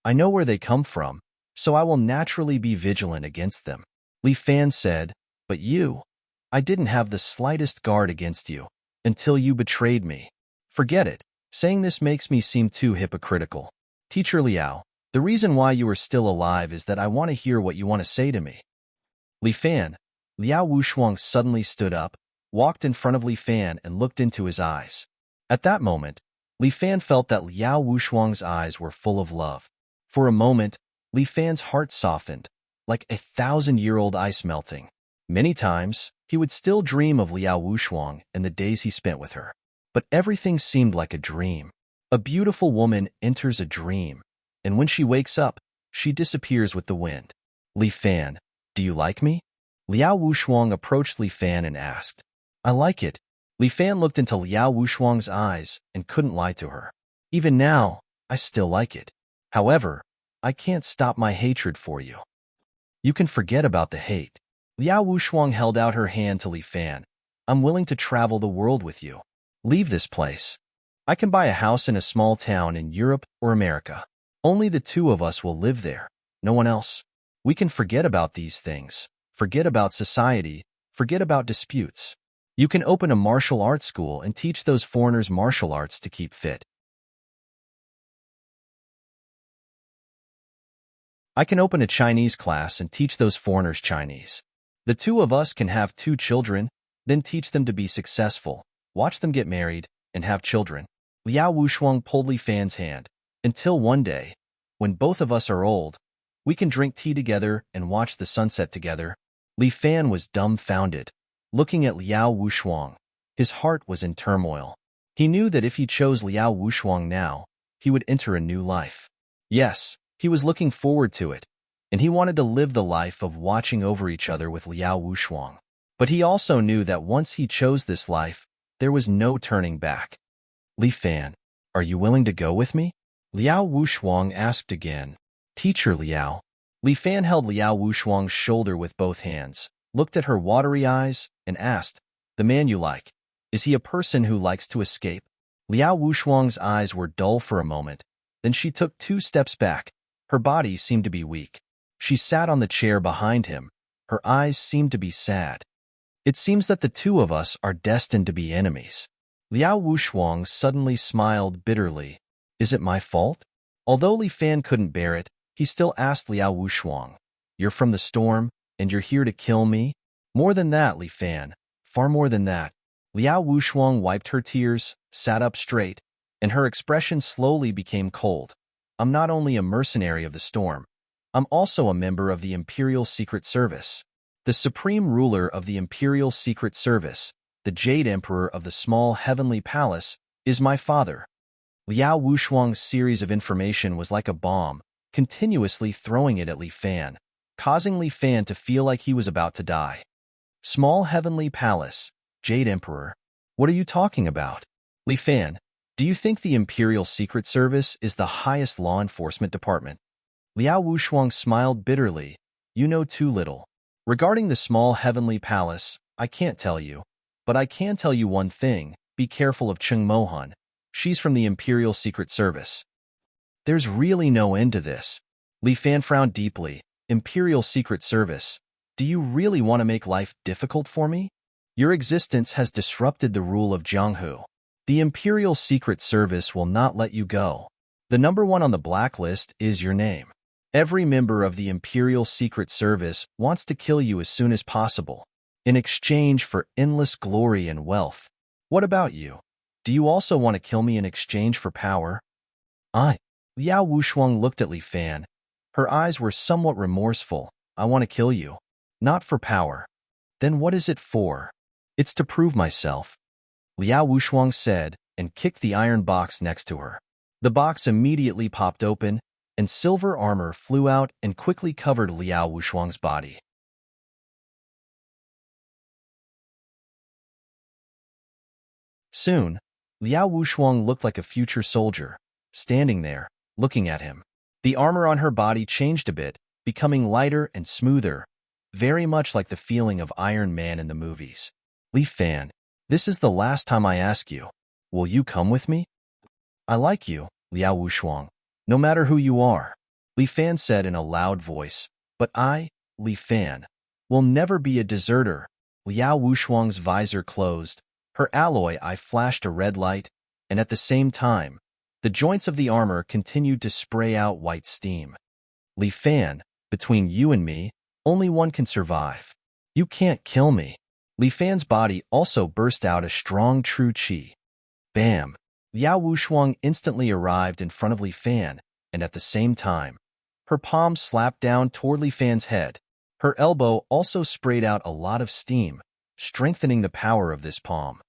A: I know where they come from, so I will naturally be vigilant against them. Li Fan said, but you, I didn't have the slightest guard against you, until you betrayed me. Forget it. Saying this makes me seem too hypocritical. Teacher Liao, the reason why you are still alive is that I want to hear what you want to say to me. Li Fan, Liao Wushuang suddenly stood up, walked in front of Li Fan and looked into his eyes. At that moment, Li Fan felt that Liao Wushuang's eyes were full of love. For a moment, Li Fan's heart softened, like 1,000-year-old ice melting. Many times, he would still dream of Liao Wushuang and the days he spent with her. But everything seemed like a dream. A beautiful woman enters a dream, and when she wakes up, she disappears with the wind. Li Fan, do you like me? Liao Wushuang approached Li Fan and asked. I like it. Li Fan looked into Liao Wushuang's eyes and couldn't lie to her. Even now, I still like it. However, I can't stop my hatred for you. You can forget about the hate. Liao Wushuang held out her hand to Li Fan. I'm willing to travel the world with you. Leave this place. I can buy a house in a small town in Europe or America. Only the 2 of us will live there, no one else. We can forget about these things, forget about society, forget about disputes. You can open a martial arts school and teach those foreigners martial arts to keep fit. I can open a Chinese class and teach those foreigners Chinese. The 2 of us can have 2 children, then teach them to be successful, watch them get married, and have children. Liao Wushuang pulled Li Fan's hand. Until one day, when both of us are old, we can drink tea together and watch the sunset together. Li Fan was dumbfounded, looking at Liao Wushuang. His heart was in turmoil. He knew that if he chose Liao Wushuang now, he would enter a new life. Yes, he was looking forward to it, and he wanted to live the life of watching over each other with Liao Wushuang. But he also knew that once he chose this life, there was no turning back. Li Fan, are you willing to go with me? Liao Wushuang asked again. Teacher Liao. Li Fan held Liao Wushuang's shoulder with both hands, looked at her watery eyes, and asked, the man you like, is he a person who likes to escape? Liao Wushuang's eyes were dull for a moment. Then she took 2 steps back. Her body seemed to be weak. She sat on the chair behind him. Her eyes seemed to be sad. It seems that the 2 of us are destined to be enemies. Liao Wushuang suddenly smiled bitterly. Is it my fault? Although Li Fan couldn't bear it, he still asked Liao Wushuang, you're from the storm, and you're here to kill me? More than that, Li Fan. Far more than that. Liao Wushuang wiped her tears, sat up straight, and her expression slowly became cold. I'm not only a mercenary of the storm. I'm also a member of the Imperial Secret Service. The supreme ruler of the Imperial Secret Service, the Jade Emperor of the small heavenly palace, is my father. Liao Wushuang's series of information was like a bomb, continuously throwing it at Li Fan, causing Li Fan to feel like he was about to die. Small heavenly palace, Jade Emperor. What are you talking about? Li Fan, do you think the Imperial Secret Service is the highest law enforcement department? Liao Wushuang smiled bitterly. You know too little. Regarding the small heavenly palace, I can't tell you. But I can tell you one thing, be careful of Cheng Mohan. She's from the Imperial Secret Service. There's really no end to this. Li Fan frowned deeply. Imperial Secret Service. Do you really want to make life difficult for me? Your existence has disrupted the rule of Jianghu. The Imperial Secret Service will not let you go. The number 1 on the blacklist is your name. Every member of the Imperial Secret Service wants to kill you as soon as possible, in exchange for endless glory and wealth. What about you? Do you also want to kill me in exchange for power? Liao Wushuang looked at Li Fan. Her eyes were somewhat remorseful. I want to kill you. Not for power. Then what is it for? It's to prove myself. Liao Wushuang said, and kicked the iron box next to her. The box immediately popped open, and silver armor flew out and quickly covered Liao Wushuang's body. Soon, Liao Wushuang looked like a future soldier, standing there, looking at him. The armor on her body changed a bit, becoming lighter and smoother, very much like the feeling of Iron Man in the movies. Li Fan, this is the last time I ask you. Will you come with me? I like you, Liao Wushuang, no matter who you are, Li Fan said in a loud voice. But I, Li Fan, will never be a deserter. Liao Wushuang's visor closed. Her alloy eye flashed a red light, and at the same time, the joints of the armor continued to spray out white steam. Li Fan, between you and me, only one can survive. You can't kill me. Li Fan's body also burst out a strong true qi. Bam! Liao Wushuang instantly arrived in front of Li Fan, and at the same time, her palm slapped down toward Li Fan's head. Her elbow also sprayed out a lot of steam, strengthening the power of this palm.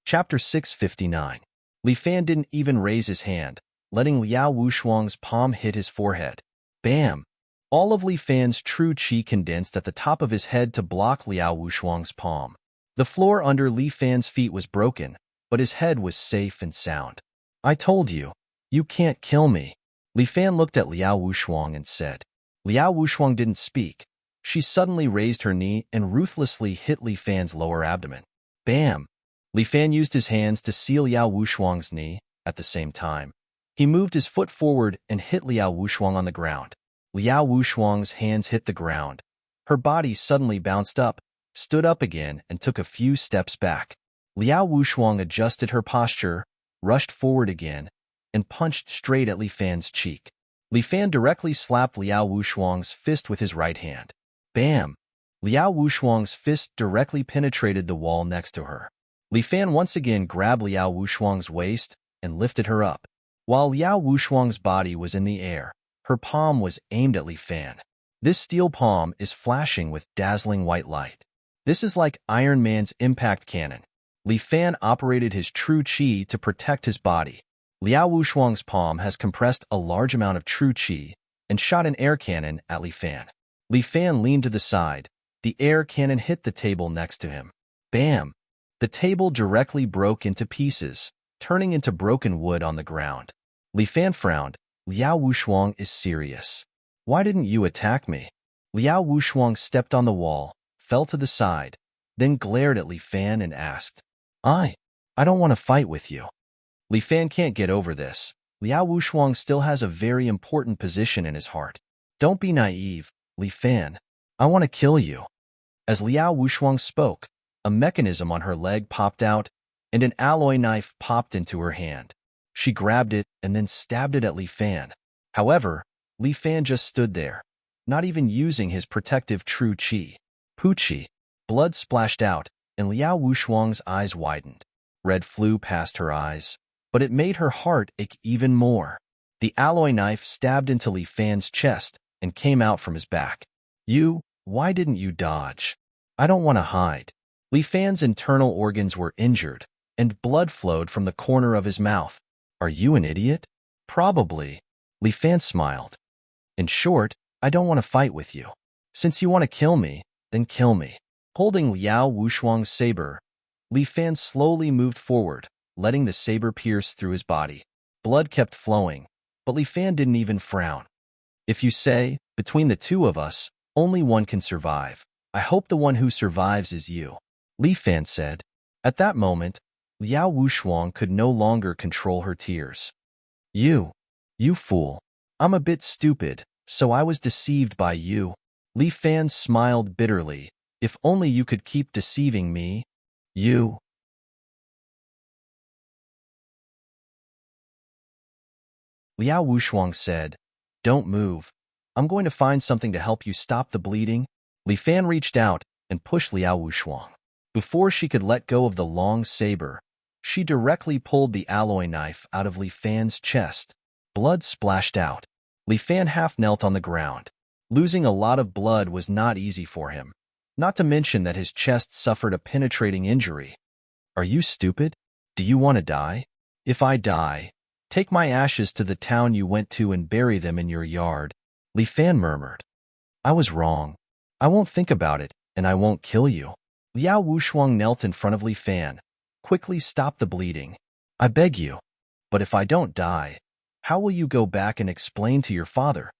A: Chapter 659. Li Fan didn't even raise his hand, letting Liao Wushuang's palm hit his forehead. Bam! All of Li Fan's true qi condensed at the top of his head to block Liao Wushuang's palm. The floor under Li Fan's feet was broken, but his head was safe and sound. I told you, you can't kill me. Li Fan looked at Liao Wushuang and said. Liao Wushuang didn't speak. She suddenly raised her knee and ruthlessly hit Li Fan's lower abdomen. Bam! Li Fan used his hands to seal Liao Wushuang's knee. At the same time, he moved his foot forward and hit Liao Wushuang on the ground. Liao Wushuang's hands hit the ground. Her body suddenly bounced up, stood up again, and took a few steps back. Liao Wushuang adjusted her posture, rushed forward again, and punched straight at Li Fan's cheek. Li Fan directly slapped Liao Wushuang's fist with his right hand. Bam! Liao Wushuang's fist directly penetrated the wall next to her. Li Fan once again grabbed Liao Wushuang's waist and lifted her up. While Liao Wushuang's body was in the air, her palm was aimed at Li Fan. This steel palm is flashing with dazzling white light. This is like Iron Man's impact cannon. Li Fan operated his true qi to protect his body. Liao Wushuang's palm has compressed a large amount of true qi and shot an air cannon at Li Fan. Li Fan leaned to the side. The air cannon hit the table next to him. Bam! The table directly broke into pieces, turning into broken wood on the ground. Li Fan frowned. Liao Wushuang is serious. Why didn't you attack me? Liao Wushuang stepped on the wall, fell to the side, then glared at Li Fan and asked, I don't want to fight with you. Li Fan can't get over this. Liao Wushuang still has a very important position in his heart. Don't be naive, Li Fan. I want to kill you. As Liao Wushuang spoke, a mechanism on her leg popped out, and an alloy knife popped into her hand. She grabbed it and then stabbed it at Li Fan. However, Li Fan just stood there, not even using his protective true qi. Poochie. Blood splashed out, and Liao Wushuang's eyes widened. Red flew past her eyes, but it made her heart ache even more. The alloy knife stabbed into Li Fan's chest and came out from his back. Why didn't you dodge? I don't want to hide. Li Fan's internal organs were injured, and blood flowed from the corner of his mouth. Are you an idiot? Probably. Li Fan smiled. In short, I don't want to fight with you. Since you want to kill me, then kill me. Holding Liao Wushuang's saber, Li Fan slowly moved forward, letting the saber pierce through his body. Blood kept flowing, but Li Fan didn't even frown. If you say, between the two of us, only one can survive, I hope the one who survives is you, Li Fan said. At that moment, Liao Wushuang could no longer control her tears. You fool. I'm a bit stupid, so I was deceived by you. Li Fan smiled bitterly. If only you could keep deceiving me. Liao Wushuang said, Don't move. I'm going to find something to help you stop the bleeding. Li Fan reached out and pushed Liao Wushuang. Before she could let go of the long saber, she directly pulled the alloy knife out of Li Fan's chest. Blood splashed out. Li Fan half knelt on the ground. Losing a lot of blood was not easy for him, not to mention that his chest suffered a penetrating injury. Are you stupid? Do you want to die? If I die, take my ashes to the town you went to and bury them in your yard, Li Fan murmured. I was wrong. I won't think about it, and I won't kill you. Liao Wushuang knelt in front of Li Fan. Quickly stop the bleeding. I beg you. But if I don't die, how will you go back and explain to your father?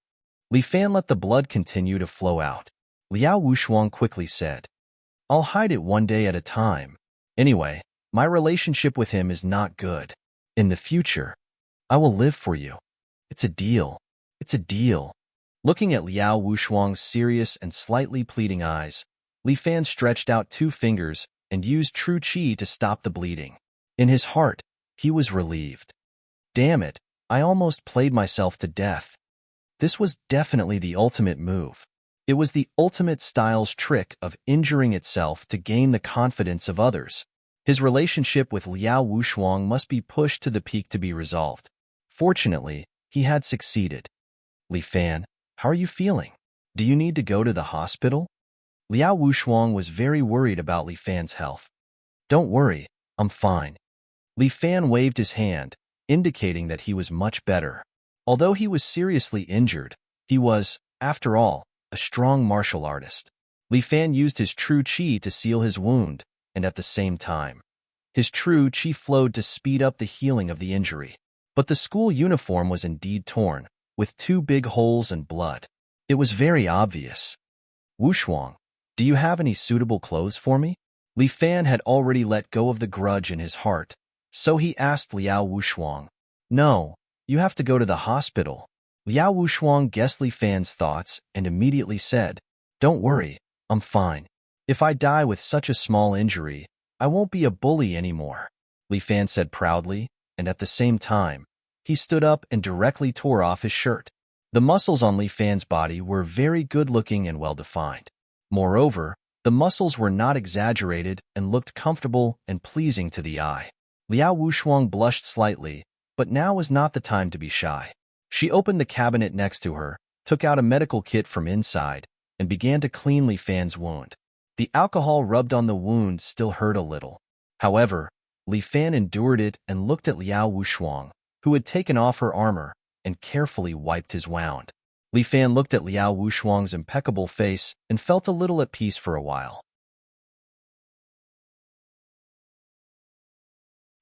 A: Li Fan let the blood continue to flow out. Liao Wushuang quickly said, I'll hide it one day at a time. Anyway, my relationship with him is not good. In the future, I will live for you. It's a deal. It's a deal. Looking at Liao Wushuang's serious and slightly pleading eyes, Li Fan stretched out 2 fingers and used true qi to stop the bleeding. In his heart, he was relieved. Damn it, I almost played myself to death. This was definitely the ultimate move. It was the ultimate style's trick of injuring itself to gain the confidence of others. His relationship with Liao Wushuang must be pushed to the peak to be resolved. Fortunately, he had succeeded. Li Fan, how are you feeling? Do you need to go to the hospital? Liao Wushuang was very worried about Li Fan's health. Don't worry, I'm fine. Li Fan waved his hand, indicating that he was much better. Although he was seriously injured, he was, after all, a strong martial artist. Li Fan used his true qi to seal his wound, and at the same time, his true qi flowed to speed up the healing of the injury. But the school uniform was indeed torn, with 2 big holes and blood. It was very obvious. Wushuang, do you have any suitable clothes for me? Li Fan had already let go of the grudge in his heart, so he asked Liao Wushuang. No, you have to go to the hospital. Liao Wushuang guessed Li Fan's thoughts and immediately said, Don't worry, I'm fine. If I die with such a small injury, I won't be a bully anymore, Li Fan said proudly, and at the same time, he stood up and directly tore off his shirt. The muscles on Li Fan's body were very good-looking and well-defined. Moreover, the muscles were not exaggerated and looked comfortable and pleasing to the eye. Liao Wushuang blushed slightly, but now was not the time to be shy. She opened the cabinet next to her, took out a medical kit from inside, and began to clean Li Fan's wound. The alcohol rubbed on the wound still hurt a little. However, Li Fan endured it and looked at Liao Wushuang, who had taken off her armor and carefully wiped his wound. Li Fan looked at Liao Wushuang's impeccable face and felt a little at peace for a while.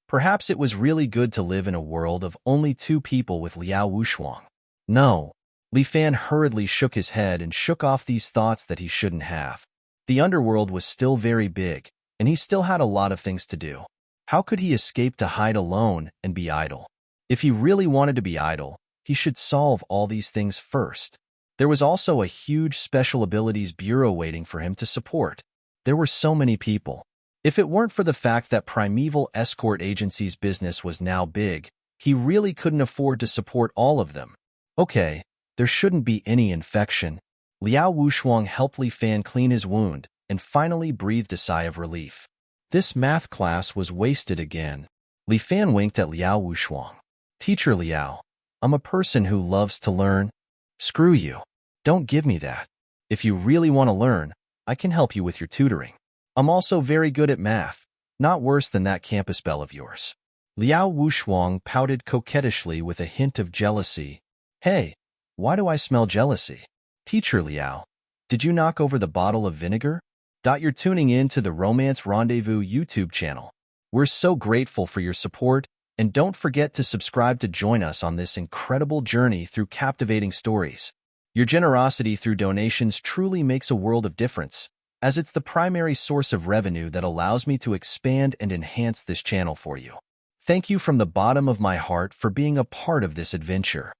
A: Perhaps it was really good to live in a world of only two people with Liao Wushuang. No. Li Fan hurriedly shook his head and shook off these thoughts that he shouldn't have. The underworld was still very big, and he still had a lot of things to do. How could he escape to hide alone and be idle? If he really wanted to be idle, he should solve all these things first. There was also a huge special abilities bureau waiting for him to support. There were so many people. If it weren't for the fact that Primeval Escort Agency's business was now big, he really couldn't afford to support all of them. Okay, there shouldn't be any infection. Liao Wushuang helped Li Fan clean his wound and finally breathed a sigh of relief. This math class was wasted again. Li Fan winked at Liao Wushuang. Teacher Liao, I'm a person who loves to learn. Screw you. Don't give me that. If you really want to learn, I can help you with your tutoring. I'm also very good at math, not worse than that campus belle of yours. Liao Wushuang pouted coquettishly with a hint of jealousy. Hey, why do I smell jealousy? Teacher Liao, did you knock over the bottle of vinegar? You're tuning in to the Romance Rendezvous YouTube channel. We're so grateful for your support, and don't forget to subscribe to join us on this incredible journey through captivating stories. Your generosity through donations truly makes a world of difference, as it's the primary source of revenue that allows me to expand and enhance this channel for you. Thank you from the bottom of my heart for being a part of this adventure.